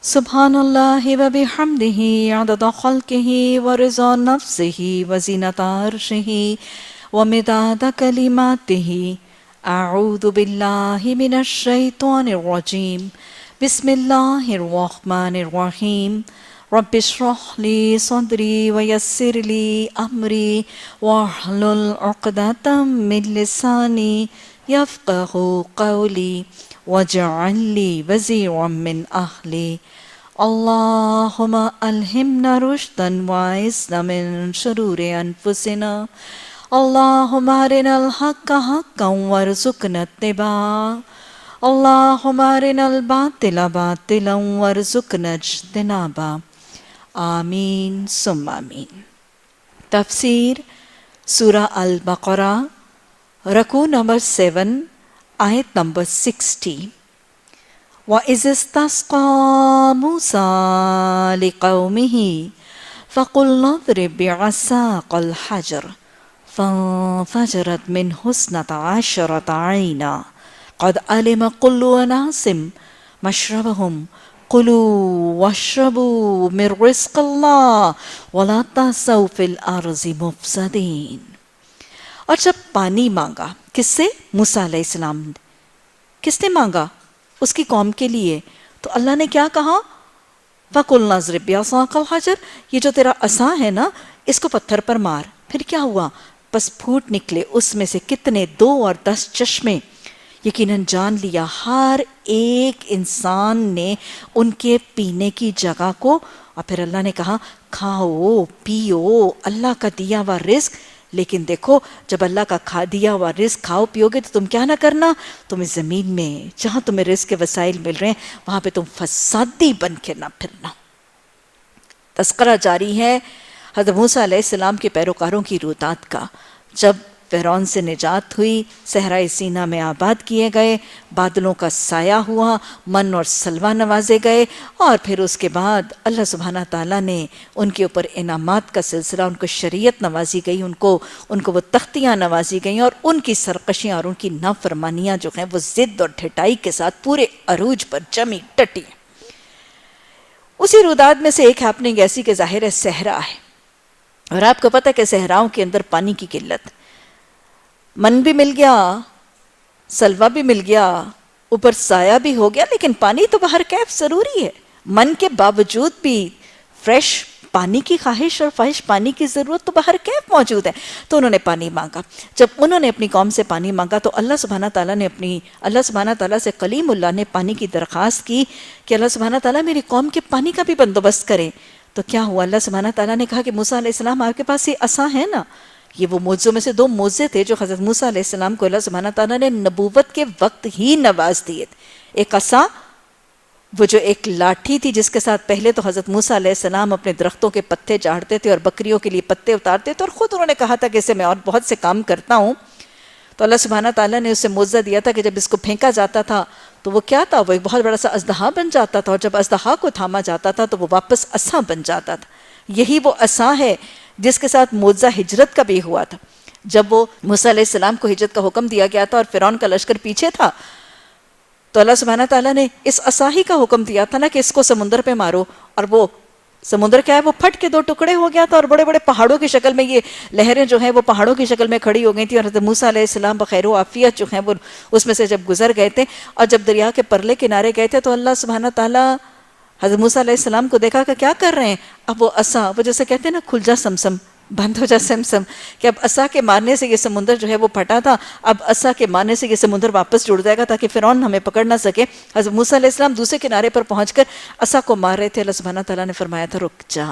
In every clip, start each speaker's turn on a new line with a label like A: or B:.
A: سبحان اللہ و بحمدہ عدد خلقہ ورضا نفسہ وزینۃ عرشہ ومداد کلماتہ۔ اعوذ باللہ من الشیطان الرجیم، بسم اللہ الرحمن الرحیم۔ رب اشرح لی صدری ویسر لی امری واحلل عقدۃ من لسانی یفقہوا قولی واجعل لی وزیرا من اہلی۔ اللہم الہمنا رشدا واعصمنا من شرور انفسنا۔ اللہم ارنا الحق حقا وارزقنا اتباعہ۔ اللہم ارنا الباطل باطلا وارزقنا اجتنابہ۔ آمین ثم آمین۔ تفسیر سورہ البقرہ، رکوع نمبر 7، آیت نمبر 60۔ وَإِذِ اسْتَسْقَىٰ مُوسَىٰ لِقَوْمِهِ فَقُلْنَا اضْرِب بِّعَصَاكَ الْحَجَرَ فَانفَجَرَتْ مِنْهُ اثْنَتَا عَشْرَةَ عَيْنًا قَدْ عَلِمَ كُلُّ أُنَاسٍ مَشْرَبَهُمْ كُلُوا وَاشْرَبُوا مِن رِّزْقِ اللَّهِ وَلَا تَعْثَوْا فِي الْأَرْضِ مُفْسِدِينَ۔ اور جب پانی مانگا، کس سے؟ موسیٰ علیہ السلام۔ کس نے مانگا؟ اس کی قوم کے لیے۔ تو اللہ نے کیا کہا؟ فَقُلْنَا اضْرِب بِّعَصَاكَ الْحَجَرَ، یہ جو تیرا عصا ہے نا، اس کو پتھر پر مار۔ پھر کیا ہوا؟ بس پھوٹ نکلے اس میں سے کتنے، 2 اور 10 چشمے۔ یقیناً جان لیا ہر ایک انسان نے ان کے پینے کی جگہ کو، اور پھر اللہ نے کہا کھاؤ پیو، اللہ کا دیا ہوا رزق۔ لیکن دیکھو، جب اللہ کا دیا ہوا رزق کھاؤ پیو گے تو تم کیا نہ کرنا، تم اس زمین میں جہاں تمہیں رزق کے وسائل مل رہے ہیں وہاں پہ تم فسادی بن کے نہ پھرنا۔ تذکرہ جاری ہے حضرت موسیٰ علیہ السلام کے پیروکاروں کی رویداد کا۔ جب فرعون سے نجات ہوئی، صحرائے سینا میں آباد کیے گئے، بادلوں کا سایہ ہوا، من اور سلوہ نوازے گئے، اور پھر اس کے بعد اللہ سبحانہ تعالیٰ نے ان کے اوپر انعامات کا سلسلہ، ان کو شریعت نوازی گئی، ان کو وہ تختیاں نوازی گئیں، اور ان کی سرکشیاں اور ان کی نافرمانیاں جو ہیں وہ ضد اور ڈھٹائی کے ساتھ پورے عروج پر جمی ٹٹی۔ اسی روداد میں سے ایک ہیپننگ ایسی کہ ظاہر ہے صحرا ہے، اور آپ کو پتہ ہے کہ صحراؤں کے اندر پانی کی قلت، من بھی مل گیا، سلوہ بھی مل گیا، اوپر سایہ بھی ہو گیا، لیکن پانی تو بہر کیف ضروری ہے۔ من کے باوجود بھی فریش پانی کی خواہش اور فحش پانی کی ضرورت تو بہر کیف موجود ہے۔ تو انہوں نے پانی مانگا۔ جب انہوں نے اپنی قوم سے پانی مانگا تو اللہ سبحانہ تعالیٰ سے کلیم اللہ نے پانی کی درخواست کی کہ اللہ سبحانہ تعالیٰ میری قوم کے پانی کا بھی بندوبست کریں۔ تو کیا ہوا؟ اللہ سبحانہ تعالیٰ نے کہا کہ موسیٰ علیہ السلام آپ کے پاس یہ عصا ہے نا، یہ وہ معجزوں میں سے 2 معجزے تھے جو حضرت موسیٰ علیہ السلام کو اللہ سبحانہ تعالیٰ نے نبوت کے وقت ہی نواز دیے تھے۔ ایک عصا، وہ جو ایک لاٹھی تھی جس کے ساتھ پہلے تو حضرت موسیٰ علیہ السلام اپنے درختوں کے پتے جاڑتے تھے اور بکریوں کے لیے پتے اتارتے تھے، اور خود انہوں نے کہا تھا کہ اسے میں اور بہت سے کام کرتا ہوں۔ تو اللہ سبحانہ تعالیٰ نے اسے معجزہ دیا تھا کہ جب اس کو پھینکا جاتا تھا تو وہ کیا تھا؟ وہ ایک بہت بڑا سا اژدہا بن جاتا تھا، اور جب اژدہا کو تھاما جاتا تھا تو وہ واپس عصا بن جاتا تھا۔ یہی وہ عصا ہے جس کے ساتھ معجزہ ہجرت کا بھی ہوا تھا۔ جب وہ موسیٰ علیہ السلام کو ہجرت کا حکم دیا گیا تھا اور فرعون کا لشکر پیچھے تھا، تو اللہ سبحانہ تعالیٰ نے اس عصا ہی کا حکم دیا تھا نا کہ اس کو سمندر پہ مارو، اور وہ سمندر کیا ہے، وہ پھٹ کے 2 ٹکڑے ہو گیا تھا، اور بڑے بڑے پہاڑوں کی شکل میں یہ لہریں جو ہیں وہ پہاڑوں کی شکل میں کھڑی ہو گئی تھی، اور حضرت موسیٰ علیہ السلام بخیر و عافیت جو ہیں وہ اس میں سے جب گزر گئے تھے اور جب دریا کے پرلے کنارے گئے تھے تو اللہ سبحانہ تعالیٰ حضرت موسیٰ علیہ السلام کو دیکھا کہ کیا کر رہے ہیں؟ اب وہ عصا، وہ جیسے کہتے ہیں نا کھل جا سمسم، بند ہو جا سمسم، کہ اب عصا کے مارنے سے یہ سمندر جو ہے وہ پھٹا تھا، اب عصا کے مارنے سے یہ سمندر واپس جڑ جائے گا تاکہ فرعون ہمیں پکڑ نہ سکے۔ حضرت موسیٰ علیہ السلام دوسرے کنارے پر پہنچ کر عصا کو مار رہے تھے، اللہ سبحانہ تعالیٰ نے فرمایا تھا رک جا۔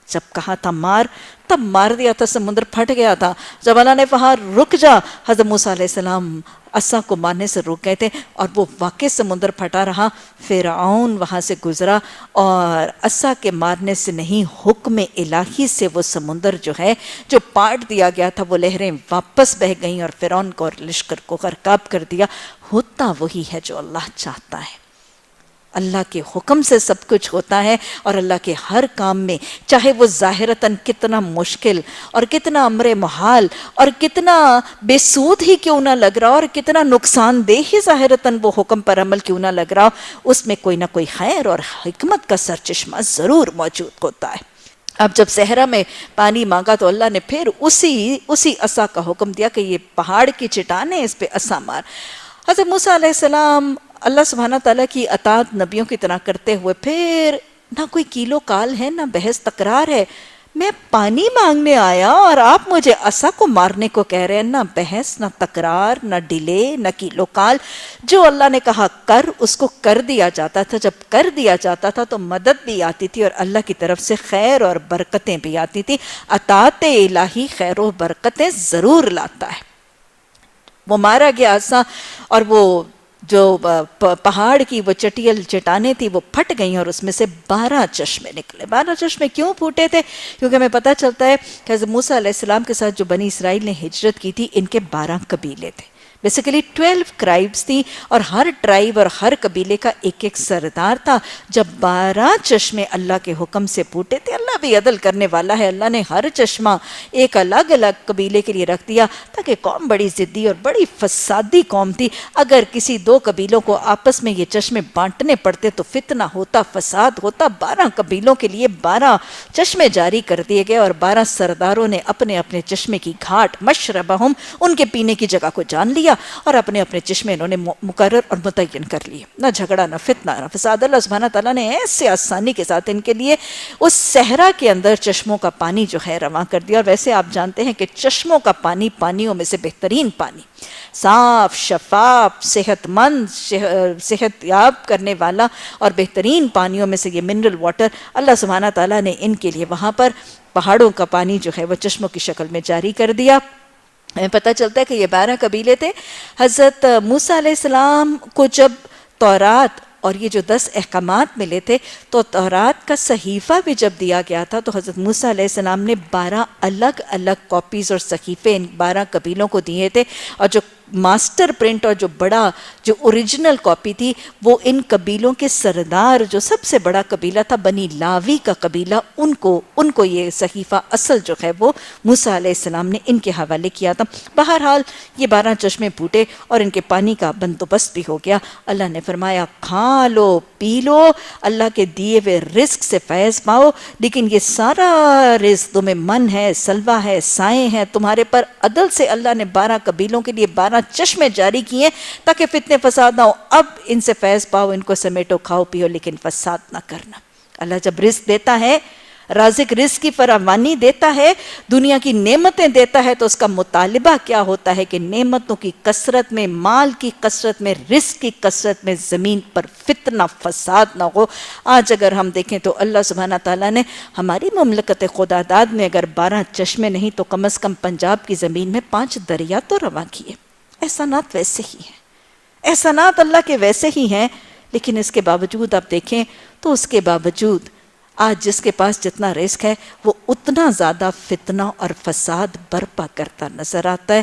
A: جب کہا تھا مار، تب مار دیا تھا، سمندر پھٹ گیا تھا۔ جب اللہ نے کہا رک جا، حضرت موسیٰ علیہ السلام عصا کو مارنے سے رک گئے تھے، اور وہ واقعی سمندر پھٹا رہا۔ فرعون وہاں سے گزرا، اور عصا کے مارنے سے نہیں، حکم الہی سے وہ سمندر جو ہے جو پاٹ دیا گیا تھا وہ لہریں واپس بہہ گئیں اور فرعون کو اور لشکر کو غرقاب کر دیا۔ ہوتا وہی ہے جو اللہ چاہتا ہے۔ اللہ کے حکم سے سب کچھ ہوتا ہے، اور اللہ کے ہر کام میں چاہے وہ ظاہراً کتنا مشکل اور کتنا امر محال اور کتنا بے سود ہی کیوں نہ لگ رہا اور کتنا نقصان دہ ہی ظاہراً وہ حکم پر عمل کیوں نہ لگ رہا، اس میں کوئی نہ کوئی خیر اور حکمت کا سرچشمہ ضرور موجود ہوتا ہے۔ اب جب صحرا میں پانی مانگا تو اللہ نے پھر اسی عصا کا حکم دیا کہ یہ پہاڑ کی چٹان ہے، اس پہ عصا مار۔ حضرت موسیٰ علیہ السلام اللہ سبحانہ تعالیٰ کی اطاعت نبیوں کی طرح کرتے ہوئے پھر نہ کوئی کیلو کال ہے، نہ بحث تکرار ہے، میں پانی مانگنے آیا اور آپ مجھے عصا کو مارنے کو کہہ رہے ہیں، نہ بحث، نہ تکرار، نہ ڈیلے، نہ کیلو کال۔ جو اللہ نے کہا کر، اس کو کر دیا جاتا تھا۔ جب کر دیا جاتا تھا تو مدد بھی آتی تھی اور اللہ کی طرف سے خیر اور برکتیں بھی آتی تھی۔ اطاعت الہی خیر و برکتیں ضرور لاتا ہے۔ وہ مارا گیا عصا اور وہ جو پہاڑ کی وہ چٹیل چٹانیں تھی وہ پھٹ گئیں اور اس میں سے 12 چشمے نکلے۔ 12 چشمے کیوں پھوٹے تھے؟ کیونکہ ہمیں پتہ چلتا ہے کہ حضرت موسیٰ علیہ السلام کے ساتھ جو بنی اسرائیل نے ہجرت کی تھی، ان کے 12 قبیلے تھے، بیسیکلی 12 ٹرائبز تھیں، اور ہر ٹرائب اور ہر قبیلے کا ایک ایک سردار تھا۔ جب 12 چشمے اللہ کے حکم سے پھوٹے تھے، اللہ بھی عدل کرنے والا ہے، اللہ نے ہر چشمہ ایک الگ الگ قبیلے کے لیے رکھ دیا، تاکہ قوم بڑی ضدی اور بڑی فسادی قوم تھی۔ اگر کسی 2 قبیلوں کو آپس میں یہ چشمے بانٹنے پڑتے تو فتنہ ہوتا، فساد ہوتا۔ 12 قبیلوں کے لیے 12 چشمے جاری کر دیے گئے، اور 12 سرداروں نے اپنے اپنے چشمے کی گھاٹ مشربہم، ان کے پینے کی جگہ کو جان لیا، اور اپنے اپنے چشمے انہوں نے مقرر اور متعین کر لیے۔ نہ جھگڑا، نہ فتنہ، نہ فساد۔ اللہ سبحانہ تعالیٰ نے ایسے آسانی کے ساتھ ان کے لیے اس صحرا کے اندر چشموں کا پانی جو ہے رواں کر دیا۔ اور ویسے آپ جانتے ہیں کہ چشموں کا پانی پانیوں میں سے بہترین پانی، صاف، شفاف، صحت مند، صحت یاب کرنے والا اور بہترین پانیوں میں سے یہ منرل واٹر اللہ سبحانہ تعالیٰ نے ان کے لیے وہاں پر پہاڑوں کا پانی جو ہے وہ چشموں کی شکل میں جاری کر دیا۔ ہمیں پتہ چلتا ہے کہ یہ 12 قبیلے تھے۔ حضرت موسیٰ علیہ السلام کو جب تورات اور یہ جو 10 احکامات ملے تھے، تو تورات کا صحیفہ بھی جب دیا گیا تھا تو حضرت موسیٰ علیہ السلام نے 12 الگ الگ کاپیز اور صحیفے ان 12 قبیلوں کو دیے تھے، اور جو ماسٹر پرنٹ اور جو اوریجنل کاپی تھی وہ ان قبیلوں کے سردار، جو سب سے بڑا قبیلہ تھا بنی لاوی کا قبیلہ، ان کو یہ صحیفہ اصل جو ہے وہ موسیٰ علیہ السلام نے ان کے حوالے کیا تھا۔ بہرحال یہ 12 چشمے پھوٹے اور ان کے پانی کا بندوبست بھی ہو گیا۔ اللہ نے فرمایا کھا لو، پی لو، اللہ کے دیے ہوئے رزق سے فیض پاؤ، لیکن یہ سارا رزق تمہیں من ہے، سلوہ ہے، سائیں ہے، تمہارے پر عدل سے اللہ نے 12 قبیلوں کے لیے 12 چشمے جاری کیے تاکہ فتنے فساد نہ ہو۔ اب ان سے فیض پاؤ، ان کو سمیٹو، کھاؤ پیو، لیکن فساد نہ کرنا۔ اللہ جب رزق دیتا ہے، رازق رزق کی فراوانی دیتا ہے، دنیا کی نعمتیں دیتا ہے، تو اس کا مطالبہ کیا ہوتا ہے کہ نعمتوں کی کثرت میں، مال کی کثرت میں، رزق کی کثرت میں زمین پر فتنہ فساد نہ ہو۔ آج اگر ہم دیکھیں تو اللہ سبحانہ تعالیٰ نے ہماری مملکت خداداد میں اگر 12 چشمے نہیں تو کم از کم پنجاب کی زمین میں 5 دریا تو رواں کیے۔ احسانات ویسے ہی ہیں، احسانات اللہ کے ویسے ہی ہیں، لیکن اس کے باوجود آپ دیکھیں تو اس کے باوجود آج جس کے پاس جتنا رزق ہے وہ اتنا زیادہ فتنہ اور فساد برپا کرتا نظر آتا ہے۔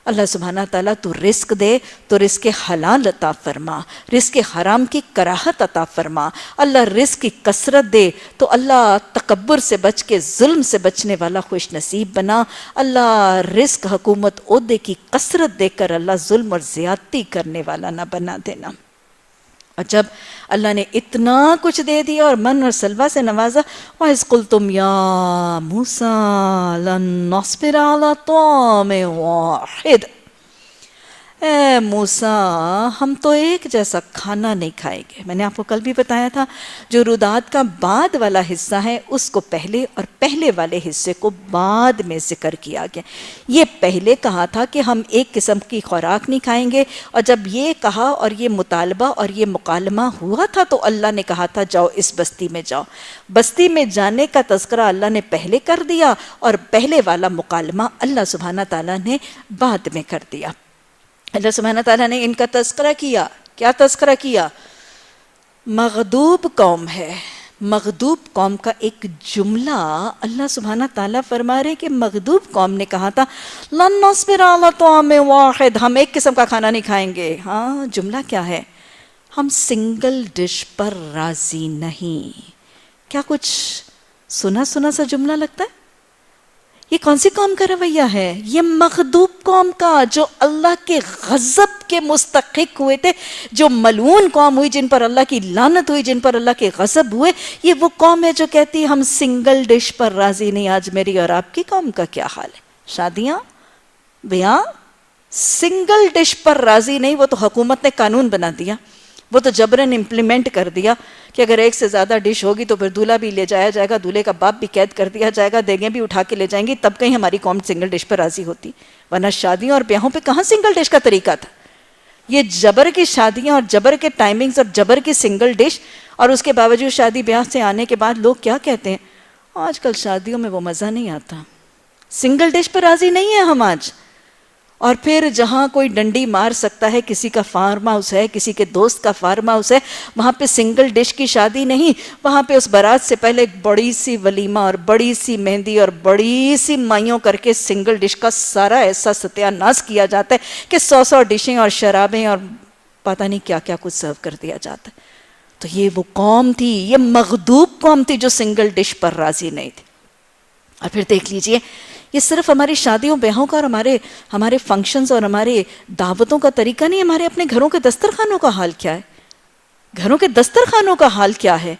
A: اللہ سبحانہ تعالیٰ تو رزق دے تو رزق حلال عطا فرما، رزق حرام کی کراہت عطا فرما۔ اللہ رزق کی کثرت دے تو اللہ تکبر سے بچ کے ظلم سے بچنے والا خوش نصیب بنا۔ اللہ رزق حکومت عہدے کی کثرت دے کر اللہ ظلم اور زیادتی کرنے والا نہ بنا دینا۔ اور جب اللہ نے اتنا کچھ دے دیا اور من اور سلوہ سے نوازا، وَإِذْ قُلْتُمْ يَا مُوسَىٰ لَن نَّصْبِرَ عَلَىٰ طَعَامٍ وَاحِدٍ، اے موسیٰ ہم تو ایک جیسا کھانا نہیں کھائیں گے۔ میں نے آپ کو کل بھی بتایا تھا جو رودات کا بعد والا حصہ ہے اس کو پہلے اور پہلے والے حصے کو بعد میں ذکر کیا گیا۔ یہ پہلے کہا تھا کہ ہم ایک قسم کی خوراک نہیں کھائیں گے، اور جب یہ کہا اور یہ مطالبہ اور یہ مکالمہ ہوا تھا تو اللہ نے کہا تھا جاؤ اس بستی میں جاؤ۔ بستی میں جانے کا تذکرہ اللہ نے پہلے کر دیا اور پہلے والا مکالمہ اللہ سبحانہ تعالیٰ نے بعد میں کر دیا۔ اللہ سبحانہ تعالیٰ نے ان کا تذکرہ کیا۔ کیا تذکرہ کیا؟ مغضوب قوم ہے۔ مغضوب قوم کا ایک جملہ اللہ سبحانہ تعالیٰ فرما رہے کہ مغضوب قوم نے کہا تھا لَن نَّصْبِرَ عَلَىٰ طَعَامٍ وَاحِدٍ، ہم ایک قسم کا کھانا نہیں کھائیں گے۔ ہاں جملہ کیا ہے؟ ہم سنگل ڈش پر راضی نہیں. کیا کچھ سنا سنا سا جملہ لگتا ہے؟ یہ کون سی قوم کا رویہ ہے؟ یہ مغضوب قوم کا، جو اللہ کے غضب کے مستحق ہوئے تھے، جو ملعون قوم ہوئی، جن پر اللہ کی لعنت ہوئی، جن پر اللہ کے غضب ہوئے. یہ وہ قوم ہے جو کہتی ہے ہم سنگل ڈش پر راضی نہیں. آج میری اور آپ کی قوم کا کیا حال ہے؟ شادیاں، بیاہ، سنگل ڈش پر راضی نہیں. وہ تو حکومت نے قانون بنا دیا، وہ تو جبراً امپلیمنٹ کر دیا کہ اگر ایک سے زیادہ ڈش ہوگی تو پھر دولہا بھی لے جایا جائے گا، دولہے کا باپ بھی قید کر دیا جائے گا، دیگیں بھی اٹھا کے لے جائیں گی. تب کہیں ہماری قوم سنگل ڈش پر راضی ہوتی، ورنہ شادیوں اور بیاہوں پہ کہاں سنگل ڈش کا طریقہ تھا. یہ جبر کی شادیاں اور جبر کے ٹائمنگز اور جبر کی سنگل ڈش، اور اس کے باوجود شادی بیاہ سے آنے کے بعد لوگ کیا کہتے ہیں؟ آج کل شادیوں میں وہ مزہ نہیں آتا، سنگل ڈش پر راضی نہیں ہے ہم آج. اور پھر جہاں کوئی ڈنڈی مار سکتا ہے، کسی کا فارم ہاؤس ہے، کسی کے دوست کا فارم ہاؤس ہے، وہاں پہ سنگل ڈش کی شادی نہیں. وہاں پہ اس بارات سے پہلے ایک بڑی سی ولیمہ اور بڑی سی مہندی اور بڑی سی مائیوں کر کے سنگل ڈش کا سارا ایسا ستیہ ناش کیا جاتا ہے کہ 100 ڈشیں اور شرابیں اور پتہ نہیں کیا کیا کچھ سرو کر دیا جاتا ہے. تو یہ وہ قوم تھی، یہ مغضوب قوم تھی جو سنگل ڈش پر راضی نہیں تھی. اور پھر دیکھ لیجئے، یہ صرف ہماری شادیوں بیاہوں کا اور ہمارے فنکشنز اور ہمارے دعوتوں کا طریقہ نہیں. ہمارے اپنے گھروں کے دسترخوانوں کا حال کیا ہے؟ گھروں کے دسترخوانوں کا حال کیا ہے؟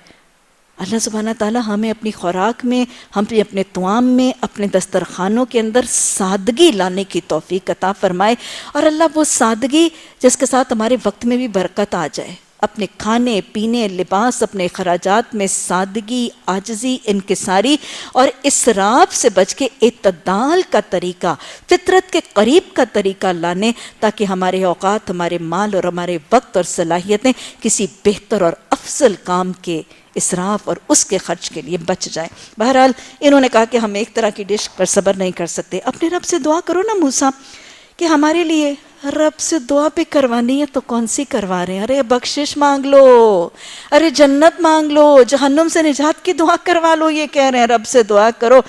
A: اللہ سبحانہ تعالیٰ ہمیں اپنی خوراک میں، ہم اپنے طعام میں، اپنے دسترخوانوں کے اندر سادگی لانے کی توفیق عطا فرمائے. اور اللہ وہ سادگی جس کے ساتھ ہمارے وقت میں بھی برکت آ جائے. اپنے کھانے پینے، لباس، اپنے اخراجات میں سادگی، عاجزی، انکساری اور اسراف سے بچ کے اعتدال کا طریقہ، فطرت کے قریب کا طریقہ لانے، تاکہ ہمارے اوقات، ہمارے مال اور ہمارے وقت اور صلاحیتیں کسی بہتر اور افضل کام کے اسراف اور اس کے خرچ کے لیے بچ جائیں. بہرحال انہوں نے کہا کہ ہم ایک طرح کی ڈش پر صبر نہیں کر سکتے. اپنے رب سے دعا کرو نا موسیٰ، کہ ہمارے لیے رب سے دعا بھی کروانی ہے تو کون سی کروا رہے ہیں؟ ارے بخشش مانگ لو، ارے جنت مانگ لو، جہنم سے نجات کی دعا کروا لو. یہ کہہ رہے ہیں رب سے دعا کرو.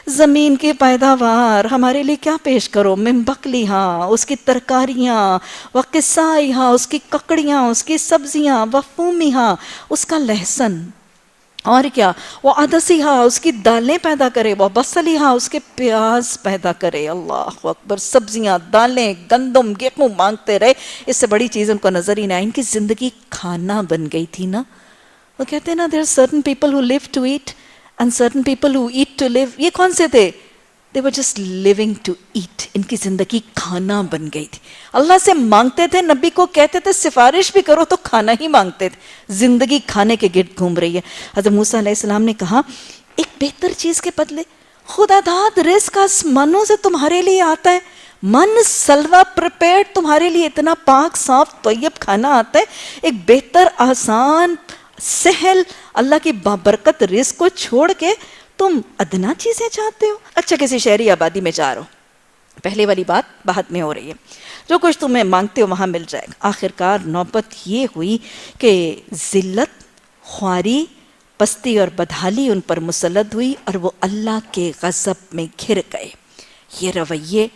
A: زمین کی پیداوار ہمارے لیے کیا پیش کرو؟ من بقلیہا، اس کی ترکاریاں، وقصائہا، اس کی ککڑیاں، اس کی سبزیاں، وفومیہا، اس کا لہسن، اور کیا، وہ عدسیہا، اس کی دالیں پیدا کرے، وہ بصلیہا، اس کے پیاز پیدا کرے. اللہ اکبر. سبزیاں، دالیں، گندم، گیہوں مانگتے رہے. اس سے بڑی چیز ان کو نظر ہی نہ آئی. ان کی زندگی کھانا بن گئی تھی نا. وہ کہتے ہیں نا there are certain people who live to eat and certain people who eat to live. یہ کون سے تھے؟ they were just living to eat. ان کی زندگی کھانا بن گئی تھی. اللہ سے مانگتے تھے، نبی کو کہتے تھے سفارش بھی کرو تو کھانا ہی مانگتے تھے. زندگی کھانے کے گرد گھوم رہی ہے. حضرت موسیٰ علیہ السلام نے کہا ایک بہتر چیز کے بدلے خدا داد رزق آسمانوں سے تمہارے لیے آتا ہے، من سلوہ پریپیئرڈ تمہارے لیے اتنا پاک صاف طیب کھانا آتا ہے. ایک بہتر، آسان، سہل اللہ کی بابرکت رزق کو چھوڑ کے تم ادنا چیزیں چاہتے ہو. اچھا کسی شہری آبادی میں جا رہو، پہلے والی بات بعد میں ہو رہی ہے، جو کچھ تمہیں مانگتے ہو وہاں مل جائے گا. آخرکار نوبت یہ ہوئی کہ ذلت، خواری، پستی اور بدحالی ان پر مسلط ہوئی اور وہ اللہ کے غضب میں گھر گئے. یہ رویے،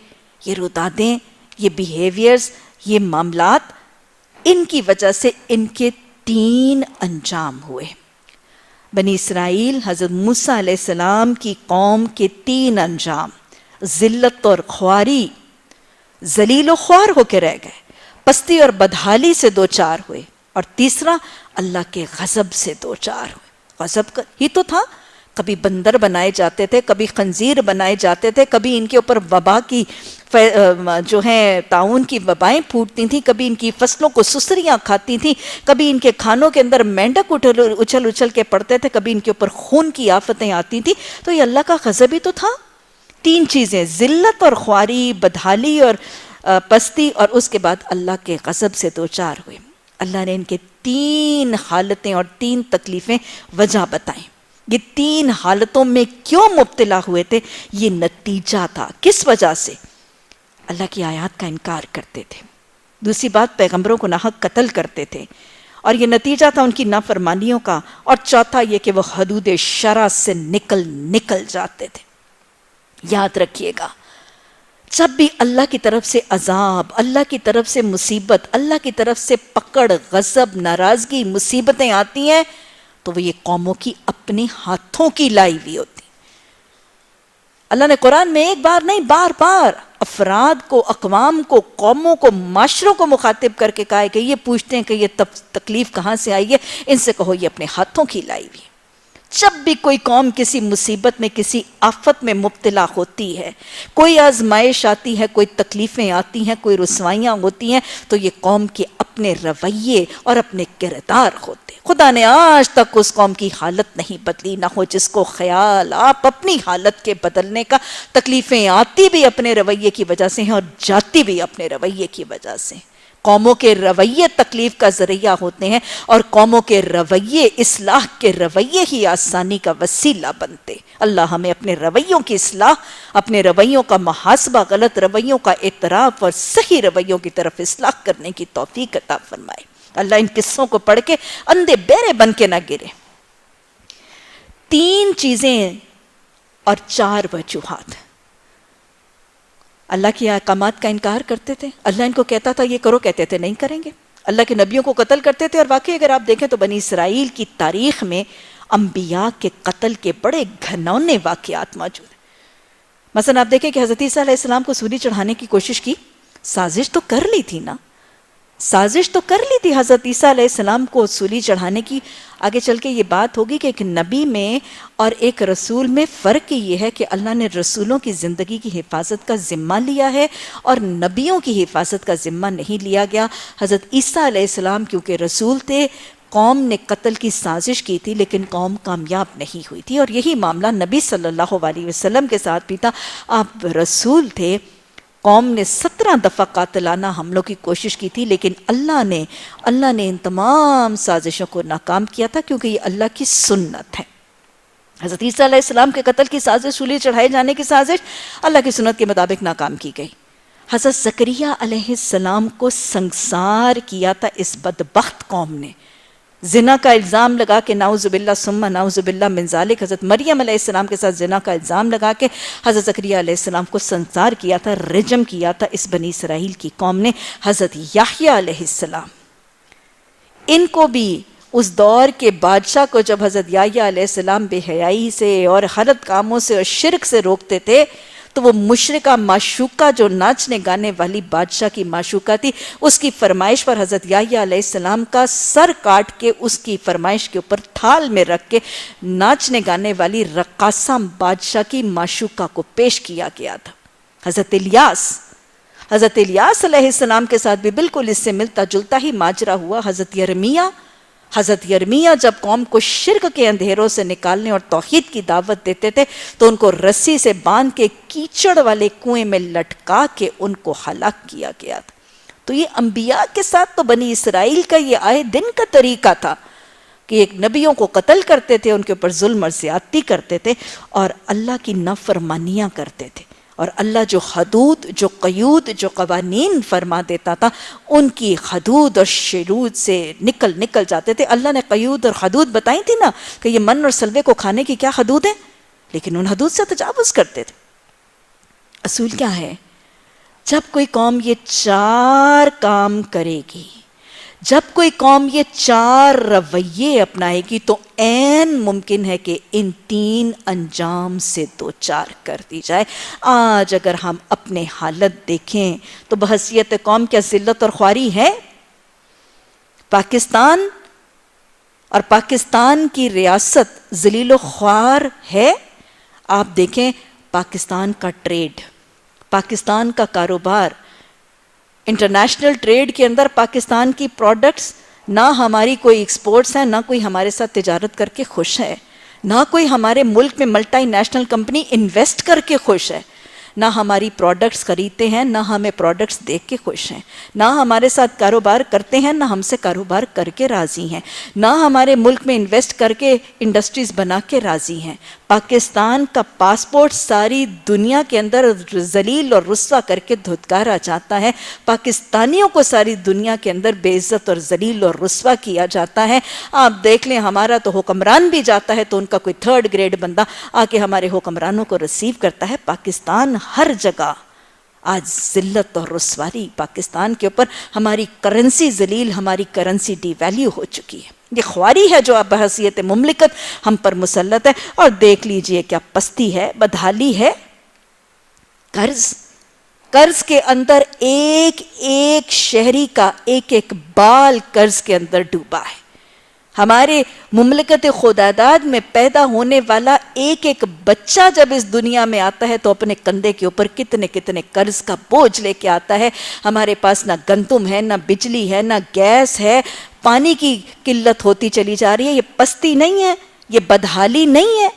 A: یہ رودادیں، یہ بیہیویئرز، یہ معاملات، ان کی وجہ سے ان کے 3 انجام ہوئے. بنی اسرائیل، حضرت موسیٰ علیہ السلام کی قوم کے 3 انجام: ذلت اور خواری، ذلیل و خوار ہو کے رہ گئے، پستی اور بدحالی سے دوچار ہوئے، اور تیسرا اللہ کے غضب سے دوچار ہوئے. غضب ہی تو تھا. کبھی بندر بنائے جاتے تھے، کبھی خنزیر بنائے جاتے تھے، کبھی ان کے اوپر وبا کی جو ہیں طاعون کی وبائیں پھوٹتی تھیں، کبھی ان کی فصلوں کو سسریاں کھاتی تھیں، کبھی ان کے کھانوں کے اندر مینڈک اچھل اچھل کے پڑتے تھے، کبھی ان کے اوپر خون کی آفتیں آتی تھیں. تو یہ اللہ کا غضب ہی تو تھا. 3 چیزیں، ذلت اور خواری، بدحالی اور پستی، اور اس کے بعد اللہ کے غضب سے دوچار ہوئے. اللہ نے ان کے 3 حالتیں اور 3 تکلیفیں وجہ بتائیں. یہ 3 حالتوں میں کیوں مبتلا ہوئے تھے، یہ نتیجہ تھا. کس وجہ سے؟ اللہ کی آیات کا انکار کرتے تھے. دوسری بات، پیغمبروں کو ناحق قتل کرتے تھے، اور یہ نتیجہ تھا ان کی نافرمانیوں کا. اور چوتھا یہ کہ وہ حدود شرع سے نکل جاتے تھے. یاد رکھیے گا، جب بھی اللہ کی طرف سے عذاب، اللہ کی طرف سے مصیبت، اللہ کی طرف سے پکڑ، غضب، ناراضگی، مصیبتیں آتی ہیں تو وہ یہ قوموں کی اپنے ہاتھوں کی لائی ہوئی ہوتی. اللہ نے قرآن میں ایک بار نہیں بار بار افراد کو، اقوام کو، قوموں کو، معاشروں کو مخاطب کر کے کہا ہے کہ یہ پوچھتے ہیں کہ یہ تکلیف کہاں سے آئی ہے، ان سے کہو یہ اپنے ہاتھوں کی لائی ہوئی. جب بھی کوئی قوم کسی مصیبت میں، کسی آفت میں مبتلا ہوتی ہے، کوئی آزمائش آتی ہے، کوئی تکلیفیں آتی ہیں، کوئی رسوائیاں ہوتی ہیں، تو یہ قوم کے اپنے رویے اور اپنے کردار ہوتے. خدا نے آج تک اس قوم کی حالت نہیں بدلی، نہ ہو جس کو خیال آپ اپنی حالت کے بدلنے کا. تکلیفیں آتی بھی اپنے رویے کی وجہ سے ہیں اور جاتی بھی اپنے رویے کی وجہ سے. قوموں کے رویے تکلیف کا ذریعہ ہوتے ہیں اور قوموں کے رویے، اصلاح کے رویے ہی آسانی کا وسیلہ بنتے. اللہ ہمیں اپنے رویوں کی اصلاح، اپنے رویوں کا محاسبہ، غلط رویوں کا اعتراف اور صحیح رویوں کی طرف اصلاح کرنے کی توفیق عطا فرمائے. اللہ ان قصوں کو پڑھ کے اندھے بہرے بن کے نہ گرے. 3 چیزیں اور 4 وجوہات. اللہ کی احکامات کا انکار کرتے تھے. اللہ ان کو کہتا تھا یہ کرو، کہتے تھے نہیں کریں گے. اللہ کے نبیوں کو قتل کرتے تھے، اور واقعی اگر آپ دیکھیں تو بنی اسرائیل کی تاریخ میں انبیاء کے قتل کے بڑے گھنونے واقعات موجود ہیں. مثلا آپ دیکھیں کہ حضرت عیسیٰ علیہ السلام کو سولی چڑھانے کی کوشش کی. سازش تو کر لی تھی نا، سازش تو کر لی تھی حضرت عیسیٰ علیہ السلام کو سولی چڑھانے کی. آگے چل کے یہ بات ہوگی کہ ایک نبی میں اور ایک رسول میں فرق یہ ہے کہ اللہ نے رسولوں کی زندگی کی حفاظت کا ذمہ لیا ہے اور نبیوں کی حفاظت کا ذمہ نہیں لیا گیا. حضرت عیسیٰ علیہ السلام کیونکہ رسول تھے، قوم نے قتل کی سازش کی تھی لیکن قوم کامیاب نہیں ہوئی تھی. اور یہی معاملہ نبی صلی اللہ علیہ وسلم کے ساتھ بھی تھا. آپ رسول تھے، قوم نے 17 دفعہ قاتلانہ حملوں کی کوشش کی تھی، لیکن اللہ نے ان تمام سازشوں کو ناکام کیا تھا کیونکہ یہ اللہ کی سنت ہے. حضرت عیسیٰ علیہ السلام کے قتل کی سازش، سولی چڑھائے جانے کی سازش اللہ کی سنت کے مطابق ناکام کی گئی. حضرت زکریا علیہ السلام کو سنگسار کیا تھا اس بدبخت قوم نے. زنا کا الزام لگا کے، نعوذ باللہ ثم نعوذ باللہ من ذالک، حضرت مریم علیہ السلام کے ساتھ زنا کا الزام لگا کے حضرت زکریا علیہ السلام کو سنسار کیا تھا، رجم کیا تھا اس بنی اسرائیل کی قوم نے. حضرت یحییٰ علیہ السلام، ان کو بھی اس دور کے بادشاہ کو جب حضرت یحییٰ علیہ السلام بے حیائی سے اور غلط کاموں سے اور شرک سے روکتے تھے تو وہ مشرکہ معشوقہ جو ناچنے گانے والی بادشاہ کی معشوقہ تھی، اس کی فرمائش پر حضرت یحییٰ علیہ السلام کا سر کاٹ کے اس کی فرمائش کے اوپر تھال میں رکھ کے ناچنے گانے والی رقاصہ بادشاہ کی معشوقہ کو پیش کیا گیا تھا. حضرت الیاس علیہ السلام کے ساتھ بھی بالکل اس سے ملتا جلتا ہی ماجرا ہوا. حضرت یرمیہ جب قوم کو شرک کے اندھیروں سے نکالنے اور توحید کی دعوت دیتے تھے تو ان کو رسی سے باندھ کے کیچڑ والے کنویں میں لٹکا کے ان کو ہلاک کیا گیا تھا. تو یہ انبیاء کے ساتھ تو بنی اسرائیل کا یہ آئے دن کا طریقہ تھا کہ ایک نبیوں کو قتل کرتے تھے، ان کے اوپر ظلم اور زیادتی کرتے تھے اور اللہ کی نافرمانیاں کرتے تھے. اور اللہ جو حدود، جو قیود، جو قوانین فرما دیتا تھا ان کی حدود اور شرود سے نکل جاتے تھے. اللہ نے قیود اور حدود بتائی تھی نا کہ یہ من اور سلوے کو کھانے کی کیا حدود ہیں، لیکن ان حدود سے تجاوز کرتے تھے. اصول کیا ہے؟ جب کوئی قوم یہ 4 کام کرے گی، جب کوئی قوم یہ 4 رویے اپنائے گی تو عین ممکن ہے کہ ان 3 انجام سے 2-4 کر دی جائے. آج اگر ہم اپنے حالت دیکھیں تو بحیثیت قوم کیا ذلت اور خواری ہے؟ پاکستان اور پاکستان کی ریاست ذلیل و خوار ہے. آپ دیکھیں پاکستان کا ٹریڈ، پاکستان کا کاروبار، انٹرنیشنل ٹریڈ کے اندر پاکستان کی پروڈکٹس، نہ ہماری کوئی ایکسپورٹس ہیں، نہ کوئی ہمارے ساتھ تجارت کر کے خوش ہے، نہ کوئی ہمارے ملک میں ملٹی نیشنل کمپنی انویسٹ کر کے خوش ہے. نہ ہماری پروڈکٹس خریدتے ہیں، نہ ہمیں پروڈکٹس دیکھ کے خوش ہیں، نہ ہمارے ساتھ کاروبار کرتے ہیں، نہ ہم سے کاروبار کر کے راضی ہیں، نہ ہمارے ملک میں انویسٹ کر کے انڈسٹریز بنا کے راضی ہیں. پاکستان کا پاسپورٹ ساری دنیا کے اندر ذلیل اور رسوا کر کے دھتکارا جاتا ہے. پاکستانیوں کو ساری دنیا کے اندر بے عزت اور ذلیل اور رسوا کیا جاتا ہے. آپ دیکھ لیں ہمارا تو حکمران بھی جاتا ہے تو ان کا کوئی 3rd گریڈ بندہ آ کے ہمارے حکمرانوں کو ریسیو کرتا ہے. پاکستان ہر جگہ آج ذلت اور رسوائی پاکستان کے اوپر، ہماری کرنسی ذلیل، ہماری کرنسی ڈی ویلیو ہو چکی ہے. یہ خواری ہے جو اب بحیثیت مملکت ہم پر مسلط ہے. اور دیکھ لیجئے کیا پستی ہے، بدحالی ہے. قرض کے اندر ایک ایک شہری کا ایک ایک بال قرض کے اندر ڈوبا ہے. ہمارے مملکت خداداد میں پیدا ہونے والا ایک ایک بچہ جب اس دنیا میں آتا ہے تو اپنے کندھے کے اوپر کتنے کتنے قرض کا بوجھ لے کے آتا ہے. ہمارے پاس نہ گندم ہے، نہ بجلی ہے، نہ گیس ہے، پانی کی قلت ہوتی چلی جا رہی ہے. یہ پستی نہیں ہے، یہ بدحالی نہیں ہے.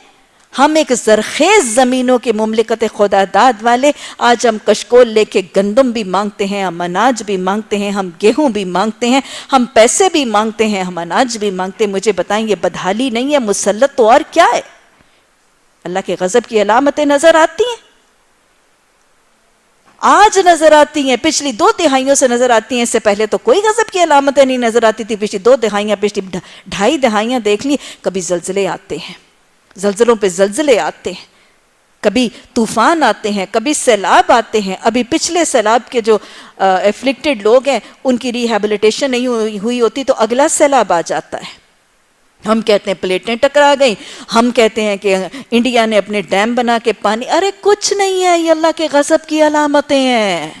A: ہم ایک زرخیز زمینوں کے مملکت خداداد والے، آج ہم کشکول لے کے گندم بھی مانگتے ہیں، ہم اناج بھی مانگتے ہیں، ہم گیہوں بھی مانگتے ہیں، ہم پیسے بھی مانگتے ہیں، ہم اناج بھی مانگتے ہیں. مجھے بتائیں یہ بدحالی نہیں ہے؟ مسلط تو اور کیا ہے؟ اللہ کے غضب کی علامتیں نظر آتی ہیں، آج نظر آتی ہیں، پچھلی 2 دہائیوں سے نظر آتی ہیں. اس سے پہلے تو کوئی غضب کی علامتیں نہیں نظر آتی تھی. پچھلی 2 دہائیاں، پچھلی 2.5 دہائیاں دیکھ لی، کبھی زلزلے آتے ہیں، زلزلوں پہ زلزلے آتے ہیں، کبھی طوفان آتے ہیں، کبھی سیلاب آتے ہیں. ابھی پچھلے سیلاب کے جو افلیکٹڈ لوگ ہیں ان کی ریہیبلیٹیشن نہیں ہوئی ہوتی تو اگلا سیلاب آ جاتا ہے. ہم کہتے ہیں پلیٹیں ٹکرا گئیں، ہم کہتے ہیں کہ انڈیا نے اپنے ڈیم بنا کے پانی، ارے کچھ نہیں ہے، یہ اللہ کے غضب کی علامتیں ہیں.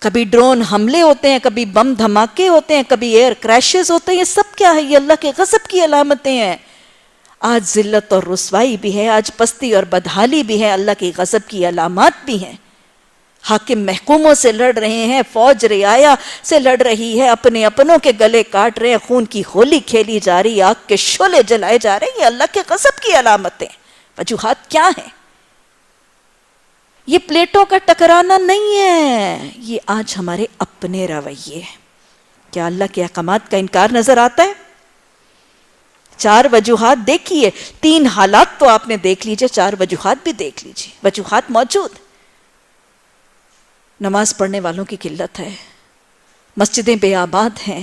A: کبھی ڈرون حملے ہوتے ہیں، کبھی بم دھماکے ہوتے ہیں، کبھی ایئر کریشز ہوتے ہیں. یہ سب کیا ہے؟ یہ اللہ کے غضب کی علامتیں ہیں. آج ذلت اور رسوائی بھی ہے، آج پستی اور بدحالی بھی ہے، اللہ کی غضب کی علامات بھی ہیں. حاکم محکوموں سے لڑ رہے ہیں، فوج رعایا سے لڑ رہی ہے، اپنے اپنوں کے گلے کاٹ رہے ہیں، خون کی ہولی کھیلی جا رہی ہے، آگ کے شعلے جلائے جا رہے ہیں. یہ اللہ کے غضب کی علامتیں. وجوہات کیا ہیں؟ یہ پلیٹوں کا ٹکرانا نہیں ہے، یہ آج ہمارے اپنے رویے ہیں. کیا اللہ کے احکامات کا انکار نظر آتا ہے؟ 4 وجوہات دیکھیے، 3 حالات تو آپ نے دیکھ لیجئے، 4 وجوہات بھی دیکھ لیجئے. وجوہات موجود. نماز پڑھنے والوں کی قلت ہے، مسجدیں بے آباد ہیں،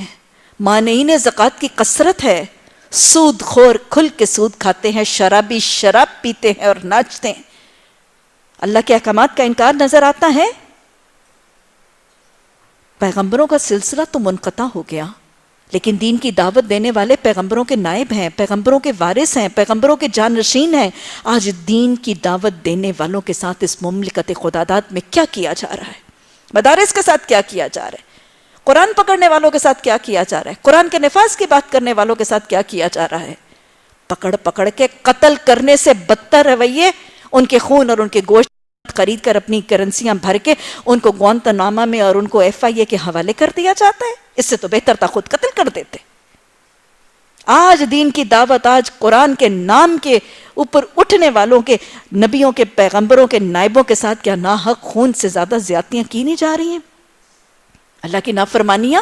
A: مانعین زکوٰۃ کی کثرت ہے، سود خور کھل کے سود کھاتے ہیں، شرابی شراب پیتے ہیں اور ناچتے ہیں. اللہ کے احکامات کا انکار نظر آتا ہے. پیغمبروں کا سلسلہ تو منقطع ہو گیا، لیکن دین کی دعوت دینے والے پیغمبروں کے نائب ہیں، پیغمبروں کے وارث ہیں، پیغمبروں کے جانشین ہیں. آج دین کی دعوت دینے والوں کے ساتھ اس مملکت خداداد میں کیا کیا جا رہا ہے؟ مدارس کے ساتھ کیا کیا جا رہا ہے؟ قرآن پکڑنے والوں کے ساتھ کیا کیا جا رہا ہے؟ قرآن کے نفاذ کی بات کرنے والوں کے ساتھ کیا کیا جا رہا ہے؟ پکڑ پکڑ کے قتل کرنے سے بدتر رویے، ان کے خون اور ان کے گوشت خرید کر اپنی کرنسیاں بھر کے ان کو گوانتانامو میں اور ان کو FIA کے حوالے کر دیا جاتا ہے. اس سے تو بہتر تھا خود قتل کر دیتے. آج دین کی دعوت، آج قرآن کے نام کے اوپر اٹھنے والوں کے، نبیوں کے، پیغمبروں کے نائبوں کے ساتھ کیا ناحق خون سے زیادہ زیادتیاں کی نہیں جا رہی ہیں؟ اللہ کی نافرمانیاں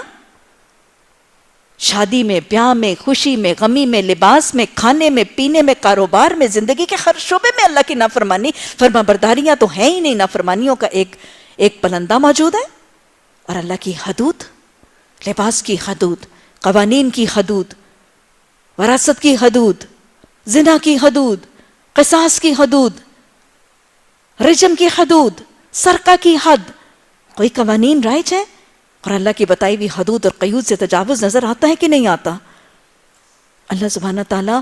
A: شادی میں، بیاہ میں، خوشی میں، غمی میں، لباس میں، کھانے میں، پینے میں، کاروبار میں، زندگی کے ہر شعبے میں اللہ کی نافرمانی. فرما برداریاں تو ہیں ہی نہیں، نافرمانیوں کا ایک پلندہ موجود ہے. اور اللہ کی حدود، لباس کی حدود، قوانین کی حدود، وراثت کی حدود، زنا کی حدود، قصاص کی حدود، رجم کی حدود، سرقہ کی حد. کوئی قوانین رائج ہے؟ اور اللہ کی بتائی ہوئی حدود اور قیود سے تجاوز نظر آتا ہے کہ نہیں آتا؟ اللہ سبحانہ تعالیٰ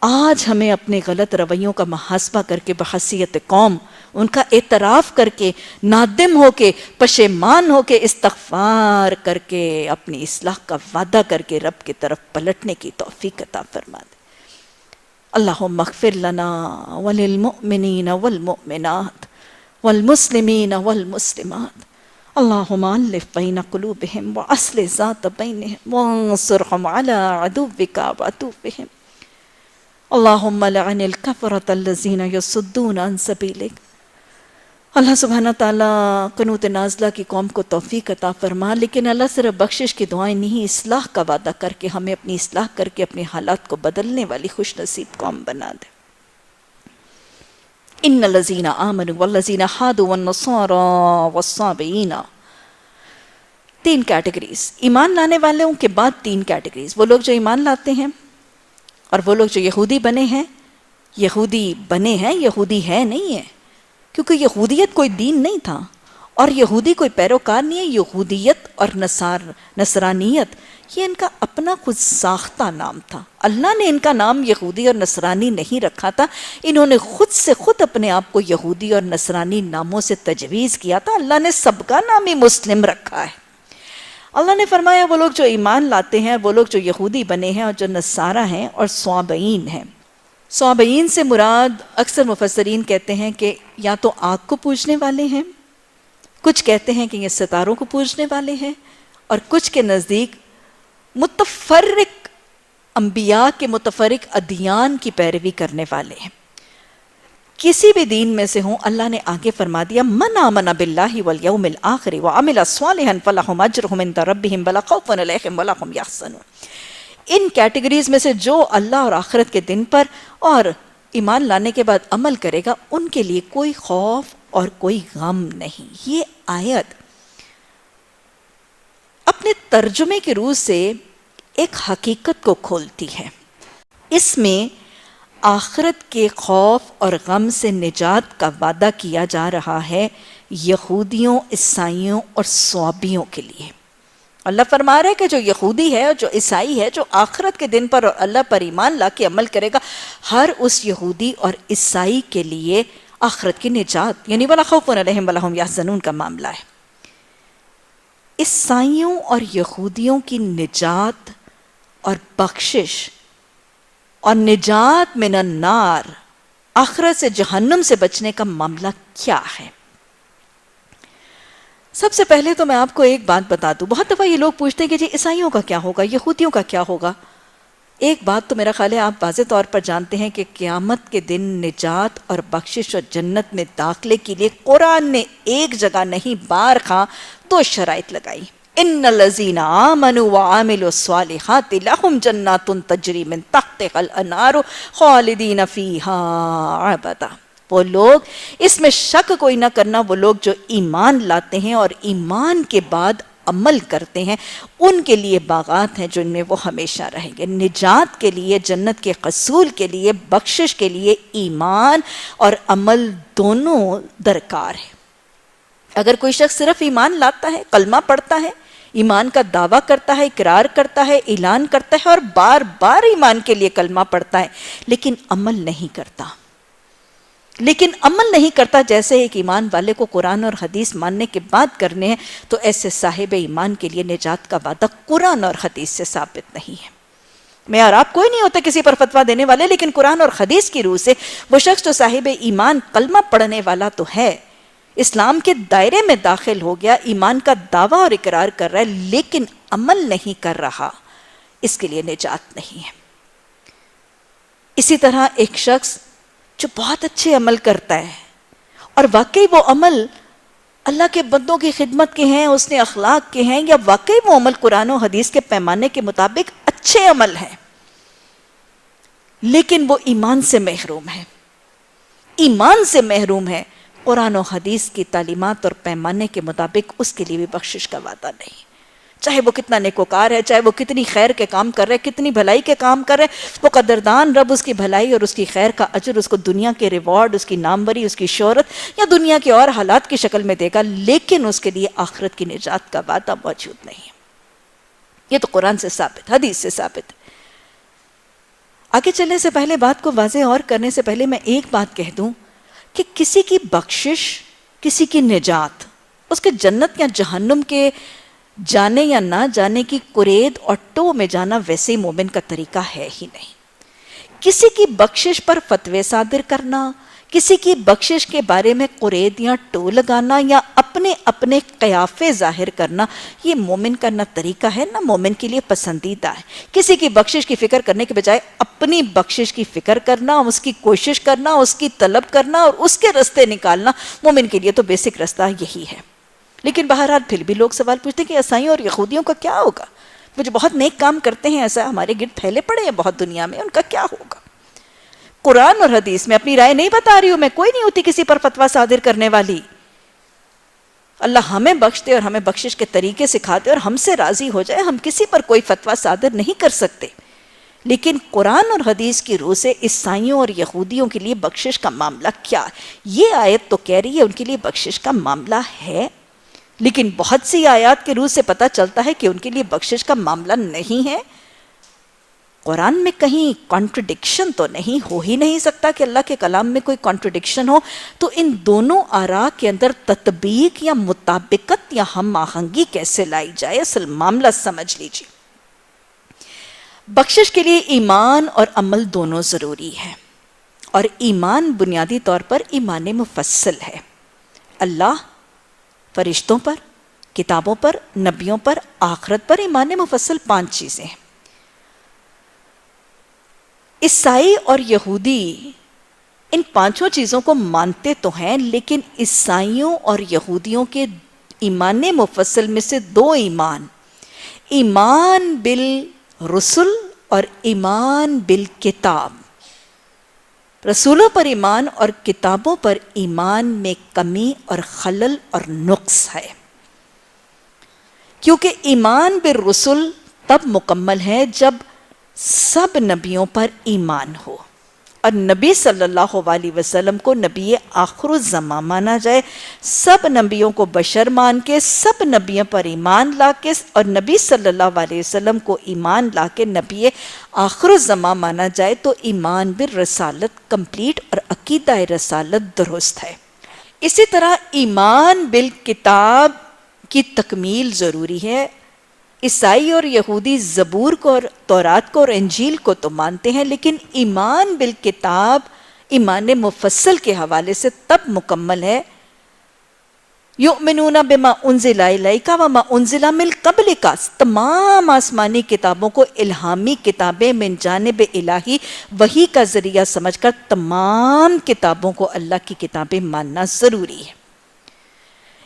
A: آج ہمیں اپنے غلط رویوں کا محاسبہ کر کے بحیثیت قوم ان کا اعتراف کر کے، نادم ہو کے، پشیمان ہو کے، استغفار کر کے، اپنی اصلاح کا وعدہ کر کے رب کی طرف پلٹنے کی توفیق عطا فرما دے. اللہم اغفر لنا وللمؤمنین والمؤمنات والمسلمین والمسلمات. اللہم الف بین قلوبہم واصلح ذات بینہم وانصرہم علی عدوک وعدوہم. اللہم لعن الکفرۃ الذین یصدون عن سبیلک. اللہ سبحانہ تعالیٰ قنوت نازلہ کی قوم کو توفیق عطا فرما، لیکن اللہ صرف بخشش کی دعائیں نہیں، اصلاح کا وعدہ کر کے ہمیں اپنی اصلاح کر کے اپنے حالات کو بدلنے والی خوش نصیب قوم بنا دے. ان الذین آمنوا والذین ہادوا والنصارى والصابئین. 3 کیٹیگریز. ایمان لانے والوں کے بعد 3 کیٹیگریز. وہ لوگ جو ایمان لاتے ہیں اور وہ لوگ جو یہودی بنے ہیں. یہودی بنے ہیں، یہودی ہے نہیں ہے، کیونکہ یہودیت کوئی دین نہیں تھا، اور یہودی کوئی پیروکار نہیں ہے. یہودیت اور نصرانیت یہ ان کا اپنا خود ساختہ نام تھا. اللہ نے ان کا نام یہودی اور نصرانی نہیں رکھا تھا، انہوں نے خود سے خود اپنے آپ کو یہودی اور نصرانی ناموں سے تجویز کیا تھا. اللہ نے سب کا نام ہی مسلم رکھا ہے. اللہ نے فرمایا وہ لوگ جو ایمان لاتے ہیں، وہ لوگ جو یہودی بنے ہیں اور جو نصارہ ہیں اور صابئین ہیں. صابئین سے مراد اکثر مفسرین کہتے ہیں کہ یا تو آگ کو پوجنے والے ہیں، کچھ کہتے ہیں کہ یہ ستاروں کو پوجنے والے ہیں، اور کچھ کے نزدیک متفرق انبیاء کے متفرق ادیان کی پیروی کرنے والے ہیں. کسی بھی دین میں سے ہوں، اللہ نے آگے فرما دیا من آمن باللہ والیوم الآخر وعمل صالحا فلہم اجرہم عند ربہم ولا خوف علیہم ولا هم یحزنون. ان کیٹیگریز میں سے جو اللہ اور آخرت کے دن پر اور ایمان لانے کے بعد عمل کرے گا، ان کے لیے کوئی خوف اور کوئی غم نہیں. یہ آیت اپنے ترجمے کے روح سے ایک حقیقت کو کھولتی ہے. اس میں آخرت کے خوف اور غم سے نجات کا وعدہ کیا جا رہا ہے یہودیوں، عیسائیوں اور صابیوں کے لیے. اللہ فرما رہا ہے کہ جو یہودی ہے اور جو عیسائی ہے، جو آخرت کے دن پر اور اللہ پر ایمان لا کے عمل کرے گا، ہر اس یہودی اور عیسائی کے لیے آخرت کی نجات، یعنی ولا خوف علیہم ولا هم یحزنون کا معاملہ ہے. عیسائیوں اور یہودیوں کی نجات اور بخشش اور نجات من النار، آخرت سے جہنم سے بچنے کا معاملہ کیا ہے؟ سب سے پہلے تو میں آپ کو ایک بات بتا دوں. بہت دفعہ یہ لوگ پوچھتے ہیں کہ جی عیسائیوں کا کیا ہوگا، یہودیوں کا کیا ہوگا. ایک بات تو میرا خیال ہے آپ واضح طور پر جانتے ہیں کہ قیامت کے دن نجات اور بخشش اور جنت میں داخلے کے لیے قرآن نے ایک جگہ نہیں بار خواہ 2 شرائط لگائی. ان الذین آمنوا وعملوا الصالحات لهم جنات تجری من تحتها الانہار خالدین فیہا ابدا. وہ لوگ، اس میں شک کوئی نہ کرنا، وہ لوگ جو ایمان لاتے ہیں اور ایمان کے بعد عمل کرتے ہیں، ان کے لیے باغات ہیں جو ان میں وہ ہمیشہ رہیں گے. نجات کے لیے، جنت کے حصول کے لیے، بخشش کے لیے ایمان اور عمل دونوں درکار ہے. اگر کوئی شخص صرف ایمان لاتا ہے، کلمہ پڑھتا ہے، ایمان کا دعویٰ کرتا ہے، اقرار کرتا ہے، اعلان کرتا ہے اور بار بار ایمان کے لیے کلمہ پڑھتا ہے، لیکن عمل نہیں کرتا جیسے ایک ایمان والے کو قرآن اور حدیث ماننے کے بعد کرنے ہیں، تو ایسے صاحب ایمان کے لیے نجات کا وعدہ قرآن اور حدیث سے ثابت نہیں ہے. میں اور آپ کوئی نہیں ہوتا کسی پر فتویٰ دینے والے، لیکن قرآن اور حدیث کی روح سے وہ شخص جو صاحب ایمان کلمہ پڑھنے والا تو ہے، اسلام کے دائرے میں داخل ہو گیا، ایمان کا دعویٰ اور اقرار کر رہا ہے، لیکن عمل نہیں کر رہا، اس کے لیے نجات نہیں ہے. اسی طرح ایک شخص جو بہت اچھے عمل کرتا ہے اور واقعی وہ عمل اللہ کے بندوں کی خدمت کے ہیں، اس نے اخلاق کے ہیں، یا واقعی وہ عمل قرآن و حدیث کے پیمانے کے مطابق اچھے عمل ہیں، لیکن وہ ایمان سے محروم ہے، قرآن و حدیث کی تعلیمات اور پیمانے کے مطابق اس کے لیے بھی بخشش کا وعدہ نہیں. چاہے وہ کتنا نیکوکار ہے، چاہے وہ کتنی خیر کے کام کر رہے، کتنی بھلائی کے کام کر رہے، وہ قدردان رب اس کی بھلائی اور اس کی خیر کا اجر اس کو دنیا کے ریوارڈ، اس کی ناموری، اس کی شہرت یا دنیا کے اور حالات کی شکل میں دے گا، لیکن اس کے لیے آخرت کی نجات کا وعدہ موجود نہیں ہے. یہ تو قرآن سے ثابت، حدیث سے ثابت. آگے چلنے سے پہلے، بات کو واضح اور کرنے سے پہلے میں ایک بات کہہ دوں کہ کسی کی بخشش، کسی کی نجات، اس کے جنت یا جہنم کے جانے یا نہ جانے کی قرید اور ٹو میں جانا ویسے مومن کا طریقہ ہے ہی نہیں. کسی کی بخشش پر فتوے صادر کرنا، کسی کی بخشش کے بارے میں قرید یا ٹو لگانا یا اپنے قیافے ظاہر کرنا، یہ مومن کا نہ طریقہ ہے نہ مومن کے لیے پسندیدہ ہے. کسی کی بخشش کی فکر کرنے کے بجائے اپنی بخشش کی فکر کرنا، اس کی کوشش کرنا، اس کی طلب کرنا اور اس کے رستے نکالنا، مومن کے لیے تو بیسک رستہ یہی ہے. لیکن بہرحال پھر بھی لوگ سوال پوچھتے ہیں کہ عیسائیوں اور یہودیوں کا کیا ہوگا؟ وہ جو بہت نیک کام کرتے ہیں، ایسا ہمارے گرد پھیلے پڑے ہیں بہت دنیا میں، ان کا کیا ہوگا؟ قرآن اور حدیث میں اپنی رائے نہیں بتا رہی ہوں، میں کوئی نہیں ہوتی کسی پر فتویٰ صادر کرنے والی. اللہ ہمیں بخش دے اور ہمیں بخشش کے طریقے سکھاتے اور ہم سے راضی ہو جائے، ہم کسی پر کوئی فتویٰ صادر نہیں کر سکتے. لیکن قرآن اور حدیث کی روح سے عیسائیوں اور یہودیوں کے لیے بخشش کا معاملہ کیا ہے؟ یہ آیت تو کہہ رہی ہے ان کے لیے بخشش کا معاملہ ہے لیکن بہت سی آیات کے روح سے پتہ چلتا ہے کہ ان کے لیے بخشش کا معاملہ نہیں ہے۔ قرآن میں کہیں کانٹرڈکشن تو نہیں ہو ہی نہیں سکتا کہ اللہ کے کلام میں کوئی کانٹرڈکشن ہو، تو ان دونوں آراء کے اندر تطبیق یا مطابقت یا ہم آہنگی کیسے لائی جائے؟ اصل معاملہ سمجھ لیجیے۔ بخشش کے لیے ایمان اور عمل دونوں ضروری ہے، اور ایمان بنیادی طور پر ایمان مفصل ہے۔ اللہ، فرشتوں پر، کتابوں پر، نبیوں پر، آخرت پر ایمان مفصل 5 چیزیں ہیں۔ عیسائی اور یہودی ان 5 چیزوں کو مانتے تو ہیں، لیکن عیسائیوں اور یہودیوں کے ایمان مفصل میں سے 2 ایمان، ایمان بالرسل اور ایمان بالکتاب، رسولوں پر ایمان اور کتابوں پر ایمان میں کمی اور خلل اور نقص ہے۔ کیونکہ ایمان بالرسل تب مکمل ہے جب سب نبیوں پر ایمان ہو، اور نبی صلی اللہ علیہ وسلم کو نبی آخر الزمان مانا جائے، سب نبیوں کو بشر مان کے، سب نبیوں پر ایمان لا کے، اور نبی صلی اللہ علیہ وسلم کو ایمان لا کے نبی آخر الزمان مانا جائے، تو ایمان بالرسالت کمپلیٹ اور عقیدہ رسالت درست ہے۔ اسی طرح ایمان بالکتاب کی تکمیل ضروری ہے۔ عیسائی اور یہودی زبور کو اور تورات کو اور انجیل کو تو مانتے ہیں، لیکن ایمان بالکتاب ایمان مفصل کے حوالے سے تب مکمل ہے، یؤمنون بما انزل الیک وما انزل من قبلک، تمام آسمانی کتابوں کو الہامی کتابیں من جانب الہی وحی کا ذریعہ سمجھ کر تمام کتابوں کو اللہ کی کتابیں ماننا ضروری ہے۔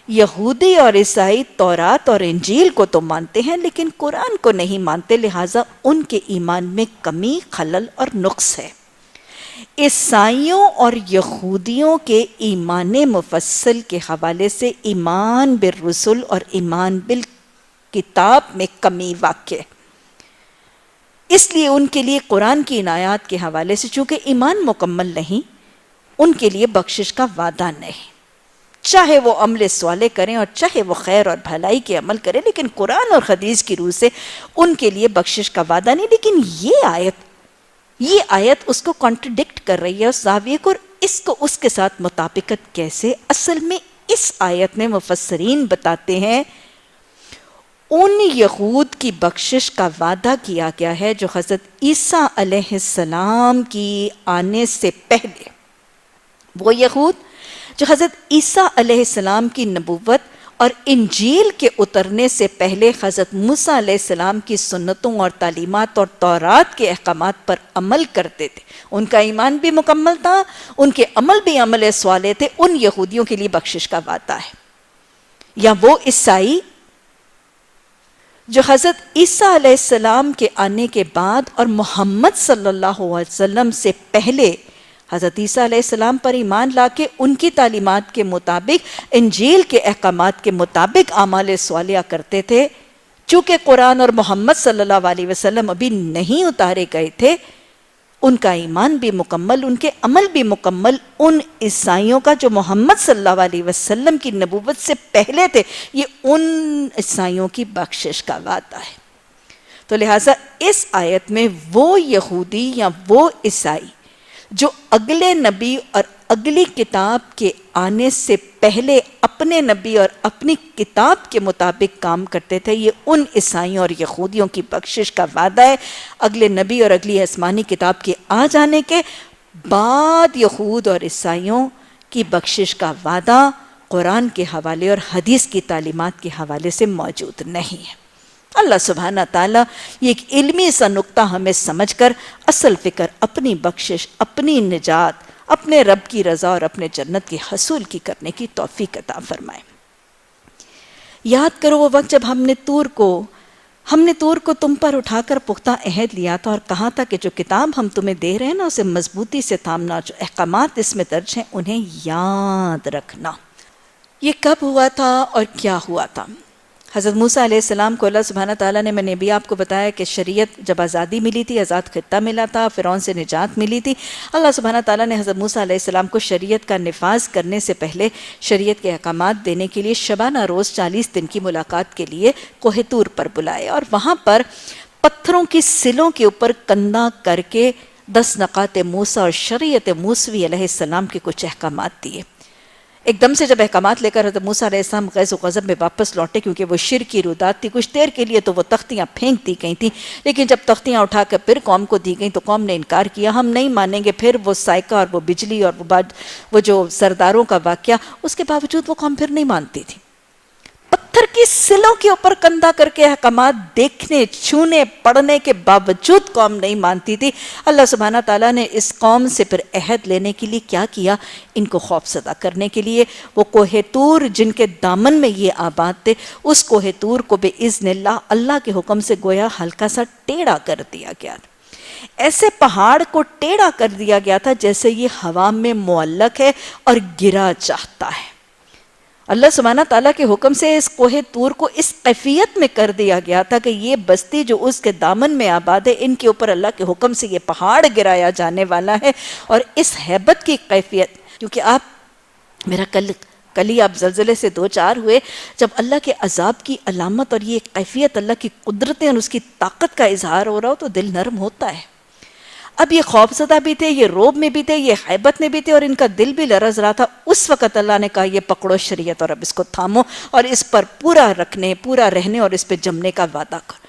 A: یہودی اور عیسائی تورات اور انجیل کو تو مانتے ہیں، لیکن قرآن کو نہیں مانتے، لہٰذا ان کے ایمان میں کمی، خلل اور نقص ہے۔ عیسائیوں اور یہودیوں کے ایمان مفصل کے حوالے سے ایمان بالرسل اور ایمان بالکتاب میں کمی واقع ہے، اس لیے ان کے لیے قرآن کی ان آیات کے حوالے سے چونکہ ایمان مکمل نہیں، ان کے لیے بخشش کا وعدہ نہیں، چاہے وہ عمل صالح کریں اور چاہے وہ خیر اور بھلائی کے عمل کریں، لیکن قرآن اور حدیث کی روح سے ان کے لیے بخشش کا وعدہ نہیں۔ لیکن یہ آیت اس کو کانٹرڈکٹ کر رہی ہے اس زاویے کو، اور اس کو اس کے ساتھ مطابقت کیسے؟ اصل میں اس آیت میں مفسرین بتاتے ہیں ان یہود کی بخشش کا وعدہ کیا گیا ہے جو حضرت عیسیٰ علیہ السلام کی آنے سے پہلے، وہ یہود جو حضرت عیسیٰ علیہ السلام کی نبوت اور انجیل کے اترنے سے پہلے حضرت موسیٰ علیہ السلام کی سنتوں اور تعلیمات اور تورات کے احکامات پر عمل کرتے تھے، ان کا ایمان بھی مکمل تھا، ان کے عمل بھی عمل صالح تھے، ان یہودیوں کے لیے بخشش کا وعدہ ہے۔ یا وہ عیسائی جو حضرت عیسیٰ علیہ السلام کے آنے کے بعد اور محمد صلی اللہ علیہ وسلم سے پہلے حضرت عیسیٰ علیہ السلام پر ایمان لا کے ان کی تعلیمات کے مطابق، انجیل کے احکامات کے مطابق اعمال صالحہ کرتے تھے، چونکہ قرآن اور محمد صلی اللہ علیہ وسلم ابھی نہیں اتارے گئے تھے، ان کا ایمان بھی مکمل، ان کے عمل بھی مکمل ان عیسائیوں کا جو محمد صلی اللہ علیہ وسلم کی نبوت سے پہلے تھے، یہ ان عیسائیوں کی بخشش کا وعدہ ہے۔ تو لہٰذا اس آیت میں وہ یہودی یا وہ عیسائی جو اگلے نبی اور اگلی کتاب کے آنے سے پہلے اپنے نبی اور اپنی کتاب کے مطابق کام کرتے تھے، یہ ان عیسائیوں اور یہودیوں کی بخشش کا وعدہ ہے۔ اگلے نبی اور اگلی آسمانی کتاب کے آ جانے کے بعد یہود اور عیسائیوں کی بخشش کا وعدہ قرآن کے حوالے اور حدیث کی تعلیمات کے حوالے سے موجود نہیں ہے۔ اللہ سبحانہ تعالیٰ یہ ایک علمی سا نقطہ ہمیں سمجھ کر اصل فکر اپنی بخشش، اپنی نجات، اپنے رب کی رضا اور اپنے جنت کی حصول کی کرنے کی توفیق عطا فرمائے۔ یاد کرو وہ وقت جب ہم نے تور کو تم پر اٹھا کر پختہ عہد لیا تھا اور کہا تھا کہ جو کتاب ہم تمہیں دے رہے ہیں نا اسے مضبوطی سے تھامنا، جو احکامات اس میں درج ہیں انہیں یاد رکھنا۔ یہ کب ہوا تھا اور کیا ہوا تھا؟ حضرت موسیٰ علیہ السلام کو اللہ سبحانہ تعالیٰ نے، میں نے بھی آپ کو بتایا کہ شریعت جب آزادی ملی تھی، آزاد خطہ ملا تھا، فرعون سے نجات ملی تھی، اللہ سبحانہ تعالیٰ نے حضرت موسیٰ علیہ السلام کو شریعت کا نفاذ کرنے سے پہلے شریعت کے احکامات دینے کے لیے شبانہ روز 40 دن کی ملاقات کے لیے کوہ طور پر بلائے، اور وہاں پر پتھروں کی سلوں کے اوپر کندہ کر کے 10 نقات موسیٰ اور شریعت موسوی علیہ السلام کے کچھ احکامات دیے۔ ایک دم سے جب احکامات لے کر حضرت موسیٰ علیہ السلام غیظ و غضب میں واپس لوٹے، کیونکہ وہ شرک کی رودات تھی، کچھ دیر کے لیے تو وہ تختیاں پھینک دی گئی تھیں، لیکن جب تختیاں اٹھا کر پھر قوم کو دی گئیں تو قوم نے انکار کیا، ہم نہیں مانیں گے۔ پھر وہ سائقہ اور وہ بجلی اور وہ جو سرداروں کا واقعہ، اس کے باوجود وہ قوم پھر نہیں مانتی تھی۔ پتھر کی سلوں کے اوپر کندھا کر کے احکامات دیکھنے، چھونے، پڑھنے کے باوجود قوم نہیں مانتی تھی۔ اللہ سبحانہ تعالیٰ نے اس قوم سے پھر عہد لینے کے لیے کیا کیا؟ ان کو خوف زدہ کرنے کے لیے وہ کوہ طور جن کے دامن میں یہ آباد تھے، اس کوہ طور کو بِإِذْنِ اللہ، اللہ کے حکم سے گویا ہلکا سا ٹیڑھا کر دیا گیا۔ ایسے پہاڑ کو ٹیڑھا کر دیا گیا تھا جیسے یہ ہوا میں معلق ہے اور گرا چاہتا ہے۔ اللہ سبحانہ تعالیٰ کے حکم سے اس کوہ طور کو اس کیفیت میں کر دیا گیا تھا کہ یہ بستی جو اس کے دامن میں آباد ہے، ان کے اوپر اللہ کے حکم سے یہ پہاڑ گرایا جانے والا ہے، اور اس ہیبت کی کیفیت، کیونکہ آپ میرا کل ہی آپ زلزلے سے دوچار ہوئے، جب اللہ کے عذاب کی علامت اور یہ کیفیت اللہ کی قدرتیں اور اس کی طاقت کا اظہار ہو رہا ہو تو دل نرم ہوتا ہے۔ اب یہ خوف زدہ بھی تھے، یہ روب میں بھی تھے، یہ حیبت میں بھی تھے، اور ان کا دل بھی لرز رہا تھا۔ اس وقت اللہ نے کہا یہ پکڑو شریعت اور اب اس کو تھامو اور اس پر پورا رکھنے، پورا رہنے اور اس پہ جمنے کا وعدہ کرو۔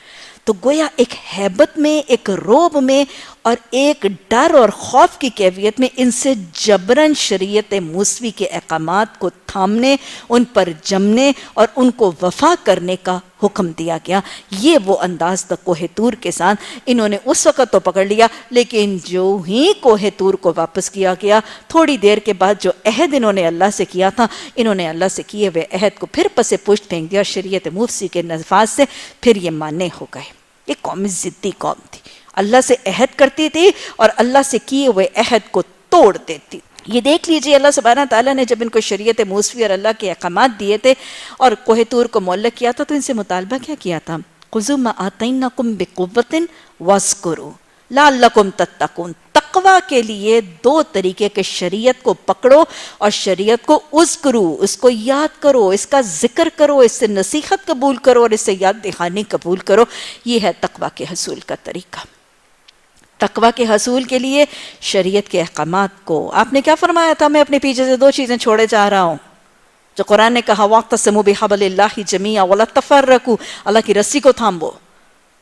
A: تو گویا ایک حیبت میں، ایک روب میں اور ایک ڈر اور خوف کی کیفیت میں ان سے جبراً شریعت موسوی کے احکامات کو تھامنے، ان پر جمنے اور ان کو وفا کرنے کا حکم دیا گیا۔ یہ وہ انداز تھا کوہ طور کے ساتھ۔ انہوں نے اس وقت تو پکڑ لیا، لیکن جو ہی کوہ طور کو واپس کیا گیا، تھوڑی دیر کے بعد جو عہد انہوں نے اللہ سے کیا تھا، انہوں نے اللہ سے کیے ہوئے عہد کو پھر پس پشت پھینک دیا شریعت موسوی کے نفاذ سے، پھر یہ ماننے ہو گئے۔ یہ قوم ضدی قوم تھی، اللہ سے عہد کرتی تھی اور اللہ سے کیے ہوئے عہد کو توڑ دیتی۔ یہ دیکھ لیجئے اللہ سبحانہ تعالیٰ نے جب ان کو شریعت موسوی اور اللہ کے احکامات دیے تھے اور کوہ طور کو معلق کیا تھا تو ان سے مطالبہ کیا کیا تھا؟ خُذُوا مَا آتَيْنَاكُمْ بِقُوَّةٍ وَاذْكُرُوا لَعَلَّكُمْ تَتَّقُونَ۔ تقویٰ کے لیے 2 طریقے کے شریعت کو پکڑو اور شریعت کو اذکرو، اس کو یاد کرو، اس کا ذکر کرو، اس سے نصیحت قبول کرو اور اس سے یاد دہانی قبول کرو۔ یہ ہے تقویٰ کے حصول کا طریقہ۔ تقویٰ کے حصول کے لیے شریعت کے احکامات کو، آپ نے کیا فرمایا تھا؟ میں اپنے پیچھے سے 2 چیزیں چھوڑے جا رہا ہوں، جو قرآن نے کہا وَاعْتَصِمُوا بِحَبْلِ اللَّهِ جَمِيعًا وَلَا تَفَرَّقُوا، اللہ کی رسی کو تھامو۔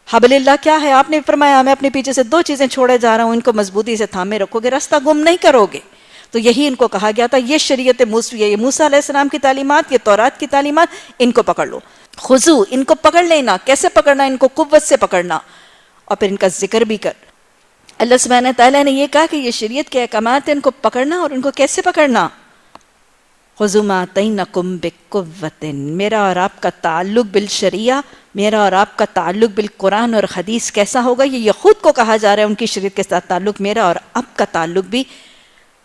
A: حبل اللہ کیا ہے؟ آپ نے فرمایا میں اپنے پیچھے سے 2 چیزیں چھوڑے جا رہا ہوں، ان کو مضبوطی سے تھامے رکھو گے، راستہ گم نہیں کرو گے۔ تو یہی ان کو کہا گیا تھا، یہ شریعت موسوی ہے، یہ موسیٰ علیہ السلام کی تعلیمات، یہ تورات کی تعلیمات، ان کو پکڑ لو۔ خضو، ان کو پکڑ لینا۔ کیسے پکڑنا؟ ان کو قوت سے پکڑنا اور پھر ان کا ذکر بھی کر۔ اللہ سبحانہ تعالیٰ نے یہ کہا کہ یہ شریعت کے احکامات ہیں، ان کو پکڑنا، اور ان کو کیسے پکڑنا؟ خُذُوا مَا آتَيْنَاكُمْ بِقُوَّةٍ۔ میرا اور آپ کا تعلق بالشریعہ، میرا اور آپ کا تعلق بالقرآن اور حدیث کیسا ہوگا؟ یہ خود کو کہا جا رہا ہے ان کی شریعت کے ساتھ تعلق، میرا اور آپ کا تعلق بھی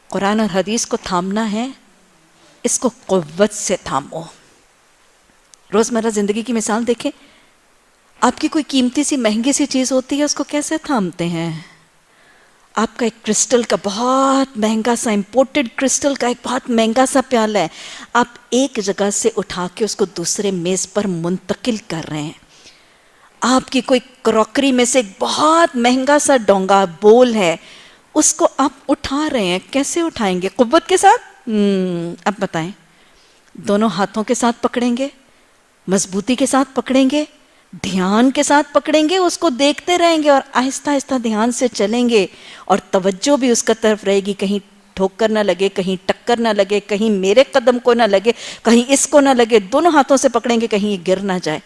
A: قرآن اور حدیث کو تھامنا ہے، اس کو قوت سے تھامو۔ روزمرہ زندگی کی مثال دیکھیں، آپ کی کوئی قیمتی سی مہنگی سی چیز ہوتی ہے، اس کو کیسے تھامتے ہیں؟ آپ کا ایک کرسٹل کا بہت مہنگا سا، امپورٹڈ کرسٹل کا ایک بہت مہنگا سا پیالہ ہے، آپ ایک جگہ سے اٹھا کے اس کو دوسرے میز پر منتقل کر رہے ہیں۔ آپ کی کوئی کراکری میں سے ایک بہت مہنگا سا ڈونگا بول ہے، اس کو آپ اٹھا رہے ہیں، کیسے اٹھائیں گے؟ قوت کے ساتھ؟ اب بتائیں، دونوں ہاتھوں کے ساتھ پکڑیں گے، مضبوطی کے ساتھ پکڑیں گے، دھیان کے ساتھ پکڑیں گے، اس کو دیکھتے رہیں گے اور آہستہ آہستہ دھیان سے چلیں گے، اور توجہ بھی اس کا طرف رہے گی، کہیں ٹھوکر نہ لگے، کہیں ٹکر نہ لگے، کہیں میرے قدم کو نہ لگے، کہیں اس کو نہ لگے۔ دونوں ہاتھوں سے پکڑیں گے، کہیں یہ گر نہ جائے۔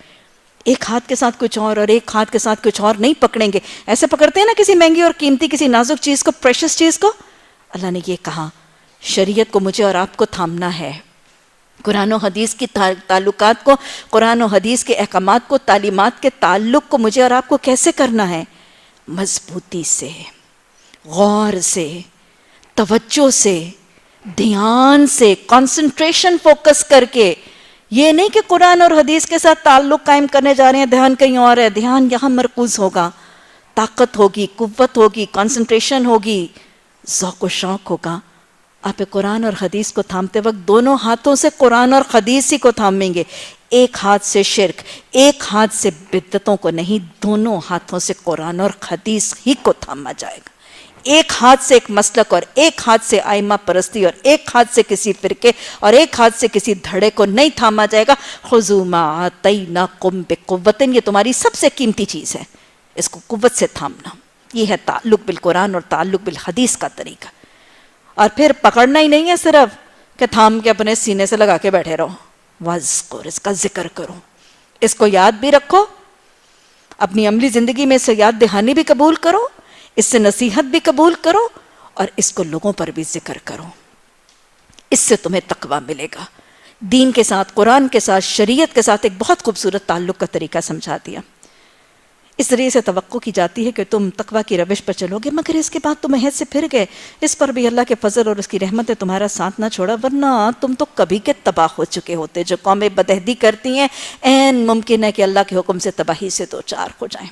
A: ایک ہاتھ کے ساتھ کچھ اور ایک ہاتھ کے ساتھ کچھ اور نہیں پکڑیں گے۔ ایسے پکڑتے ہیں نا کسی مہنگی اور قیمتی، کسی نازک چیز کو، پریشس چیز کو۔ اللہ نے یہ کہا شریعت کو مجھے اور آپ کو تھامنا ہے، قرآن و حدیث کی تعلقات کو، قرآن و حدیث کے احکامات کو، تعلیمات کے تعلق کو مجھے اور آپ کو کیسے کرنا ہے؟ مضبوطی سے، غور سے، توجہ سے، دھیان سے، کنسنٹریشن فوکس کر کے۔ یہ نہیں کہ قرآن اور حدیث کے ساتھ تعلق قائم کرنے جا رہے ہیں، دھیان کہیں اور ہے. دھیان یہاں مرکوز ہوگا، طاقت ہوگی، قوت ہوگی، کنسنٹریشن ہوگی، ذوق و شوق ہوگا. آپ قرآن اور حدیث کو تھامتے وقت دونوں ہاتھوں سے قرآن اور حدیث ہی کو تھامیں گے. ایک ہاتھ سے شرک، ایک ہاتھ سے بدعتوں کو نہیں، دونوں ہاتھوں سے قرآن اور حدیث ہی کو تھاما جائے گا. ایک ہاتھ سے ایک مسلک اور ایک ہاتھ سے آئمہ پرستی اور ایک ہاتھ سے کسی فرقے اور ایک ہاتھ سے کسی دھڑے کو نہیں تھاما جائے گا. خُذُوا مَا آتَيْنَاكُمْ بِقُوَّةٍ، یہ تمہاری سب سے قیمتی چیز ہے، اس کو قوت سے تھامنا. یہ ہے تعلق بالقرآن اور تعلق بالحدیث کا طریقہ. اور پھر پکڑنا ہی نہیں ہے صرف کہ تھام کے اپنے سینے سے لگا کے بیٹھے رہو. وَاذْكُرْ، اس کا ذکر کرو، اس کو یاد بھی رکھو، اپنی عملی زندگی میں اسے یاد دہانی بھی قبول کرو، اس سے نصیحت بھی قبول کرو، اور اس کو لوگوں پر بھی ذکر کرو. اس سے تمہیں تقویٰ ملے گا. دین کے ساتھ، قرآن کے ساتھ، شریعت کے ساتھ ایک بہت خوبصورت تعلق کا طریقہ سمجھا دیا. اس ذریعے سے توقع کی جاتی ہے کہ تم تقویٰ کی روش پر چلو گے، مگر اس کے بعد تم عہد سے پھر گئے. اس پر بھی اللہ کے فضل اور اس کی رحمت نے تمہارا ساتھ نہ چھوڑا، ورنہ تم تو کبھی کے تباہ ہو چکے ہوتے. جو قومیں بدعہدی کرتی ہیں عین ممکن ہے کہ اللہ کے حکم سے تباہی سے دو چار ہو جائیں.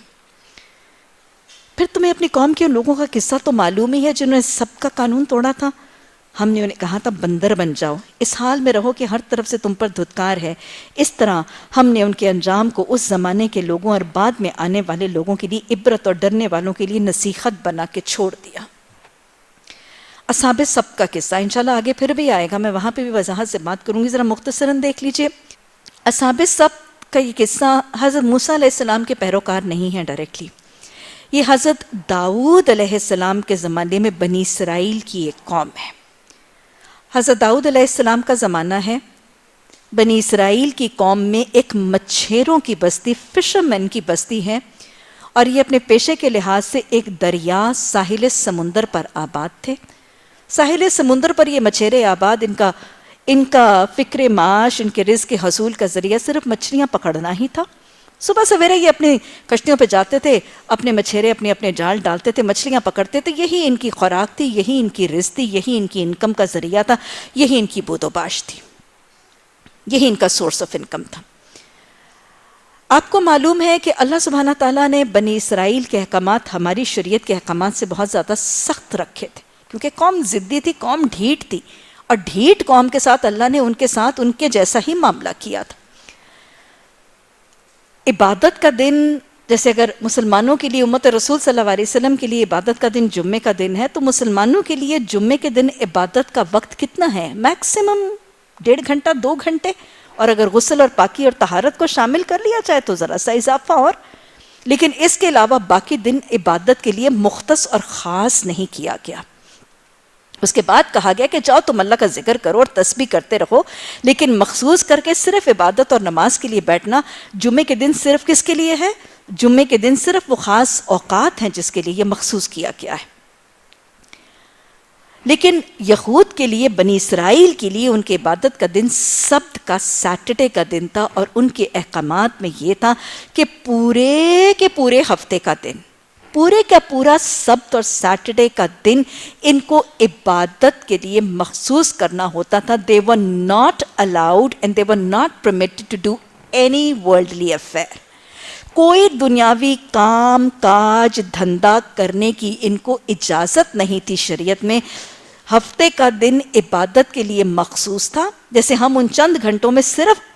A: پھر تمہیں اپنی قوم کے ان لوگوں کا قصہ تو معلوم ہی ہے جنہوں نے سب کا قانون توڑا تھا. ہم نے انہیں کہا تھا بندر بن جاؤ، اس حال میں رہو کہ ہر طرف سے تم پر دھتکار ہے. اس طرح ہم نے ان کے انجام کو اس زمانے کے لوگوں اور بعد میں آنے والے لوگوں کے لیے عبرت اور ڈرنے والوں کے لیے نصیحت بنا کے چھوڑ دیا. اصحاب سب کا قصہ انشاءاللہ آگے پھر بھی آئے گا، میں وہاں پہ بھی وضاحت سے بات کروں گی. ذرا مختصراً دیکھ لیجئے. اصحاب سب کا یہ قصہ حضرت موسیٰ علیہ السلام کے پیروکار نہیں ہیں ڈائریکٹلی. یہ حضرت داؤد علیہ السلام کے زمانے میں بنی اسرائیل کی ایک قوم ہے. حضرت داؤد علیہ السلام کا زمانہ ہے. بنی اسرائیل کی قوم میں ایک مچھیروں کی بستی، فشرمین کی بستی ہے، اور یہ اپنے پیشے کے لحاظ سے ایک دریا ساحل سمندر پر آباد تھے. ساحل سمندر پر یہ مچھیرے آباد، ان کا فکر معاش، ان کے رزق کے حصول کا ذریعہ صرف مچھلیاں پکڑنا ہی تھا. صبح سویرے یہ اپنی کشتیوں پہ جاتے تھے، اپنے مچھیرے اپنے جال ڈالتے تھے، مچھلیاں پکڑتے تھے. یہی ان کی خوراک تھی، یہی ان کی رزق تھی، یہی ان کی انکم کا ذریعہ تھا، یہی ان کی بود و باش تھی، یہی ان کا سورس آف انکم تھا. آپ کو معلوم ہے کہ اللہ سبحانہ تعالیٰ نے بنی اسرائیل کے احکامات ہماری شریعت کے احکامات سے بہت زیادہ سخت رکھے تھے، کیونکہ قوم ضدی تھی، قوم ڈھیٹ تھی، اور ڈھیٹ قوم کے ساتھ اللہ نے ان کے ساتھ ان کے جیسا ہی معاملہ کیا تھا. عبادت کا دن، جیسے اگر مسلمانوں کے لیے، امت رسول صلی اللہ علیہ وسلم کے لیے عبادت کا دن جمعے کا دن ہے، تو مسلمانوں کے لیے جمعے کے دن عبادت کا وقت کتنا ہے؟ میکسیمم 1.5 گھنٹہ 2 گھنٹے، اور اگر غسل اور پاکی اور طہارت کو شامل کر لیا جائے تو ذرا سا اضافہ اور. لیکن اس کے علاوہ باقی دن عبادت کے لیے مختص اور خاص نہیں کیا گیا. اس کے بعد کہا گیا کہ جاؤ تم اللہ کا ذکر کرو اور تسبیح کرتے رہو، لیکن مخصوص کر کے صرف عبادت اور نماز کے لیے بیٹھنا جمعے کے دن صرف کس کے لیے ہے؟ جمعے کے دن صرف وہ خاص اوقات ہیں جس کے لیے یہ مخصوص کیا گیا ہے. لیکن یہود کے لیے، بنی اسرائیل کے لیے ان کے عبادت کا دن سبت کا، سیٹرڈے کا دن تھا، اور ان کے احکامات میں یہ تھا کہ پورے کے پورے ہفتے کا دن، پورے کا پورا سبت اور سیٹرڈے کا دن ان کو عبادت کے لیے مخصوص کرنا ہوتا تھا. they were not allowed and they were not permitted to do any worldly affair. کوئی دنیاوی کام کاج دھندا کرنے کی ان کو اجازت نہیں تھی شریعت میں. ہفتے کا دن عبادت کے لیے مخصوص تھا. جیسے ہم ان چند گھنٹوں میں صرف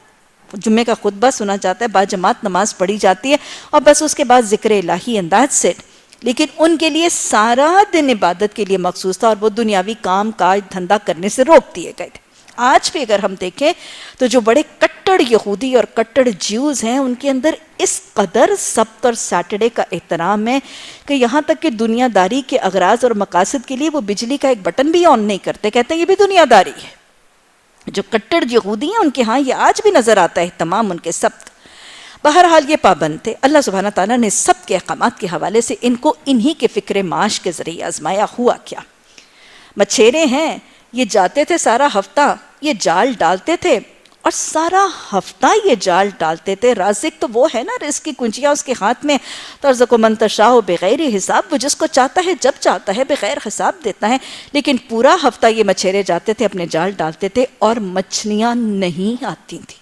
A: جمعے کا خطبہ سنا جاتا ہے، باجماعت نماز پڑھی جاتی ہے، اور بس اس کے بعد ذکر الہی and that's it. لیکن ان کے لیے سارا دن عبادت کے لیے مخصوص تھا، اور وہ دنیاوی کام کاج دھندا کرنے سے روک دیے گئے تھے. آج بھی اگر ہم دیکھیں تو جو بڑے کٹڑ یہودی اور کٹڑ جیوز ہیں، ان کے اندر اس قدر سبت اور سیٹرڈے کا احترام ہے کہ یہاں تک کہ دنیا داری کے اغراض اور مقاصد کے لیے وہ بجلی کا ایک بٹن بھی آن نہیں کرتے، کہتے ہیں یہ بھی دنیا داری ہے. جو کٹڑ یہودی ہیں ان کے ہاں یہ آج بھی نظر آتا ہے اہتمام ان کے سبت. بہرحال یہ پابند تھے. اللہ سبحانہ تعالیٰ نے سب کے احکامات کے حوالے سے ان کو انہی کے فکر معاش کے ذریعے آزمایا. ہوا کیا؟ مچھیرے ہیں، یہ جاتے تھے سارا ہفتہ، یہ جال ڈالتے تھے، اور سارا ہفتہ یہ جال ڈالتے تھے. رازق تو وہ ہے نا، رزق کی کنجیاں اس کے ہاتھ میں. ترزق من تشاء بغیر حساب، وہ جس کو چاہتا ہے جب چاہتا ہے بغیر حساب دیتا ہے. لیکن پورا ہفتہ یہ مچھیرے جاتے تھے، اپنے جال ڈالتے تھے، اور مچھلیاں نہیں آتی تھیں.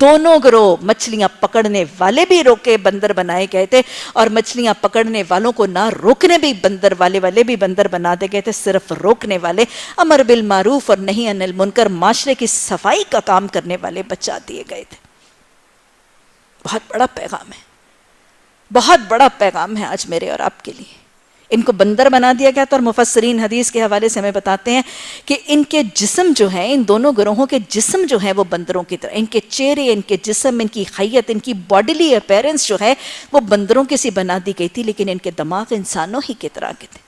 A: دونوں گروہ، مچھلیاں پکڑنے والے بھی روکے بندر بنائے گئے تھے، اور مچھلیاں پکڑنے والوں کو نہ روکنے بھی بندر والے بھی بندر بنا دے گئے تھے، صرف روکنے والے، امر بالمعروف اور نہی عن المنکر، معاشرے کی صفائی کا کام کرنے والے بچا دیے گئے تھے۔ بہت بڑا پیغام ہے، بہت بڑا پیغام ہے آج میرے اور آپ کے لیے۔ ان کو بندر بنا دیا گیا تھا، اور مفسرین حدیث کے حوالے سے ہمیں بتاتے ہیں کہ ان کے جسم جو ہیں، ان دونوں گروہوں کے جسم جو ہیں وہ بندروں کی طرح، ان کے چہرے، ان کے جسم، ان کی خیت، ان کی باڈیلی اپیرنس جو ہے وہ بندروں کی سی بنا دی گئی تھی، لیکن ان کے دماغ انسانوں ہی کی طرح کے تھے۔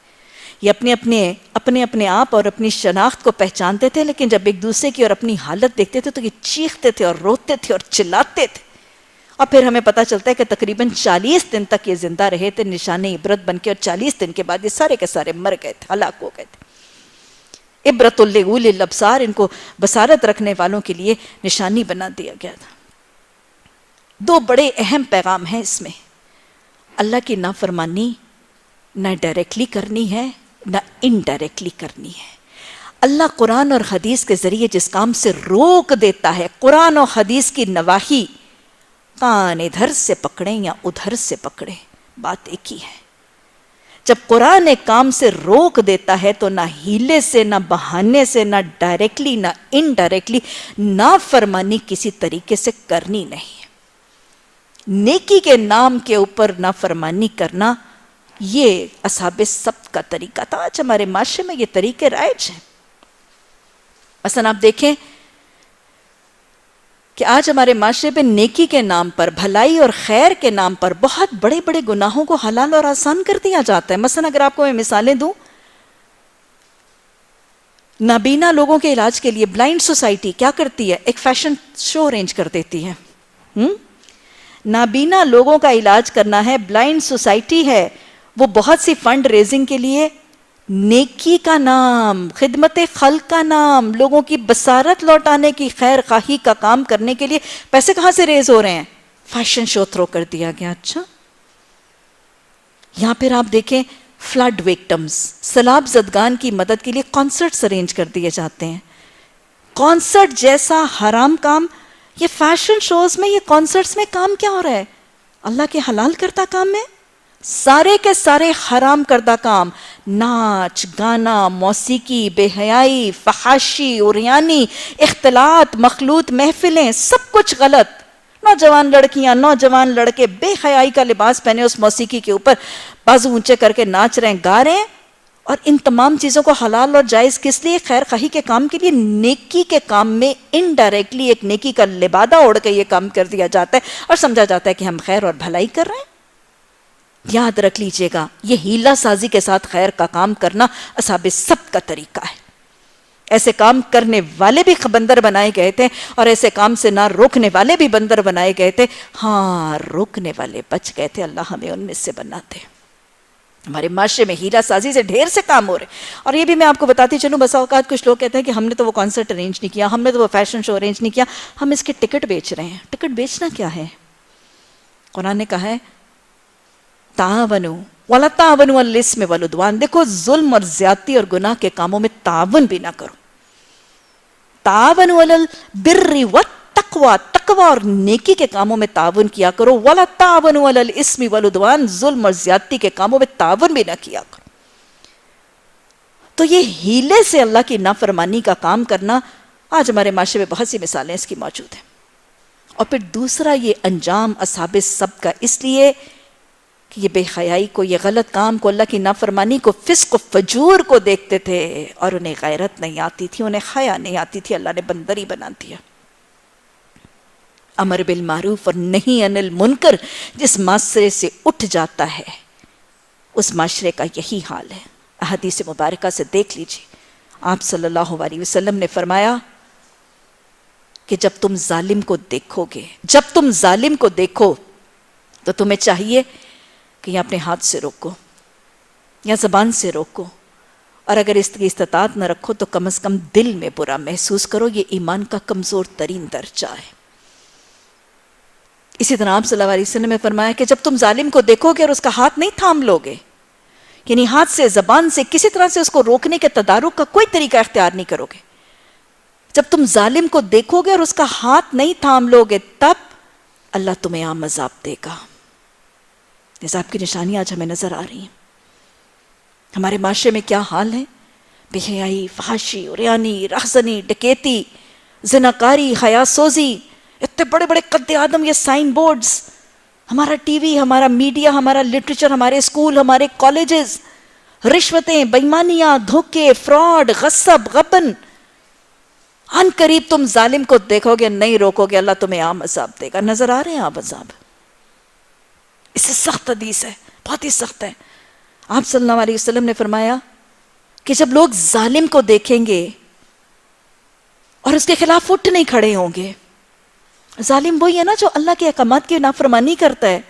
A: یہ اپنے آپ اور اپنی شناخت کو پہچانتے تھے، لیکن جب ایک دوسرے کی اور اپنی حالت دیکھتے تھے تو یہ چیختے تھے اور روتے تھے اور چلاتے تھے۔ اور پھر ہمیں پتہ چلتا ہے کہ تقریباً 40 دن تک یہ زندہ رہے تھے نشان عبرت بن کے، اور 40 دن کے بعد یہ سارے کے سارے مر گئے تھے، ہلاک ہو گئے تھے۔ عبرت لأولی الابصار، ان کو بصارت رکھنے والوں کے لیے نشانی بنا دیا گیا تھا۔ دو بڑے اہم پیغام ہیں اس میں۔ اللہ کی نافرمانی نہ ڈائریکٹلی کرنی ہے نہ انڈائریکٹلی کرنی ہے۔ اللہ قرآن اور حدیث کے ذریعے جس کام سے روک دیتا ہے، قرآن اور حدیث کی نواہی، کان ادھر سے پکڑیں یا ادھر سے پکڑیں، بات ایک ہی ہے۔ جب قرآن ایک کام سے روک دیتا ہے تو نہ ہیلے سے، نہ بہانے سے، نہ ڈائریکٹلی نہ انڈائریکٹلی نافرمانی کسی طریقے سے کرنی نہیں ہے۔ نیکی کے نام کے اوپر نافرمانی کرنا یہ اصحاب سبت کا طریقہ تھا۔ آج ہمارے معاشرے میں یہ طریقے رائج ہیں۔ مثلا آپ دیکھیں کہ آج ہمارے معاشرے پہ نیکی کے نام پر، بھلائی اور خیر کے نام پر بہت بڑے بڑے گناہوں کو حلال اور آسان کر دیا جاتا ہے۔ مثلا اگر آپ کو میں مثالیں دوں، نابینا لوگوں کے علاج کے لیے بلائنڈ سوسائٹی کیا کرتی ہے؟ ایک فیشن شو ارینج کر دیتی ہے۔ نابینا لوگوں کا علاج کرنا ہے، بلائنڈ سوسائٹی ہے، وہ بہت سی فنڈ ریزنگ کے لیے نیکی کا نام، خدمت خلق کا نام، لوگوں کی بصارت لوٹانے کی، خیر خواہی کا کام کرنے کے لیے پیسے کہاں سے ریز ہو رہے ہیں؟ فیشن شو تھرو کر دیا گیا۔ اچھا، یہاں پھر آپ دیکھیں فلڈ وکٹمز، سیلاب زدگان کی مدد کے لیے کانسرٹس ارینج کر دیے جاتے ہیں۔ کانسرٹ جیسا حرام کام، یہ فیشن شوز میں، یہ کانسرٹس میں کام کیا ہو رہا ہے؟ اللہ کے حلال کرتا کام میں سارے کے سارے حرام کردہ کام، ناچ گانا، موسیقی، بے حیائی، فحاشی، عریانی، اختلاط، مخلوط محفلیں، سب کچھ غلط۔ نوجوان لڑکیاں، نوجوان لڑکے بے حیائی کا لباس پہنے اس موسیقی کے اوپر بازو اونچے کر کے ناچ رہے ہیں، گا رہے ہیں، اور ان تمام چیزوں کو حلال اور جائز کس لیے؟ خیر خواہی کے کام کے لیے۔ نیکی کے کام میں انڈائریکٹلی ایک نیکی کا لبادہ اوڑھ کے یہ کام کر دیا جاتا ہے اور سمجھا جاتا ہے کہ ہم خیر اور بھلائی کر رہے ہیں۔ یاد رکھ لیجئے گا، یہ ہیلہ سازی کے ساتھ خیر کا کام کرنا اصحاب سبت کا طریقہ ہے۔ ایسے کام کرنے والے بھی بندر بنائے گئے تھے، اور ایسے کام سے نہ روکنے والے بھی بندر بنائے گئے تھے۔ ہاں، روکنے والے بچ گئے تھے، اللہ ہمیں ان میں سے بناتے۔ ہمارے معاشرے میں ہیلہ سازی سے ڈھیر سے کام ہو رہے، اور یہ بھی میں آپ کو بتاتی چلوں، بسا اوقات کچھ لوگ کہتے ہیں کہ ہم نے تو وہ کانسرٹ ارینج نہیں کیا، ہم نے تو وہ فیشن شو ارینج نہیں کیا، ہم اس کے ٹکٹ بیچ رہے ہیں۔ ٹکٹ بیچنا کیا ہے؟ قرآن نے کہا ہے تعاونوا ولا تعاونوا علی الاسم والعدوان، دیکھو ظلم اور زیادتی اور گناہ کے کاموں میں تعاون بھی نہ کرو۔ تعاونوا علی البر والتقوی، تقوی اور نیکی کے کاموں میں تعاون کیا کرو، ولا تعاونوا علی الاسم والعدوان، ظلم اور زیادتی کے کاموں میں تعاون بھی نہ کیا کرو۔ تو یہ ہیلے سے اللہ کی نافرمانی کا کام کرنا، آج ہمارے معاشرے میں بہت سی مثالیں اس کی موجود ہیں۔ اور پھر دوسرا یہ انجام اصحاب سبت کا، اس لیے کہ یہ بے حیائی کو، یہ غلط کام کو، اللہ کی نافرمانی کو، فسق و فجور کو دیکھتے تھے، اور انہیں غیرت نہیں آتی تھی، انہیں حیا نہیں آتی تھی، اللہ نے بندر ہی بنا دیا۔ امر بالمعروف اور نہی عن المنکر جس معاشرے سے اٹھ جاتا ہے، اس معاشرے کا یہی حال ہے۔ احادیث مبارکہ سے دیکھ لیجیے، آپ صلی اللہ علیہ وسلم نے فرمایا کہ جب تم ظالم کو دیکھو گے، جب تم ظالم کو دیکھو تو تمہیں چاہیے کہ یا اپنے ہاتھ سے روکو یا زبان سے روکو، اور اگر اس کی استطاعت نہ رکھو تو کم از کم دل میں برا محسوس کرو۔ یہ ایمان کا کمزور ترین درجہ ہے۔ اسی طرح آپ صلی اللہ علیہ وسلم نے فرمایا کہ جب تم ظالم کو دیکھو گے اور اس کا ہاتھ نہیں تھام لو گے، یعنی ہاتھ سے، زبان سے، کسی طرح سے اس کو روکنے کے تدارک کا کوئی طریقہ اختیار نہیں کرو گے، جب تم ظالم کو دیکھو گے اور اس کا ہاتھ نہیں تھام لو گے تب اللہ تمہیں عام عذاب دے گا۔ عذاب کی نشانیاں آج ہمیں نظر آ رہی ہیں۔ ہمارے معاشرے میں کیا حال ہے؟ بے حیائی، فحاشی، عریانی، رہزنی، ڈکیتی، زناکاری، حیا سوزی، اتنے بڑے بڑے قد آدم یہ سائن بورڈز، ہمارا ٹی وی، ہمارا میڈیا، ہمارا لٹریچر، ہمارے اسکول، ہمارے کالجز، رشوتیں، بےایمانیاں، دھوکے، فراڈ، غصب، غبن۔ ان قریب تم ظالم کو دیکھو گے، نہیں روکو گے، اللہ تمہیں عام عذاب دے گا۔ نظر آ رہے ہیں عام عذاب؟ اس سے سخت حدیث ہے، بہت ہی سخت ہے۔ آپ صلی اللہ علیہ وسلم نے فرمایا کہ جب لوگ ظالم کو دیکھیں گے اور اس کے خلاف اٹھ نہیں کھڑے ہوں گے، ظالم وہی ہے نا جو اللہ کے احکامات کی نافرمانی کرتا ہے،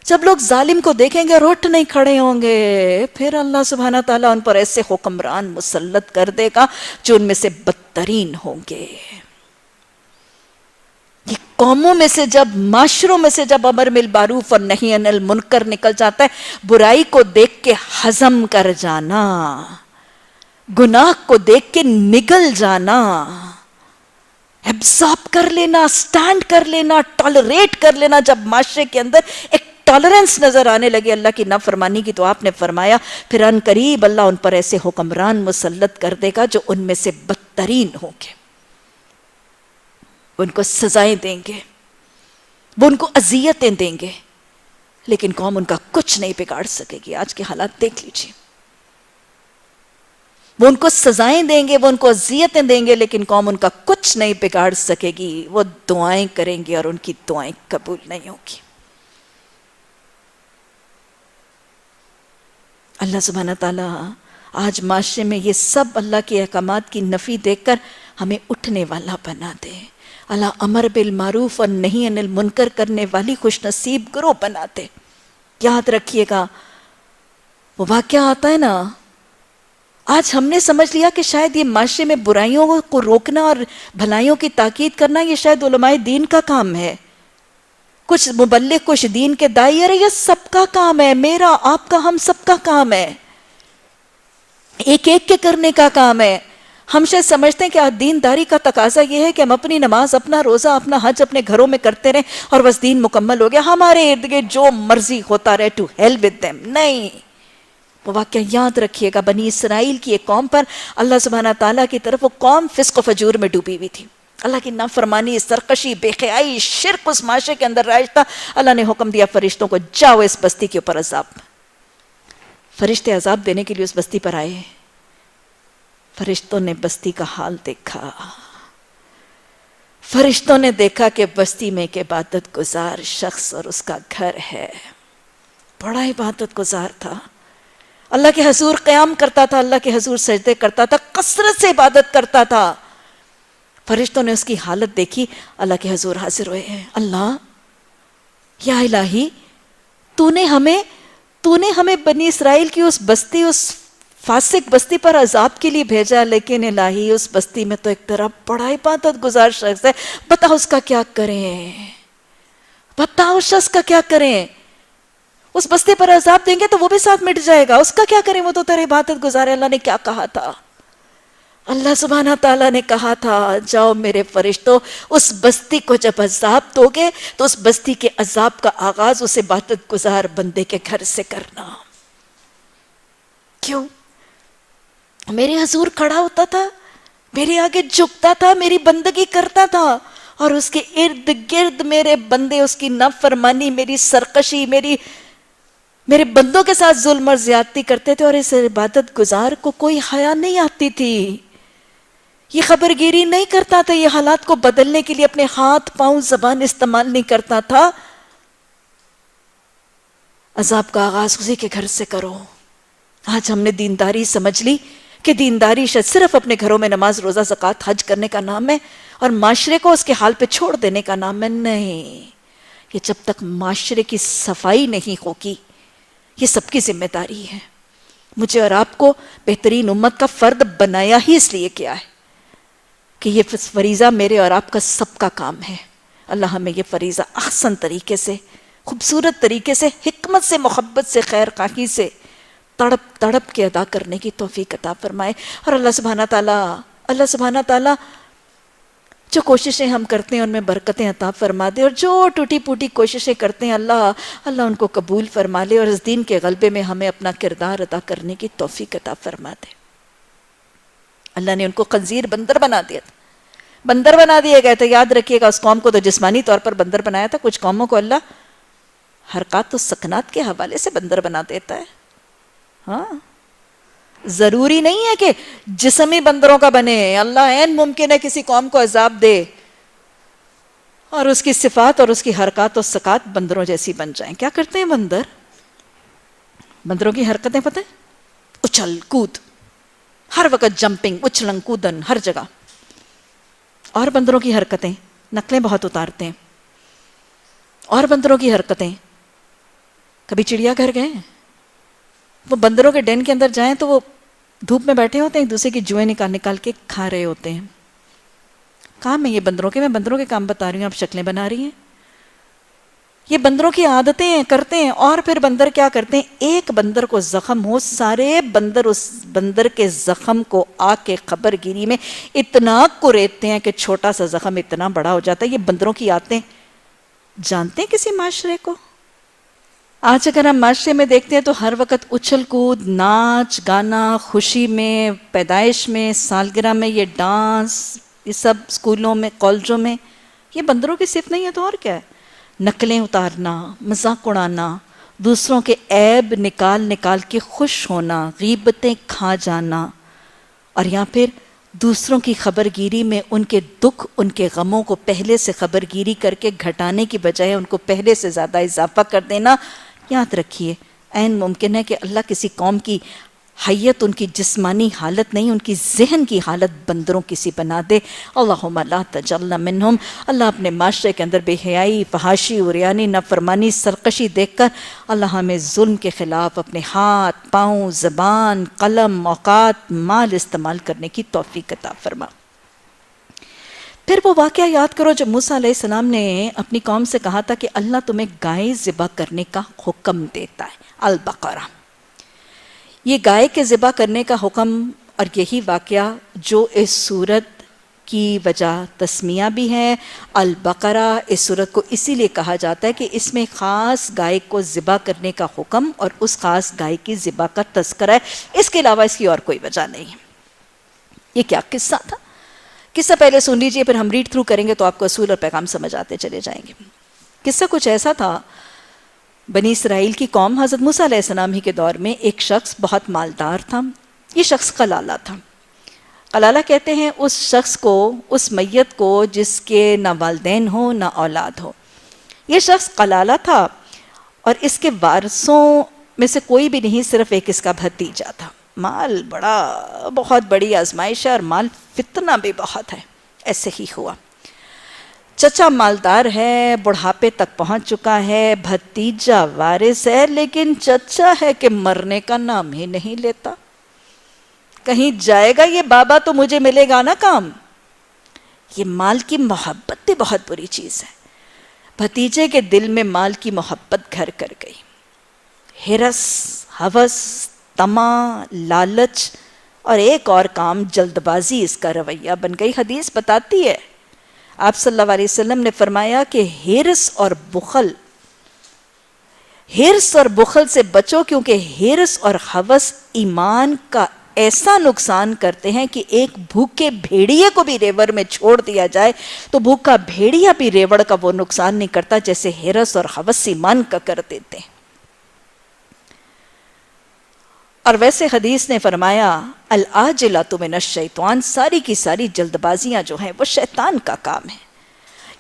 A: جب لوگ ظالم کو دیکھیں گے اور اٹھ نہیں کھڑے ہوں گے، پھر اللہ سبحانہ تعالیٰ ان پر ایسے حکمران مسلط کر دے گا جو ان میں سے بدترین ہوں گے۔ یہ قوموں میں سے جب، معاشروں میں سے جب امر بالمعروف اور نہی عن المنکر نکل جاتا ہے، برائی کو دیکھ کے ہضم کر جانا، گناہ کو دیکھ کے نگل جانا، ایبزارب کر لینا، سٹینڈ کر لینا، ٹالریٹ کر لینا، جب معاشرے کے اندر ایک ٹالرنس نظر آنے لگے اللہ کی نافرمانی کی، تو آپ نے فرمایا پھر ان قریب اللہ ان پر ایسے حکمران مسلط کر دے گا جو ان میں سے بدترین ہوں گے۔ وہ ان کو سزائیں دیں گے، وہ ان کو اذیتیں دیں گے، لیکن قوم ان کا کچھ نہیں بگاڑ سکے گی۔ آج کے حالات دیکھ لیجیے، وہ ان کو سزائیں دیں گے، وہ ان کو اذیتیں دیں گے، لیکن قوم ان کا کچھ نہیں بگاڑ سکے گی۔ وہ دعائیں کریں گے اور ان کی دعائیں قبول نہیں ہوگی۔ اللہ سبحانہ تعالیٰ آج معاشرے میں یہ سب اللہ کے احکامات کی نفی دیکھ کر ہمیں اٹھنے والا بنا دے۔ اللہ امر بالمعروف اور نہی عن المنکر کرنے والی خوش نصیب گروہ بنا دے۔ یاد رکھیے گا، وہ واقعہ آتا ہے نا، آج ہم نے سمجھ لیا کہ شاید یہ معاشرے میں برائیوں کو روکنا اور بھلائیوں کی تاکید کرنا یہ شاید علماء دین کا کام ہے، کچھ مبلغ، کچھ دین کے داعی، یہ سب کا کام ہے، میرا، آپ کا، ہم سب کا کام ہے، ایک ایک کے کرنے کا کام ہے۔ ہم شاید سمجھتے ہیں کہ دینداری کا تقاضا یہ ہے کہ ہم اپنی نماز، اپنا روزہ، اپنا حج اپنے گھروں میں کرتے رہیں اور بس دین مکمل ہو گیا، ہمارے ارد گرد جو مرضی ہوتا رہے، ٹو ہیل ود دیم۔ نہیں، وہ واقعہ یاد رکھیے گا، بنی اسرائیل کی ایک قوم پر اللہ سبحانہ تعالیٰ کی طرف، وہ قوم فسق و فجور میں ڈوبی ہوئی تھی، اللہ کی نافرمانی، سرکشی، بے حیائی، شرک اس معاشرے کے اندر رائج تھا۔ اللہ نے حکم دیا فرشتوں کو، جاؤ اس بستی کے اوپر عذاب۔ فرشتے عذاب دینے کے لیے اس بستی پر آئے، فرشتوں نے بستی کا حال دیکھا، فرشتوں نے دیکھا کہ بستی میں ایک عبادت گزار شخص اور اس کا گھر ہے، بڑا عبادت گزار تھا، اللہ کے حضور قیام کرتا تھا، اللہ کے حضور سجدے کرتا تھا، کثرت سے عبادت کرتا تھا۔ فرشتوں نے اس کی حالت دیکھی، اللہ کے حضور حاضر ہوئے ہیں۔ اللہ، یا الہی، تو نے ہمیں بنی اسرائیل کی اس بستی، اس فاسق بستی پر عذاب کے لیے بھیجا، لیکن الہی اس بستی میں تو ایک طرف بڑا عبادت گزار شخص ہے، بتا اس کا کیا کریں، بتا اس شخص کا کیا کریں، اس بستی پر عذاب دیں گے تو وہ بھی ساتھ مٹ جائے گا، اس کا کیا کریں، وہ تو تیرے عبادت گزار ہے۔ اللہ نے کیا کہا تھا؟ اللہ سبحانہ تعالیٰ نے کہا تھا، جاؤ میرے فرشتوں، اس بستی کو جب عذاب دو گے تو اس بستی کے عذاب کا آغاز اس عبادت گزار بندے کے گھر سے کرنا۔ کیوں؟ میرے حضور کھڑا ہوتا تھا، میرے آگے جھکتا تھا، میری بندگی کرتا تھا، اور اس کے ارد گرد میرے بندے اس کی نافرمانی، میری سرکشی، میرے بندوں کے ساتھ ظلم اور زیادتی کرتے تھے، اور اس عبادت گزار کو کوئی حیا نہیں آتی تھی، یہ خبرگیری نہیں کرتا تھا، یہ حالات کو بدلنے کے لیے اپنے ہاتھ، پاؤں، زبان استعمال نہیں کرتا تھا۔ عذاب کا آغاز اسی کے گھر سے کرو۔ آج ہم نے دینداری سمجھ لی کہ دینداری شاید صرف اپنے گھروں میں نماز، روزہ، زکوٰۃ، حج کرنے کا نام ہے اور معاشرے کو اس کے حال پہ چھوڑ دینے کا نام ہے۔ نہیں، یہ جب تک معاشرے کی صفائی نہیں ہوگی، یہ سب کی ذمہ داری ہے۔ مجھے اور آپ کو بہترین امت کا فرد بنایا ہی اس لیے کیا ہے کہ یہ فریضہ میرے اور آپ کا سب کا کام ہے۔ اللہ ہمیں یہ فریضہ احسن طریقے سے، خوبصورت طریقے سے، حکمت سے، محبت سے، خیر خواہی سے تڑپ تڑپ کے ادا کرنے کی توفیق عطا فرمائے۔ اور اللہ سبحانہ تعالیٰ جو کوششیں ہم کرتے ہیں ان میں برکتیں عطا فرما دے، اور جو ٹوٹی پوٹی کوششیں کرتے ہیں اللہ ان کو قبول فرما لے، اور اس دین کے غلبے میں ہمیں اپنا کردار ادا کرنے کی توفیق عطا فرما دے۔ اللہ نے ان کو خنزیر بندر بنا دیا تھا، بندر بنا دیے گئے تھے۔ یاد رکھیے گا، اس قوم کو تو جسمانی طور پر بندر بنایا تھا، کچھ قوموں کو اللہ حرکات و سکنات کے حوالے سے بندر بنا دیتا ہے۔ ہاں، ضروری نہیں ہے کہ جسم ہی بندروں کا بنے، اللہ عین ممکن ہے کسی قوم کو عذاب دے اور اس کی صفات اور اس کی حرکات و سکات بندروں جیسی بن جائیں۔ کیا کرتے ہیں بندر؟ بندروں کی حرکتیں پتہ ہے؟ اچھل کود، ہر وقت جمپنگ، اچھلن کودن ہر جگہ۔ اور بندروں کی حرکتیں، نقلیں بہت اتارتے ہیں۔ اور بندروں کی حرکتیں، کبھی چڑیا گھر گئے؟ وہ بندروں کے ڈین کے اندر جائیں تو وہ دھوپ میں بیٹھے ہوتے ہیں، ایک دوسرے کی جوئیں نکال نکال کے کھا رہے ہوتے ہیں۔ کام ہے یہ بندروں کے، میں بندروں کے کام بتا رہی ہوں، آپ شکلیں بنا رہی ہیں۔ یہ بندروں کی عادتیں ہیں، کرتے ہیں۔ اور پھر بندر کیا کرتے ہیں؟ ایک بندر کو زخم ہو، سارے بندر اس بندر کے زخم کو آ کے خبر گیری میں اتنا کوریدتے ہیں کہ چھوٹا سا زخم اتنا بڑا ہو جاتا ہے۔ یہ بندروں کی عادتیں جانتے ہیں کسی معاشرے کو؟ آج اگر ہم معاشرے میں دیکھتے ہیں تو ہر وقت اچھل کود، ناچ گانا، خوشی میں، پیدائش میں، سالگرہ میں یہ ڈانس، یہ سب اسکولوں میں، کالجوں میں، یہ بندروں کی صفت نہیں ہے تو اور کیا ہے؟ نقلیں اتارنا، مذاق اڑانا، دوسروں کے عیب نکال نکال کے خوش ہونا، غیبتیں کھا جانا، اور یہاں پھر دوسروں کی خبرگیری میں ان کے دکھ، ان کے غموں کو پہلے سے خبرگیری کر کے گھٹانے کی بجائے ان کو پہلے سے زیادہ اضافہ کر دینا۔ یاد رکھیے، عین ممکن ہے کہ اللہ کسی قوم کی حیت ان کی جسمانی حالت نہیں، ان کی ذہن کی حالت بندروں کسی بنا دے۔ اللہم لا تجعلنا منہم۔ اللہ اپنے معاشرے کے اندر بے حیائی، فحاشی، عریانی، نافرمانی، سرکشی دیکھ کر اللہ ہمیں ظلم کے خلاف اپنے ہاتھ، پاؤں، زبان، قلم، اوقات، مال استعمال کرنے کی توفیق عطا فرما۔ پھر وہ واقعہ یاد کرو جب موسیٰ علیہ السلام نے اپنی قوم سے کہا تھا کہ اللہ تمہیں گائے ذبح کرنے کا حکم دیتا ہے، البقرہ۔ یہ گائے کے ذبح کرنے کا حکم اور یہی واقعہ جو اس سورت کی وجہ تسمیہ بھی ہے، البقرہ اس سورت کو اسی لیے کہا جاتا ہے کہ اس میں خاص گائے کو ذبح کرنے کا حکم اور اس خاص گائے کی ذبح کا تذکرہ ہے، اس کے علاوہ اس کی اور کوئی وجہ نہیں ہے۔ یہ کیا قصہ تھا؟ قصہ پہلے سن لیجئے، پھر ہم ریڈ تھرو کریں گے تو آپ کو اصول اور پیغام سمجھ آتے چلے جائیں گے۔ قصہ کچھ ایسا تھا، بنی اسرائیل کی قوم حضرت موسیٰ علیہ السلام ہی کے دور میں ایک شخص بہت مالدار تھا۔ یہ شخص قلالہ تھا۔ قلالہ کہتے ہیں اس شخص کو، اس میت کو جس کے نہ والدین ہو نہ اولاد ہو۔ یہ شخص قلالہ تھا اور اس کے وارثوں میں سے کوئی بھی نہیں، صرف ایک اس کا بھتیجا تھا۔ مال بہت بڑی آزمائش ہے اور مال فتنہ بھی بہت ہے۔ ایسے ہی ہوا، چچا مالدار ہے، بڑھاپے تک پہنچ چکا ہے، بھتیجا وارث ہے، لیکن چچا ہے کہ مرنے کا نام ہی نہیں لیتا۔ کہیں جائے گا یہ بابا تو مجھے ملے گا نا کام۔ یہ مال کی محبت بھی بہت بری چیز ہے۔ بھتیجے کے دل میں مال کی محبت گھر کر گئی۔ ہرس، ہوس، طمع، لالچ اور ایک اور کام جلد بازی اس کا رویہ بن گئی۔ حدیث بتاتی ہے، آپ صلی اللہ علیہ وسلم نے فرمایا کہ ہرس اور بخل سے بچو، کیونکہ ہرس اور ہوس ایمان کا ایسا نقصان کرتے ہیں کہ ایک بھوکے بھیڑیے کو بھی ریوڑ میں چھوڑ دیا جائے تو بھوکا بھیڑیا بھی ریوڑ کا وہ نقصان نہیں کرتا جیسے ہرس اور ہوس ایمان کا کر دیتے ہیں۔ اور ویسے حدیث نے فرمایا العاجلۃ من الشیطان، ساری کی ساری جلد بازیاں جو ہیں وہ شیطان کا کام ہے۔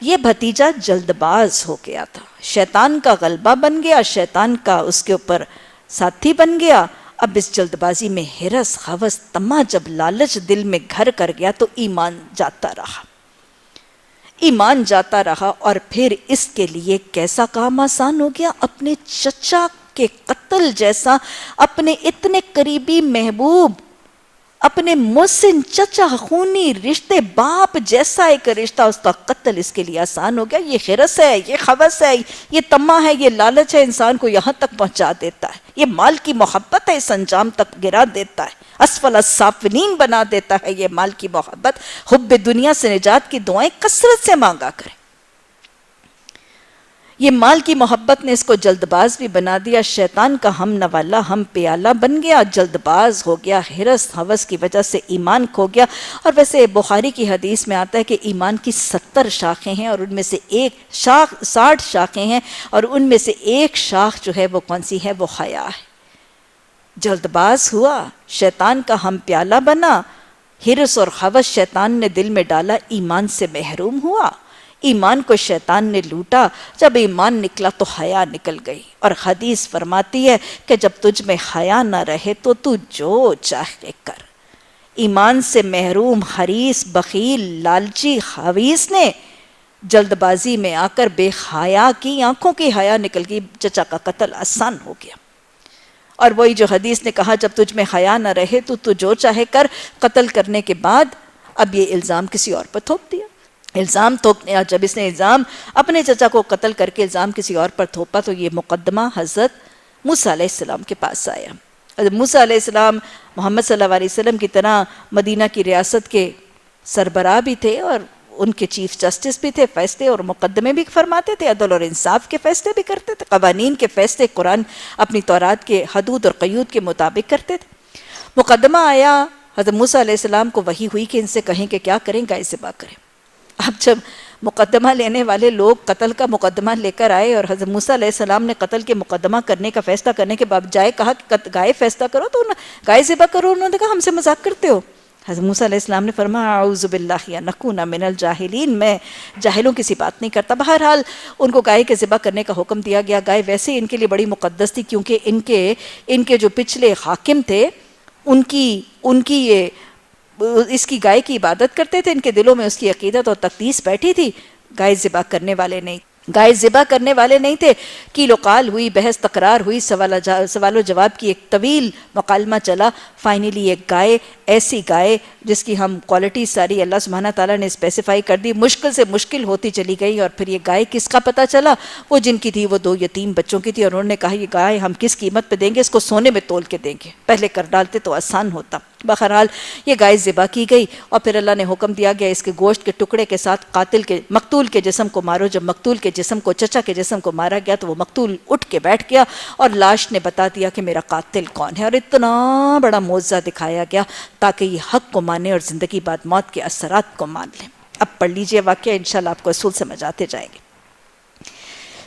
A: یہ بھتیجا جلد باز ہو گیا تھا، شیطان کا غلبہ بن گیا، شیطان کا اس کے اوپر ساتھی بن گیا۔ اب اس جلد بازی میں ہرس، ہوس، طمع جب لالچ دل میں گھر کر گیا تو ایمان جاتا رہا۔ اور پھر اس کے لیے کیسا کام آسان ہو گیا؟ اپنے چچا کے قتل جیسا، اپنے اتنے قریبی محبوب اپنے محسن چچا خونی رشتے باپ جیسا ایک رشتہ، اس کا قتل اس کے لیے آسان ہو گیا. یہ حرص ہے، یہ خوث ہے، یہ طمع ہے، یہ لالچ ہے، انسان کو یہاں تک پہنچا دیتا ہے. یہ مال کی محبت ہے، اس انجام تک گرا دیتا ہے، اسفل السافلین بنا دیتا ہے. یہ مال کی محبت. حب دنیا سے نجات کی دعائیں کثرت سے مانگا کریں. یہ مال کی محبت نے اس کو جلد باز بھی بنا دیا. شیطان کا ہم نوالا ہم پیالہ بن گیا، جلد باز ہو گیا، حرص ہوس کی وجہ سے ایمان کھو گیا. اور ویسے بخاری کی حدیث میں آتا ہے کہ ایمان کی 70 شاخیں ہیں، اور ان میں سے ایک شاخ 60 شاخیں ہیں، اور ان میں سے ایک شاخ جو ہے وہ کون سی ہے؟ وہ حیا ہے. جلد باز ہوا، شیطان کا ہم پیالہ بنا، حرص اور ہوس شیطان نے دل میں ڈالا، ایمان سے محروم ہوا. ایمان کو شیطان نے لوٹا. جب ایمان نکلا تو حیا نکل گئی. اور حدیث فرماتی ہے کہ جب تجھ میں حیا نہ رہے تو تو جو چاہے کر. ایمان سے محروم حریص بخیل لالچی خبیث نے جلد بازی میں آ کر بے حیا کی آنکھوں کی حیا نکل گئی. چچا کا قتل آسان ہو گیا. اور وہی جو حدیث نے کہا جب تجھ میں حیا نہ رہے تو تو جو چاہے کر. قتل کرنے کے بعد اب یہ الزام کسی اور پر تھوپ دیا. الزام جب اس نے الزام اپنے چچا کو قتل کر کے الزام کسی اور پر تھوپا تو یہ مقدمہ حضرت موسیٰ علیہ السلام کے پاس آیا. حضرت موسیٰ علیہ السلام محمد صلی اللہ علیہ وسلم کی طرح مدینہ کی ریاست کے سربراہ بھی تھے، اور ان کے چیف جسٹس بھی تھے. فیصلے اور مقدمے بھی فرماتے تھے، عدل اور انصاف کے فیصلے بھی کرتے تھے، قوانین کے فیصلے قرآن اپنی تورات کے حدود اور قیود کے مطابق کرتے تھے. مقدمہ آیا، حضرت موسیٰ علیہ السلام کو وحی ہوئی کہ ان سے کہیں کہ کیا کریں؟ گائے ذبح کریں. اب جب مقدمہ لینے والے لوگ قتل کا مقدمہ لے کر آئے اور حضرت موسیٰ علیہ السلام نے قتل کے مقدمہ کرنے کا فیصلہ کرنے کے بعد جائے کہا کہ گائے فیصلہ کرو، تو گائے ذبح کرو. انہوں نے کہا ہم سے مذاق کرتے ہو. حضرت موسیٰ علیہ السلام نے فرمایا اعوذ باللہ ان نکون من الجاہلین، میں جاہلوں کی سی بات نہیں کرتا. بہرحال ان کو گائے کے ذبح کرنے کا حکم دیا گیا. گائے ویسے ان کے لیے بڑی مقدس تھی، کیونکہ ان کے جو پچھلے حاکم تھے ان کی یہ اس کی گائے کی عبادت کرتے تھے. ان کے دلوں میں اس کی عقیدت اور تقدیس بیٹھی تھی. گائے ذبح کرنے والے نہیں تھے. قیل و قال ہوئی، بحث تقرار ہوئی، سوال و جواب کی ایک طویل مکالمہ چلا. فائنلی ایک گائے، ایسی گائے جس کی ہم کوالٹی ساری اللہ سبحانہ تعالیٰ نے اسپیسیفائی کر دی، مشکل سے مشکل ہوتی چلی گئی. اور پھر یہ گائے کس کا پتہ چلا؟ وہ جن کی تھی، وہ 2 یتیم بچوں کی تھی. اور انہوں نے کہا یہ گائے ہم کس قیمت پہ دیں گے؟ اس کو سونے میں تول کے دیں گے. پہلے کر ڈالتے تو آسان ہوتا. بہرحال یہ گائے ذبح کی گئی، اور پھر اللہ نے حکم دیا گیا اس کے گوشت کے ٹکڑے کے ساتھ مقتول کے جسم کو مارو. جب مقتول کے جسم کو، چچا کے جسم کو مارا گیا تو وہ مقتول اٹھ کے بیٹھ گیا اور لاش نے بتا دیا کہ میرا قاتل کون ہے. اور اتنا بڑا معجزہ دکھایا گیا تاکہ یہ حق کو مانے اور زندگی بعد موت کے اثرات کو مان لیں. اب پڑھ لیجئے واقعہ، انشاءاللہ آپ کو اصول سمجھ آتے جائیں گے.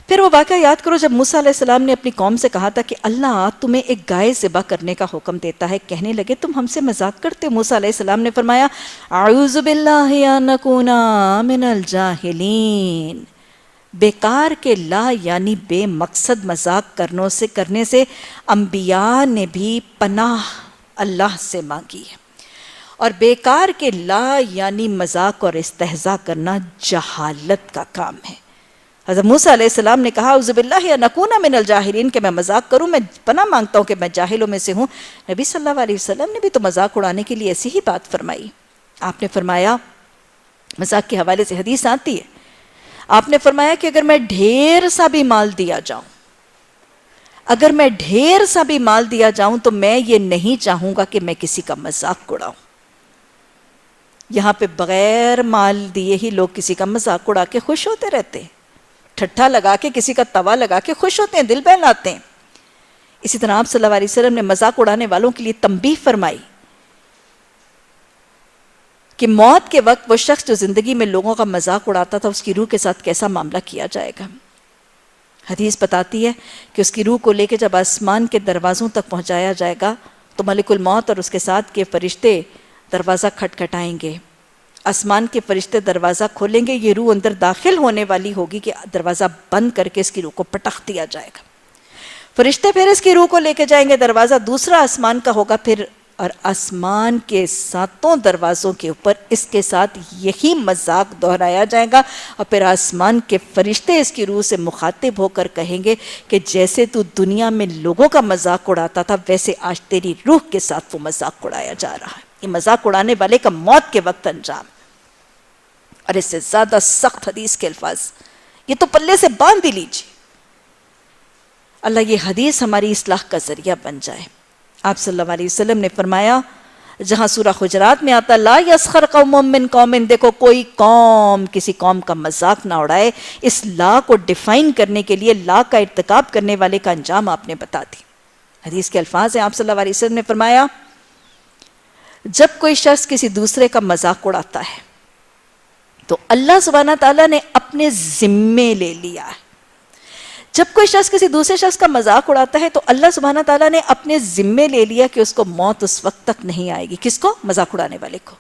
A: پھر وہ واقعہ یاد کرو جب موسیٰ علیہ السلام نے اپنی قوم سے کہا تھا کہ اللہ تمہیں ایک گائے ذبح کرنے کا حکم دیتا ہے. کہنے لگے تم ہم سے مذاق کرتے. موسیٰ علیہ السلام نے فرمایا اعوذ باللہ ان نکون من الجاہلین. بیکار کے لا یعنی بے مقصد مذاق کرنے سے انبیاء نے بھی پناہ اللہ سے مانگی ہے. اور بیکار کے لا یعنی مذاق اور استہزاء کرنا جہالت کا کام ہے. حضرت موسیٰ علیہ السلام نے کہا اعوذ باللہ ان نکون من الجاہلین، کہ میں مذاق کروں، میں پناہ مانگتا ہوں کہ میں جاہلوں میں سے ہوں. نبی صلی اللہ علیہ وسلم نے بھی تو مذاق اڑانے کے لیے ایسی ہی بات فرمائی. آپ نے فرمایا، مذاق کے حوالے سے حدیث آتی ہے، آپ نے فرمایا کہ اگر میں ڈھیر سا بھی مال دیا جاؤں تو میں یہ نہیں چاہوں گا کہ میں کسی کا مذاق اڑاؤں. یہاں پہ بغیر مال دیے ہی لوگ کسی کا مذاق اڑا کے خوش ہوتے رہتے ہیں، ٹھٹھا لگا کے، کسی کا توا لگا کے خوش ہوتے ہیں، دل بہلاتے ہیں. اسی طرح آپ صلی اللہ علیہ وسلم نے مذاق اڑانے والوں کے لیے تنبیہ فرمائی کہ موت کے وقت وہ شخص جو زندگی میں لوگوں کا مذاق اڑاتا تھا اس کی روح کے ساتھ کیسا معاملہ کیا جائے گا. حدیث بتاتی ہے کہ اس کی روح کو لے کے جب آسمان کے دروازوں تک پہنچایا جائے گا تو ملک الموت اور اس کے ساتھ کے فرشتے دروازہ کھٹکھٹائیں گے. آسمان کے فرشتے دروازہ کھولیں گے، یہ روح اندر داخل ہونے والی ہوگی کہ دروازہ بند کر کے اس کی روح کو پٹخ دیا جائے گا. فرشتے پھر اس کی روح کو لے کے جائیں گے، دروازہ دوسرا آسمان کا ہوگا پھر، اور آسمان کے 7 دروازوں کے اوپر اس کے ساتھ یہی مذاق دہرایا جائے گا. اور پھر آسمان کے فرشتے اس کی روح سے مخاطب ہو کر کہیں گے کہ جیسے تو دنیا میں لوگوں کا مذاق اڑاتا تھا ویسے آج تیری روح کے ساتھ وہ مذاق اڑایا جا رہا ہے. یہ مذاق اڑانے والے کا موت کے وقت انجام. اور اس سے زیادہ سخت حدیث کے الفاظ یہ تو پلے سے باندھ ہی لیجیے. اللہ یہ حدیث ہماری اصلاح کا ذریعہ بن جائے. آپ صلی اللہ علیہ وسلم نے فرمایا جہاں سورہ حجرات میں آتا لا یسخر قوم من قوم، دیکھو کوئی قوم کسی قوم کا مذاق نہ اڑائے. اس لا کو ڈیفائن کرنے کے لیے لا کا ارتکاب کرنے والے کا انجام آپ نے بتا دی. حدیث کے الفاظ ہیں آپ صلی اللہ علیہ وسلم نے فرمایا جب کوئی شخص کسی دوسرے کا مذاق اڑاتا ہے تو اللہ سبحانہ تعالیٰ نے اپنے ذمے لے لیا ہے. جب کوئی شخص کسی دوسرے شخص کا مذاق اڑاتا ہے تو اللہ سبحانہ تعالیٰ نے اپنے ذمے لے لیا کہ اس کو موت اس وقت تک نہیں آئے گی. کس کو؟ مذاق اڑانے والے کو.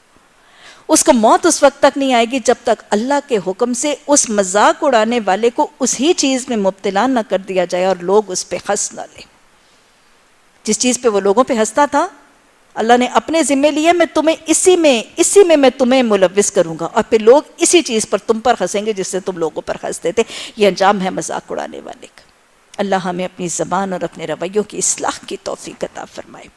A: اس کو موت اس وقت تک نہیں آئے گی جب تک اللہ کے حکم سے اس مذاق اڑانے والے کو اسی چیز میں مبتلا نہ کر دیا جائے اور لوگ اس پہ ہنس نہ لیں. جس چیز پہ وہ لوگوں پہ ہنستا تھا اللہ نے اپنے ذمے لیے میں تمہیں اسی میں میں تمہیں ملوث کروں گا اور پھر لوگ اسی چیز پر تم پر ہنسیں گے جس سے تم لوگوں پر ہنستے تھے. یہ انجام ہے مذاق اڑانے والے کا. اللہ ہمیں اپنی زبان اور اپنے رویوں کی اصلاح کی توفیق عطا فرمائے.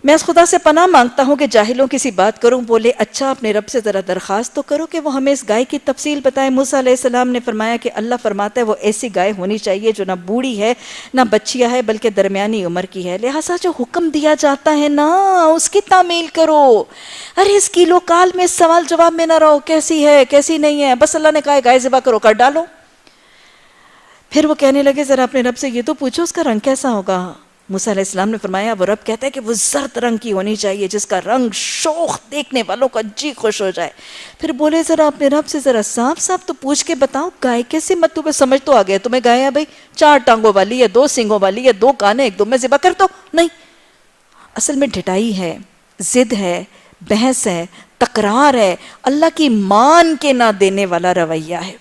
A: میں اس خدا سے پناہ مانگتا ہوں کہ جاہلوں کسی بات کروں بولے اچھا اپنے رب سے ذرا درخواست تو کرو کہ وہ ہمیں اس گائے کی تفصیل بتائے. موسیٰ علیہ السلام نے فرمایا کہ اللہ فرماتا ہے وہ ایسی گائے ہونی چاہیے جو نہ بوڑھی ہے نہ بچیا ہے بلکہ درمیانی عمر کی ہے. لہٰذا جو حکم دیا جاتا ہے نا اس کی تعمیل کرو. ارے اس کیلو کال میں سوال جواب میں نہ رہو کیسی ہے کیسی نہیں ہے. بس اللہ نے کہا گائے ذبح کرو کر ڈالو. پھر وہ کہنے لگے ذرا اپنے رب سے یہ تو پوچھو اس کا رنگ کیسا ہوگا. موسیٰ علیہ السلام نے فرمایا وہ رب کہتا ہے کہ وہ زرد رنگ کی ہونی چاہیے جس کا رنگ شوخ دیکھنے والوں کا جی خوش ہو جائے. پھر بولے ذرا اپنے رب سے ذرا صاف صاف تو پوچھ کے بتاؤ گائے کیسے مت تمہیں سمجھ تو آ گیا تمہیں گائے ہے بھائی 4 ٹانگوں والی ہے 2 سینگوں والی ہے 2 کان ایک دو میں ذبح کر دو. نہیں اصل میں ڈھٹائی ہے ضد ہے بحث ہے تکرار ہے اللہ کی مان کے نہ دینے والا رویہ ہے.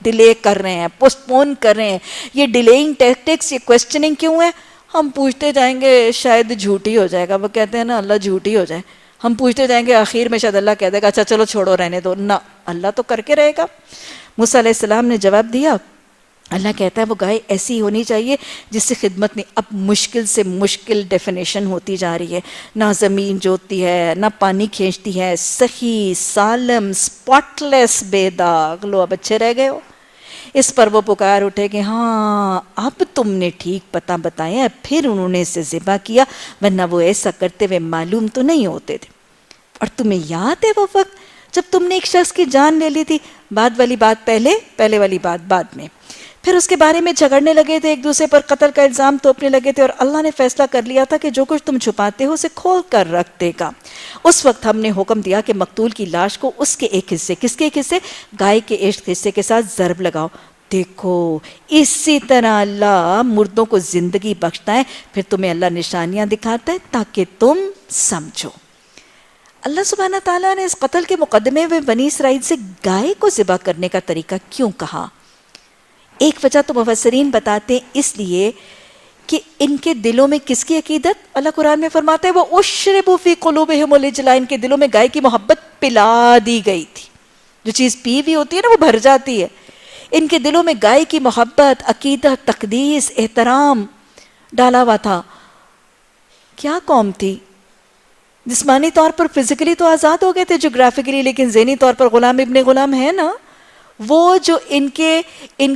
A: ڈیلے کر رہے ہیں پوسٹ پون کر رہے ہیں. یہ ڈیلیئنگ ٹیکٹکس یہ کوشچننگ کیوں ہے؟ ہم پوچھتے جائیں گے شاید جھوٹی ہو جائے گا. وہ کہتے ہیں نا اللہ جھوٹی ہو جائے. ہم پوچھتے جائیں گے آخر میں شاید اللہ کہہ دے گا اچھا چلو چھوڑو رہنے دو. نہ اللہ تو کر کے رہے گا. موسیٰ علیہ السلام نے جواب دیا اللہ کہتا ہے وہ گائے ایسی ہونی چاہیے جس سے خدمت نہیں. اب مشکل سے مشکل ڈیفینیشن ہوتی جا رہی ہے. نہ زمین جوتتی ہے نہ پانی کھینچتی ہے صحیح سالم سپاٹ لیس بے داغ. لو اب اچھے رہ گئے ہو. اس پر وہ پکار اٹھے کہ ہاں اب تم نے ٹھیک پتہ بتایا. پھر انہوں نے اسے ذبح کیا ورنہ وہ ایسا کرتے ہوئے معلوم تو نہیں ہوتے تھے. اور تمہیں یاد ہے وہ وقت جب تم نے ایک شخص کی جان لے لی تھی. بعد والی بات پہلے والی بات بعد میں. پھر اس کے بارے میں جھگڑنے لگے تھے ایک دوسرے پر قتل کا الزام توپنے لگے تھے اور اللہ نے فیصلہ کر لیا تھا کہ جو کچھ تم چھپاتے ہو اسے کھول کر رکھ دے گا. اس وقت ہم نے حکم دیا کہ مقتول کی لاش کو اس کے ایک حصے کس کے ایک حصے گائے کے ایک حصے کے ساتھ ضرب لگاؤ. دیکھو اسی طرح اللہ مردوں کو زندگی بخشتا ہے. پھر تمہیں اللہ نشانیاں دکھاتا ہے تاکہ تم سمجھو. اللہ سبحانہ تعالیٰ نے اس قتل کے مقدمے میں بنی اسرائیل سے گائے کو ذبح کرنے کا طریقہ کیوں کہا؟ ایک وجہ تو مفسرین بتاتے ہیں اس لیے کہ ان کے دلوں میں کس کی عقیدت؟ اللہ قرآن میں فرماتا ہے وہ اشربوا فی قلوبہم العجل. ان کے دلوں میں گائے کی محبت پلا دی گئی تھی. جو چیز پی ہوئی ہوتی ہے نا وہ بھر جاتی ہے. ان کے دلوں میں گائے کی محبت عقیدت تقدیس احترام ڈالا ہوا تھا. کیا قوم تھی؟ جسمانی طور پر فزیکلی تو آزاد ہو گئے تھے جغرافیکلی لیکن ذہنی طور پر غلام ابن غلام ہے نا. وہ جو ان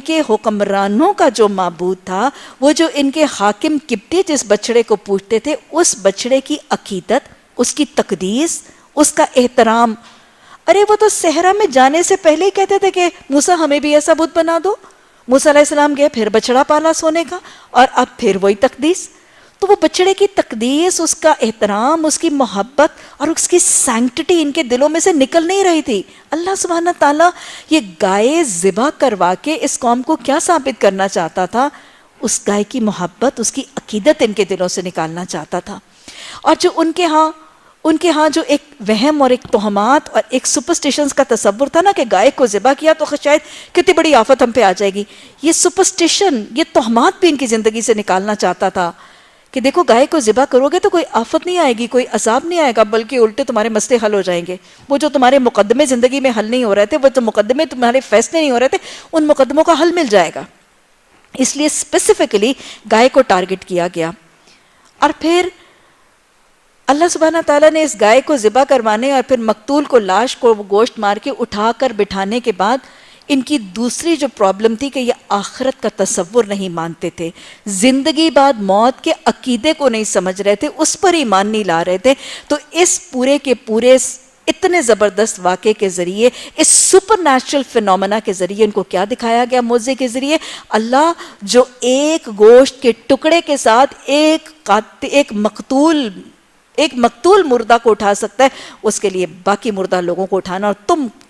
A: کے حکمرانوں کا جو معبود تھا وہ جو ان کے حاکم قبطی جس بچڑے کو پوجتے تھے اس بچڑے کی عقیدت اس کی تقدیس اس کا احترام. ارے وہ تو صحرا میں جانے سے پہلے ہی کہتے تھے کہ موسیٰ ہمیں بھی ایسا بت بنا دو. موسیٰ علیہ السلام گئے پھر بچڑا پالا سونے کا اور اب پھر وہی تقدیس. تو وہ بچڑے کی تقدیس اس کا احترام اس کی محبت اور اس کی سینکٹٹی ان کے دلوں میں سے نکل نہیں رہی تھی. اللہ سبحانہ تعالیٰ یہ گائے ذبح کروا کے اس قوم کو کیا ثابت کرنا چاہتا تھا؟ اس گائے کی محبت اس کی عقیدت ان کے دلوں سے نکالنا چاہتا تھا. اور جو ان کے ہاں جو ایک وہم اور ایک توہمات اور ایک سپرسٹیشنز کا تصور تھا نا کہ گائے کو ذبح کیا تو شاید کتنی بڑی آفت ہم پہ آ جائے گی. یہ سپرسٹیشن یہ توہمات بھی ان کی زندگی سے نکالنا چاہتا تھا کہ دیکھو گائے کو ذبح کرو گے تو کوئی آفت نہیں آئے گی کوئی عذاب نہیں آئے گا بلکہ الٹے تمہارے مسئلے حل ہو جائیں گے. وہ جو تمہارے مقدمے زندگی میں حل نہیں ہو رہے تھے وہ جو مقدمے تمہارے فیصلے نہیں ہو رہے تھے ان مقدموں کا حل مل جائے گا. اس لیے اسپیسیفکلی گائے کو ٹارگٹ کیا گیا. اور پھر اللہ سبحانہ تعالیٰ نے اس گائے کو ذبح کروانے اور پھر مقتول کو لاش کو گوشت مار کے اٹھا کر بٹھانے کے بعد ان کی دوسری جو پرابلم تھی کہ یہ آخرت کا تصور نہیں مانتے تھے، زندگی بعد موت کے عقیدے کو نہیں سمجھ رہے تھے، اس پر ایمان نہیں لا رہے تھے. تو اس پورے کے پورے اتنے زبردست واقعے کے ذریعے، اس سپر نیچرل فینومنا کے ذریعے ان کو کیا دکھایا گیا؟ معجزے کے ذریعے اللہ جو ایک گوشت کے ٹکڑے کے ساتھ ایک مقتول مردہ کو اٹھا سکتا ہے، اس کے لیے باقی مردہ لوگوں کو اٹھانا اور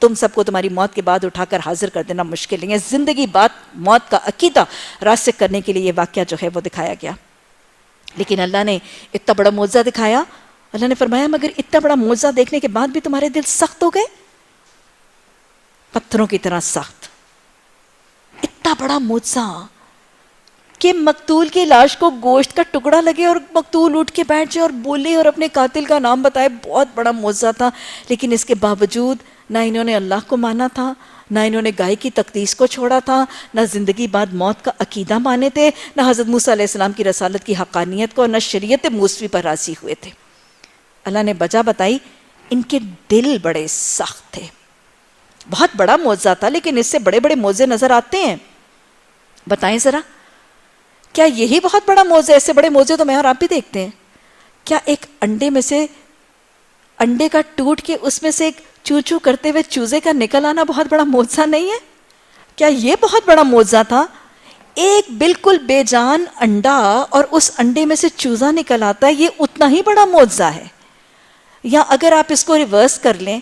A: تم سب کو تمہاری موت کے بعد اٹھا کر حاضر کر دینا مشکل نہیں ہے. زندگی بعد موت کا عقیدہ راسخ کرنے کے لیے یہ واقعہ جو ہے وہ دکھایا گیا. لیکن اللہ نے اتنا بڑا معجزہ دکھایا. اللہ نے فرمایا مگر اتنا بڑا معجزہ دیکھنے کے بعد بھی تمہارے دل سخت ہو گئے، پتھروں کی طرح سخت. اتنا بڑا معجزہ کہ مقتول کی لاش کو گوشت کا ٹکڑا لگے اور مقتول اٹھ کے بیٹھ جائے اور بولے اور اپنے قاتل کا نام بتائے، بہت بڑا معجزہ تھا. لیکن اس کے باوجود نہ انہوں نے اللہ کو مانا تھا، نہ انہوں نے گائے کی تقدیس کو چھوڑا تھا، نہ زندگی بعد موت کا عقیدہ مانے تھے، نہ حضرت موسیٰ علیہ السلام کی رسالت کی حقانیت کو، نہ شریعت موسوی پر راضی ہوئے تھے. اللہ نے وجہ بتائی، ان کے دل بڑے سخت تھے. بہت بڑا معجزہ تھا، لیکن اس سے بڑے بڑے معجزے نظر آتے ہیں. بتائیں ذرا، کیا یہی بہت بڑا معجزہ؟ ایسے بڑے معجزے تو میں اور آپ بھی دیکھتے ہیں. کیا ایک انڈے میں سے انڈے کا ٹوٹ کے اس میں سے ایک چو چو کرتے ہوئے چوزے کا نکل آنا بہت بڑا معجزہ نہیں ہے؟ کیا یہ بہت بڑا معجزہ تھا؟ ایک بالکل بے جان انڈا اور اس انڈے میں سے چوزا نکل آتا ہے، یہ اتنا ہی بڑا معجزہ ہے. یا اگر آپ اس کو ریورس کر لیں،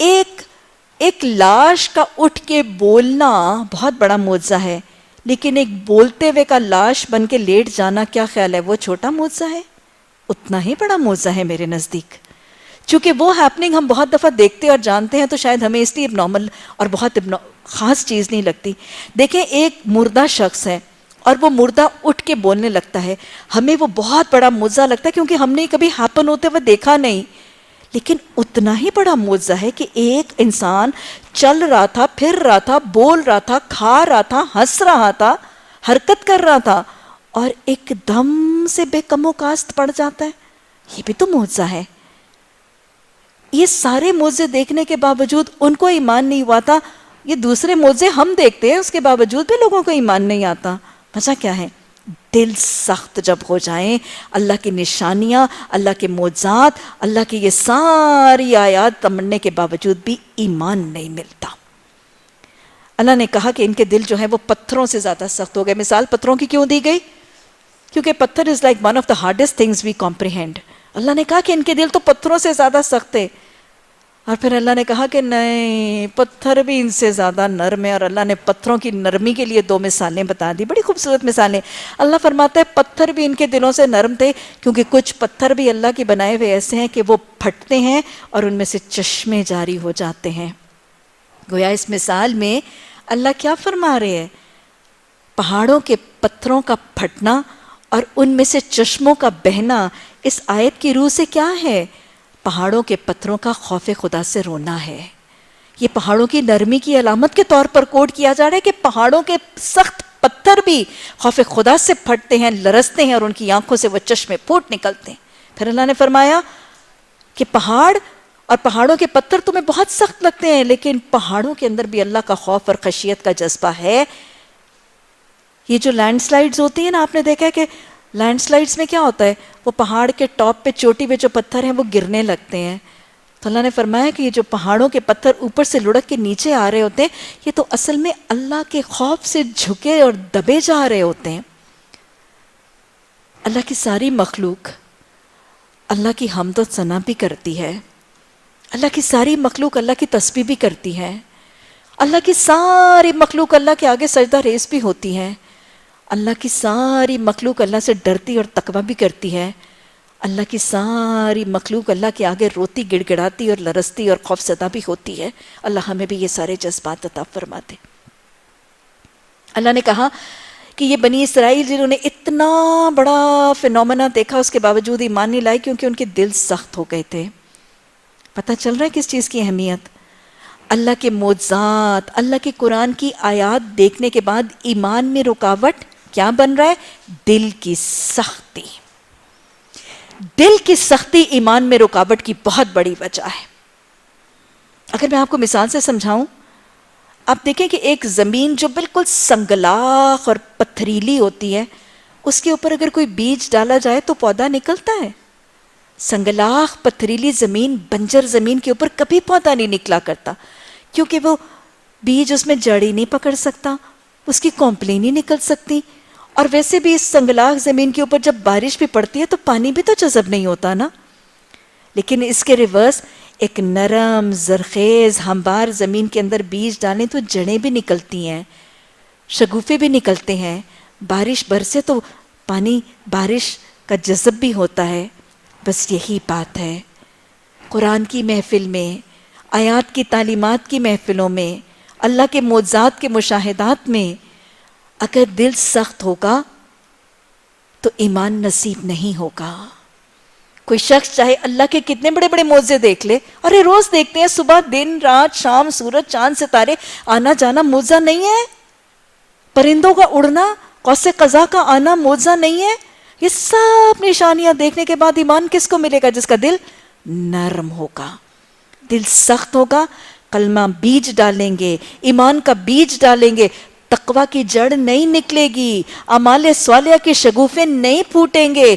A: ایک لاش کا اٹھ کے بولنا بہت بڑا معجزہ ہے، لیکن ایک بولتے ہوئے کا لاش بن کے لیٹ جانا، کیا خیال ہے وہ چھوٹا معجزہ ہے؟ اتنا ہی بڑا معجزہ ہے میرے نزدیک. چونکہ وہ ہیپننگ ہم بہت دفعہ دیکھتے اور جانتے ہیں تو شاید ہمیں اس لیے ابنارمل اور بہت خاص چیز نہیں لگتی. دیکھیں، ایک مردہ شخص ہے اور وہ مردہ اٹھ کے بولنے لگتا ہے، ہمیں وہ بہت بڑا معجزہ لگتا ہے کیونکہ ہم نے کبھی ہیپن ہوتے ہوئے دیکھا نہیں. لیکن اتنا ہی بڑا معجزہ ہے کہ ایک انسان چل رہا تھا، پھر رہا تھا، بول رہا تھا، کھا رہا تھا، ہنس رہا تھا، حرکت کر رہا تھا، اور ایک دم سے بے کم و کاست پڑ جاتا ہے. یہ بھی تو معجزہ ہے. یہ سارے معجزے دیکھنے کے باوجود ان کو ایمان نہیں ہوا تھا. یہ دوسرے معجزے ہم دیکھتے ہیں، اس کے باوجود بھی لوگوں کو ایمان نہیں آتا. وجہ کیا ہے؟ دل سخت جب ہو جائیں، اللہ کی نشانیاں، اللہ کے معجزات، اللہ کی یہ ساری آیات سمجھنے کے باوجود بھی ایمان نہیں ملتا. اللہ نے کہا کہ ان کے دل جو ہیں وہ پتھروں سے زیادہ سخت ہو گئے. مثال پتھروں کی کیوں دی گئی؟ کیونکہ پتھر is like one of the hardest things we comprehend. اللہ نے کہا کہ ان کے دل تو پتھروں سے زیادہ سخت ہے. اور پھر اللہ نے کہا کہ نہیں، پتھر بھی ان سے زیادہ نرم ہے. اور اللہ نے پتھروں کی نرمی کے لیے 2 مثالیں بتا دی، بڑی خوبصورت مثالیں. اللہ فرماتا ہے پتھر بھی ان کے دلوں سے نرم تھے، کیونکہ کچھ پتھر بھی اللہ کے بنائے ہوئے ایسے ہیں کہ وہ پھٹتے ہیں اور ان میں سے چشمے جاری ہو جاتے ہیں. گویا اس مثال میں اللہ کیا فرما رہے ہیں؟ پہاڑوں کے پتھروں کا پھٹنا اور ان میں سے چشموں کا بہنا اس آیت کی روح سے کیا ہے؟ پہاڑوں کے پتھروں کا خوف خدا سے رونا ہے. یہ پہاڑوں کی نرمی کی علامت کے طور پر کوٹ کیا جا رہا ہے کہ پہاڑوں کے سخت پتھر بھی خوف خدا سے پھٹتے ہیں، لرزتے ہیں، اور ان کی آنکھوں سے وہ چشمے پھوٹ نکلتے ہیں. پھر اللہ نے فرمایا کہ پہاڑ اور پہاڑوں کے پتھر تمہیں بہت سخت لگتے ہیں، لیکن پہاڑوں کے اندر بھی اللہ کا خوف اور خشیت کا جذبہ ہے. یہ جو لینڈ سلائیڈز ہوتی ہیں نا، آپ نے دیکھا ہے کہ لینڈ سلائیڈز میں کیا ہوتا ہے؟ وہ پہاڑ کے ٹاپ پہ چوٹی پہ جو پتھر ہیں وہ گرنے لگتے ہیں. تو اللہ نے فرمایا کہ یہ جو پہاڑوں کے پتھر اوپر سے لڑک کے نیچے آ رہے ہوتے ہیں، یہ تو اصل میں اللہ کے خوف سے جھکے اور دبے جا رہے ہوتے ہیں. اللہ کی ساری مخلوق اللہ کی حمد و ثنا بھی کرتی ہے. اللہ کی ساری مخلوق اللہ کی تسبیح بھی کرتی ہے. اللہ کی ساری مخلوق اللہ کے آگے سجدہ ریز بھی ہوتی ہے. اللہ کی ساری مخلوق اللہ سے ڈرتی اور تقوی بھی کرتی ہے. اللہ کی ساری مخلوق اللہ کے آگے روتی، گڑ گڑاتی اور لرزتی اور خوف زدہ بھی ہوتی ہے. اللہ ہمیں بھی یہ سارے جذبات عطا فرما دے. اللہ نے کہا کہ یہ بنی اسرائیل جنہوں نے اتنا بڑا فینومنا دیکھا، اس کے باوجود ایمان نہیں لائے کیونکہ ان کے دل سخت ہو گئے تھے. پتہ چل رہا ہے کس چیز کی اہمیت؟ اللہ کے معجزات، اللہ کے قرآن کی آیات دیکھنے کے بعد ایمان میں رکاوٹ کیا بن رہا ہے؟ دل کی سختی. دل کی سختی ایمان میں رکاوٹ کی بہت بڑی وجہ ہے. اگر میں آپ کو مثال سے سمجھاؤں، آپ دیکھیں کہ ایک زمین جو بالکل سنگلاخ اور پتھریلی ہوتی ہے، اس کے اوپر اگر کوئی بیج ڈالا جائے تو پودا نکلتا ہے. سنگلاخ پتھریلی زمین، بنجر زمین کے اوپر کبھی پودا نہیں نکلا کرتا، کیونکہ وہ بیج اس میں جڑ ہی نہیں پکڑ سکتا، اس کی کونپلیں نہیں نکل سکتی. اور ویسے بھی اس سنگلاخ زمین کے اوپر جب بارش بھی پڑتی ہے تو پانی بھی تو جذب نہیں ہوتا نا. لیکن اس کے ریورس ایک نرم زرخیز ہموار زمین کے اندر بیج ڈالیں تو جڑیں بھی نکلتی ہیں، شگوفے بھی نکلتے ہیں، بارش برسے تو پانی بارش کا جذب بھی ہوتا ہے. بس یہی بات ہے قرآن کی محفل میں، آیات کی تعلیمات کی محفلوں میں، اللہ کے معجزات کے مشاہدات میں اگر دل سخت ہوگا تو ایمان نصیب نہیں ہوگا. کوئی شخص چاہے اللہ کے کتنے بڑے بڑے معجزے دیکھ لے، اور یہ روز دیکھتے ہیں، صبح دن رات شام سورج چاند ستارے آنا جانا معجزہ نہیں ہے؟ پرندوں کا اڑنا، قوس قزح کا آنا معجزہ نہیں ہے؟ یہ سب نشانیاں دیکھنے کے بعد ایمان کس کو ملے گا؟ جس کا دل نرم ہوگا، دل سخت ہوگا. کلمہ بیج ڈالیں گے، ایمان کا بیج ڈالیں گے، تقوی کی جڑ نہیں نکلے گی، اعمال صالحہ کے شگوفے نہیں پھوٹیں گے،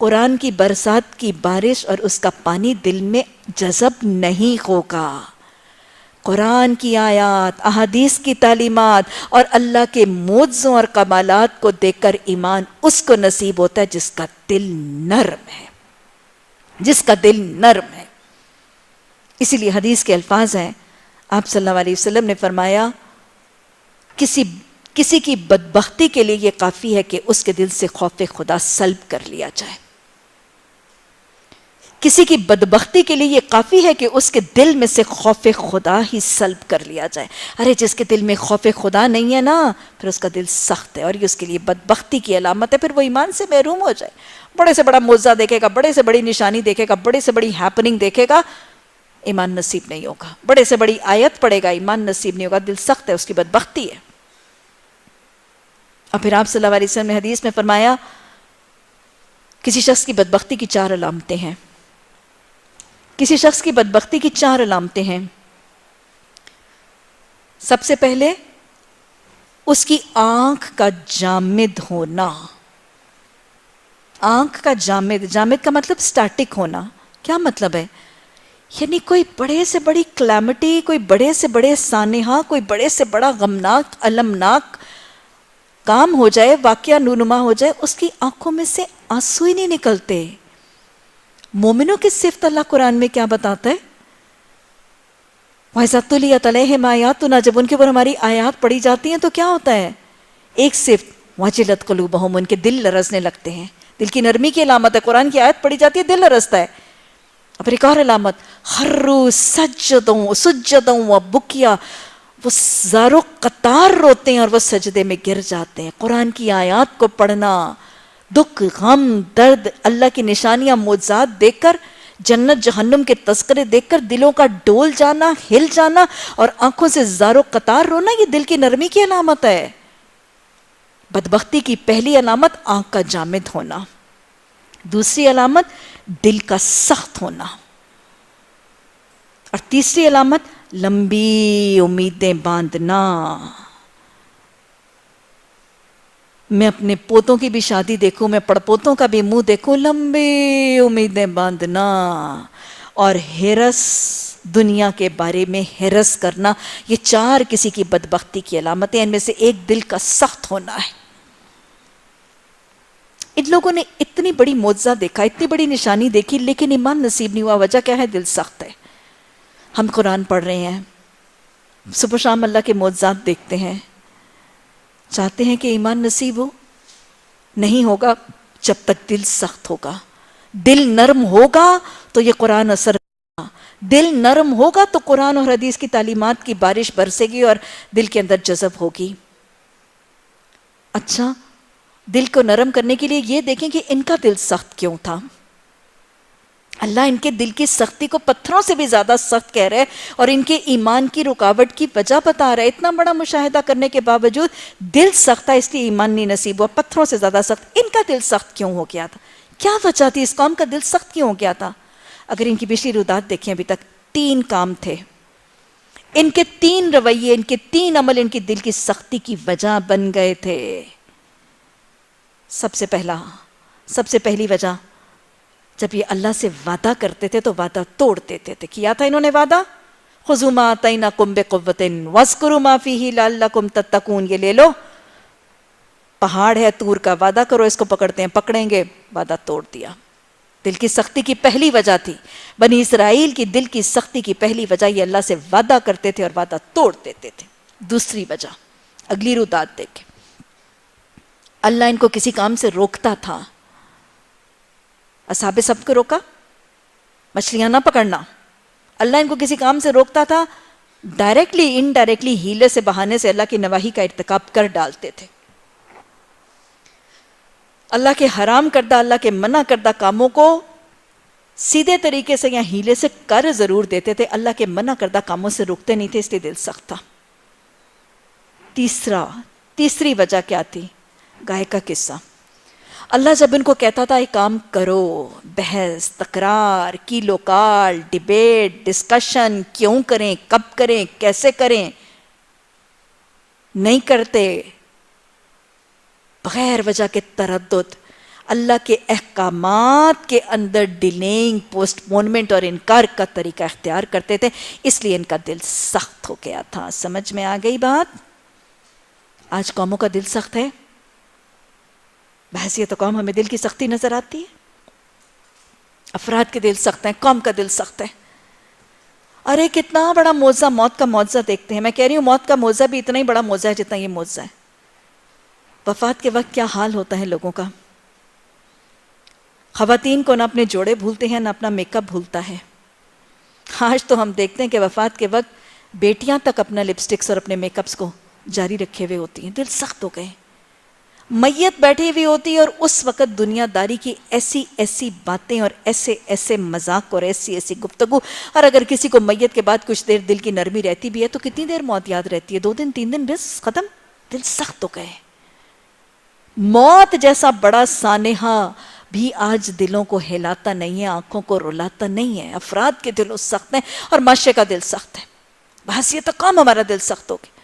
A: قرآن کی برسات کی بارش اور اس کا پانی دل میں جذب نہیں ہوگا. قرآن کی آیات، احادیث کی تعلیمات اور اللہ کے معجزوں اور کمالات کو دیکھ کر ایمان اس کو نصیب ہوتا ہے جس کا دل نرم ہے، جس کا دل نرم ہے. اسی لیے حدیث کے الفاظ ہیں، آپ صلی اللہ علیہ وسلم نے فرمایا کسی کی بدبختی کے لیے یہ کافی ہے کہ اس کے دل سے خوف خدا سلب کر لیا جائے. کسی کی بدبختی کے لیے یہ کافی ہے کہ اس کے دل میں سے خوف خدا ہی سلب کر لیا جائے. ارے جس کے دل میں خوف خدا نہیں ہے نا، پھر اس کا دل سخت ہے اور یہ اس کے لیے بدبختی کی علامت ہے، پھر وہ ایمان سے محروم ہو جائے. بڑے سے بڑا معجزہ دیکھے گا، بڑے سے بڑی نشانی دیکھے گا، بڑے سے بڑی ہیپننگ دیکھے گا، ایمان نصیب نہیں ہوگا. بڑے سے بڑی آیت پڑھے گا، ایمان نصیب نہیں ہوگا، دل سخت ہے، اس کی بدبختی ہے. اور پھر آپ صلی اللہ علیہ وسلم نے حدیث میں فرمایا کسی شخص کی بدبختی کی 4 علامتیں ہیں. کسی شخص کی بدبختی کی 4 علامتیں ہیں. سب سے پہلے اس کی آنکھ کا جامد ہونا. آنکھ کا جامد کا مطلب سٹیٹک ہونا. کیا مطلب ہے؟ یعنی کوئی بڑے سے بڑی کلیمٹی، کوئی بڑے سے بڑے سانحہ، کوئی بڑے سے بڑا غمناک المناک کام ہو جائے، واقعہ نونما ہو جائے، اس کی آنکھوں میں سے آنسو ہی نہیں نکلتے. مومنوں کی صفت اللہ قرآن میں کیا بتاتا ہے؟ وَإِذَا تُلِيَتْ عَلَيْهِمْ آيَاتُنَا، جب ان کے اوپر ہماری آیات پڑھی جاتی ہیں تو کیا ہوتا ہے؟ ایک صفت وَجِلَتْ قُلُوبُهُمْ، ان کے دل لرزنے لگتے ہیں. دل کی نرمی کی علامت ہے، قرآن کی آیت پڑھی جاتی ہے دل لرزتا ہے. اور پھر ایک اور علامت خروا سجدا وبکیا، وہ زارو قطار روتے ہیں اور وہ سجدے میں گر جاتے ہیں. قرآن کی آیات کو پڑھنا، دکھ غم درد اللہ کی نشانیاں معجزات دیکھ کر، جنت جہنم کے تذکرے دیکھ کر دلوں کا ڈول جانا، ہل جانا اور آنکھوں سے زارو قطار رونا، یہ دل کی نرمی کی علامت ہے. بدبختی کی پہلی علامت آنکھ کا جامد ہونا. دوسری علامت دل کا سخت ہونا. اور تیسری علامت لمبی امیدیں باندھنا. میں اپنے پوتوں کی بھی شادی دیکھوں، میں پڑپوتوں کا بھی منہ دیکھوں، لمبی امیدیں باندھنا. اور ہرس، دنیا کے بارے میں ہرس کرنا، یہ 4 کسی کی بدبختی کی علامتیں. ان میں سے ایک دل کا سخت ہونا ہے. ان لوگوں نے اتنی بڑی معجزہ دیکھا، اتنی بڑی نشانی دیکھی، لیکن ایمان نصیب نہیں ہوا. وجہ کیا ہے؟ دل سخت ہے. ہم قرآن پڑھ رہے ہیں، صبح شام اللہ کے معجزات دیکھتے ہیں، چاہتے ہیں کہ ایمان نصیب ہو، نہیں ہوگا جب تک دل سخت ہوگا. دل نرم ہوگا تو یہ قرآن اثر کرے گا. دل نرم ہوگا تو قرآن اور حدیث کی تعلیمات کی بارش برسے گی اور دل کے اندر جذب ہوگی. اچھا، دل کو نرم کرنے کے لیے یہ دیکھیں کہ ان کا دل سخت کیوں تھا. اللہ ان کے دل کی سختی کو پتھروں سے بھی زیادہ سخت کہہ رہا ہے اور ان کے ایمان کی رکاوٹ کی وجہ بتا رہا ہے. اتنا بڑا مشاہدہ کرنے کے باوجود دل سخت تھا، اس لیے ایمان نہیں نصیب ہوا. پتھروں سے زیادہ سخت ان کا دل سخت کیوں ہو گیا تھا؟ کیا وجہ تھی؟ اس قوم کا دل سخت کیوں ہو گیا تھا؟ اگر ان کی پچھلی رودات دیکھیں ابھی تک 3 کام تھے، ان کے 3 رویے، ان کے 3 عمل ان کی دل کی سختی کی وجہ بن گئے تھے۔ سب سے پہلی وجہ، جب یہ اللہ سے وعدہ کرتے تھے تو وعدہ توڑ دیتے تھے۔ کیا تھا انہوں نے وعدہ؟ خذوا ما آتیناکم بقوۃ واذکروا ما فیہ لعلکم تتقون، یہ لے لو، پہاڑ ہے طور کا، وعدہ کرو اس کو پکڑتے ہیں، پکڑیں گے، وعدہ توڑ دیا۔ دل کی سختی کی پہلی وجہ تھی، بنی اسرائیل کی دل کی سختی کی پہلی وجہ یہ اللہ سے وعدہ کرتے تھے اور وعدہ توڑ دیتے تھے۔ دوسری وجہ، اگلی رودات دیکھیں، اللہ ان کو کسی کام سے روکتا تھا۔ اصحاب سبت کو روکا مچھلیاں نہ پکڑنا، اللہ ان کو کسی کام سے روکتا تھا، ڈائریکٹلی انڈائریکٹلی ہیلے سے بہانے سے اللہ کی نواہی کا ارتکاب کر ڈالتے تھے۔ اللہ کے حرام کردہ، اللہ کے منع کردہ کاموں کو سیدھے طریقے سے یا ہیلے سے کر ضرور دیتے تھے، اللہ کے منع کردہ کاموں سے رکتے نہیں تھے، اس لیے دل سخت تھا۔ تیسری وجہ کیا تھی؟ گائے کا قصہ۔ اللہ جب ان کو کہتا تھا ایک کام کرو، بحث، تکرار، کیلو کال، ڈیبیٹ، ڈسکشن، کیوں کریں، کب کریں، کیسے کریں، نہیں کرتے، بغیر وجہ کے تردد، اللہ کے احکامات کے اندر ڈیلینگ، پوسٹ پونمنٹ اور انکار کا طریقہ اختیار کرتے تھے، اس لیے ان کا دل سخت ہو گیا تھا۔ سمجھ میں آ گئی بات؟ آج قوموں کا دل سخت ہے، بحیثیت قوم ہمیں دل کی سختی نظر آتی ہے، افراد کے دل سخت ہیں، قوم کا دل سخت ہے۔ ارے کتنا بڑا معجزہ، موت کا معجزہ دیکھتے ہیں، میں کہہ رہی ہوں موت کا معجزہ بھی اتنا ہی بڑا معجزہ ہے جتنا یہ معجزہ ہے۔ وفات کے وقت کیا حال ہوتا ہے لوگوں کا؟ خواتین کو نہ اپنے جوڑے بھولتے ہیں نہ اپنا میک اپ بھولتا ہے۔ آج تو ہم دیکھتے ہیں کہ وفات کے وقت بیٹیاں تک اپنا لپسٹکس اور اپنے میک اپس کو جاری رکھے ہوئے ہوتی ہیں، دل سخت ہو گئے۔ میت بیٹھی ہوئی ہوتی ہے اور اس وقت دنیا داری کی ایسی ایسی باتیں اور ایسے ایسے مذاق اور ایسی ایسی گفتگو، اور اگر کسی کو میت کے بعد کچھ دیر دل کی نرمی رہتی بھی ہے تو کتنی دیر موت یاد رہتی ہے؟ 2 دن 3 دن، بس ختم، دل سخت ہو گئے۔ موت جیسا بڑا سانحہ بھی آج دلوں کو ہلاتا نہیں ہے، آنکھوں کو رلاتا نہیں ہے۔ افراد کے دلوں سخت ہیں اور معاشرے کا دل سخت ہے، بحیثیت قوم ہمارا دل سخت ہو گیا۔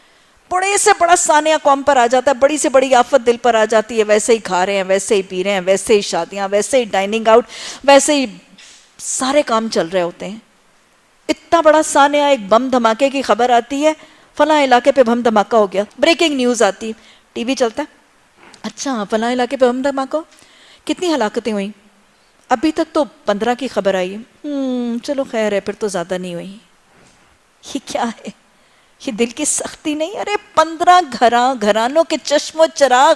A: بڑے سے بڑا سانحہ قوم پر آ جاتا ہے، بڑی سے بڑی آفت دل پر آ جاتی ہے، ویسے ہی کھا رہے ہیں، ویسے ہی پی رہے ہیں، ویسے ہی شادیاں، ویسے ہی ڈائننگ آؤٹ، ویسے ہی سارے کام چل رہے ہوتے ہیں۔ اتنا بڑا سانحہ، ایک بم دھماکے کی خبر آتی ہے، فلاں علاقے پہ بم دھماکہ ہو گیا، بریکنگ نیوز آتی، ٹی وی چلتا ہے، اچھا فلاں علاقے پہ بم دھماکہ، کتنی ہلاکتیں ہوئیں؟ ابھی تک تو 15 کی خبر آئی ہے، چلو خیر ہے، پھر تو زیادہ نہیں ہوئی۔ یہ کیا ہے؟ یہ دل کی سختی نہیں؟ ارے 15 گھرانوں کے چشم و چراغ،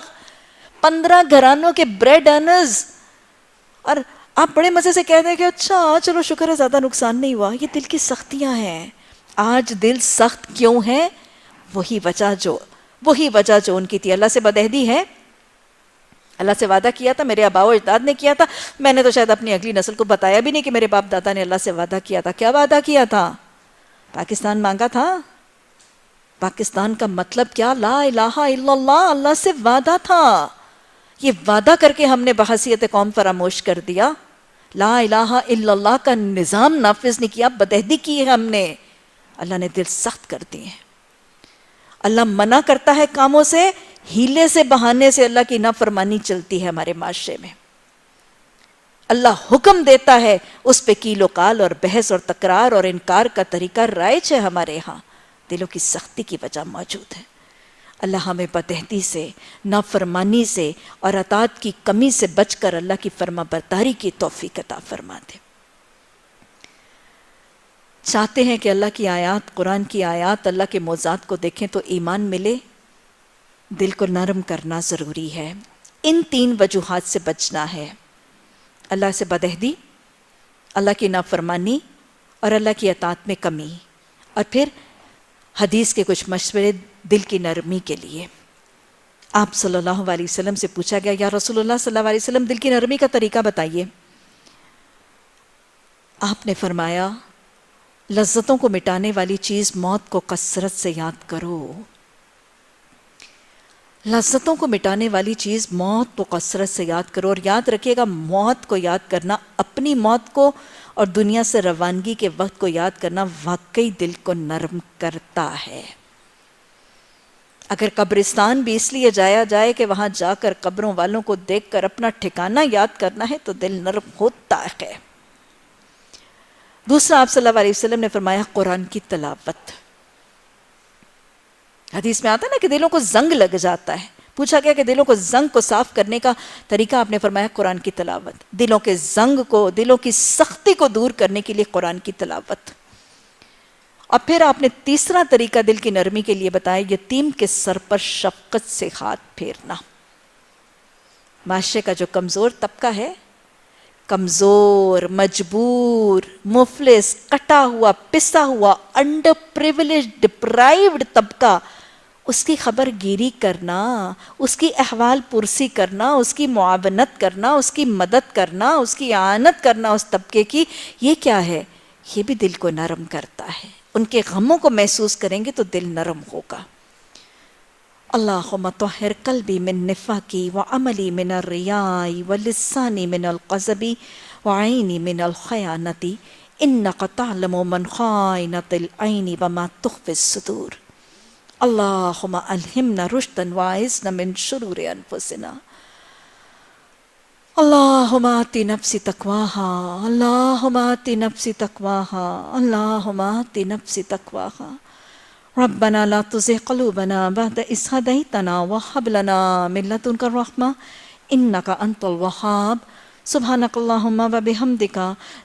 A: 15 گھرانوں کے بریڈ ارنرز، اور آپ بڑے مزے سے کہہ دیں کہ اچھا چلو شکر ہے زیادہ نقصان نہیں ہوا۔ یہ دل کی سختیاں ہیں۔ آج دل سخت کیوں ہے؟ وہی وجہ جو ان کی تھی، اللہ سے بدعہدی ہے۔ اللہ سے وعدہ کیا تھا، میرے آباء و اجداد نے کیا تھا، میں نے تو شاید اپنی اگلی نسل کو بتایا بھی نہیں کہ میرے باپ دادا نے اللہ سے وعدہ کیا تھا۔ کیا وعدہ کیا تھا؟ پاکستان مانگا تھا۔ پاکستان کا مطلب کیا؟ لا الہ الا اللہ، اللہ سے وعدہ تھا۔ یہ وعدہ کر کے ہم نے بحیثیت قوم فراموش کر دیا، لا الہ الا اللہ کا نظام نافذ نہیں کیا، بدعہدی کی ہے ہم نے، اللہ نے دل سخت کر دیے ہیں۔ اللہ منع کرتا ہے کاموں سے، ہیلے سے بہانے سے اللہ کی نافرمانی چلتی ہے ہمارے معاشرے میں۔ اللہ حکم دیتا ہے، اس پہ کیل و کال اور بحث اور تکرار اور انکار کا طریقہ رائج ہے ہمارے ہاں، دلوں کی سختی کی وجہ موجود ہے۔ اللہ ہمیں بدعہدی سے، نافرمانی سے اور اطاعت کی کمی سے بچ کر اللہ کی فرما برداری کی توفیق عطا فرما دے۔ چاہتے ہیں کہ اللہ کی آیات، قرآن کی آیات، اللہ کے معجزات کو دیکھیں تو ایمان ملے، دل کو نرم کرنا ضروری ہے۔ ان 3 وجوہات سے بچنا ہے، اللہ سے بدعہدی، اللہ کی نافرمانی اور اللہ کی اطاعت میں کمی، اور پھر حدیث کے کچھ مشورے دل کی نرمی کے لیے۔ آپ صلی اللہ علیہ وسلم سے پوچھا گیا، یا رسول اللہ صلی اللہ علیہ وسلم دل کی نرمی کا طریقہ بتائیے۔ آپ نے فرمایا، لذتوں کو مٹانے والی چیز موت کو کثرت سے یاد کرو۔ لذتوں کو مٹانے والی چیز موت کو کثرت سے یاد کرو، اور یاد رکھیے گا موت کو یاد کرنا، اپنی موت کو اور دنیا سے روانگی کے وقت کو یاد کرنا واقعی دل کو نرم کرتا ہے۔ اگر قبرستان بھی اس لیے جایا جائے کہ وہاں جا کر قبروں والوں کو دیکھ کر اپنا ٹھکانہ یاد کرنا ہے تو دل نرم ہوتا ہے۔ دوسرا، آپ صلی اللہ علیہ وسلم نے فرمایا قرآن کی تلاوت۔ حدیث میں آتا ہے نا کہ دلوں کو زنگ لگ جاتا ہے، پوچھا گیا کہ دلوں کو زنگ کو صاف کرنے کا طریقہ، آپ نے فرمایا قرآن کی تلاوت۔ دلوں کے زنگ کو، دلوں کی سختی کو دور کرنے کے لیے قرآن کی تلاوت۔ اور پھر آپ نے تیسرا طریقہ دل کی نرمی کے لیے بتایا، یتیم کے سر پر شفقت سے ہاتھ پھیرنا۔ معاشرے کا جو کمزور طبقہ ہے، کمزور، مجبور، مفلس، کٹا ہوا، پسا ہوا، انڈر پریویلیج، ڈپرائیوڈ طبقہ، اس کی خبر گیری کرنا، اس کی احوال پرسی کرنا، اس کی معاونت کرنا، اس کی مدد کرنا، اس کی اعانت کرنا اس طبقے کی، یہ کیا ہے؟ یہ بھی دل کو نرم کرتا ہے۔ ان کے غموں کو محسوس کریں گے تو دل نرم ہوگا۔ اللہم طہر قلبی من نفاقی وعملی من الریاء ولسانی من القذب وعینی من الخیانتی انک تعلم من خائنۃ العین وما تخفی الصدور۔ اللہم الہمنا رشدا واعذنا من شرور انفسنا۔ اللہم آتی نفسی تقواہا، اللہم آتی نفسی تقواہا، اللہم آتی نفسی تقواہا۔ ربنا لا تزغ قلوبنا بعد إذ هديتنا وهب لنا من لدنك الرحمة إنك أنت الوهاب۔ سبحانك اللهم وبحمدك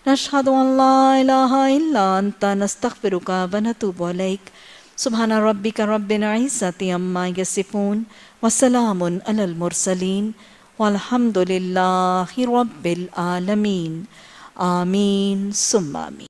A: نشهد أن لا إله إلا أنت نستغفرك ونتوب إليك۔ سبحان ربك رب العزة عما يصفون وسلام على المرسلين والحمد لله رب العالمين۔ آمین ثم آمین۔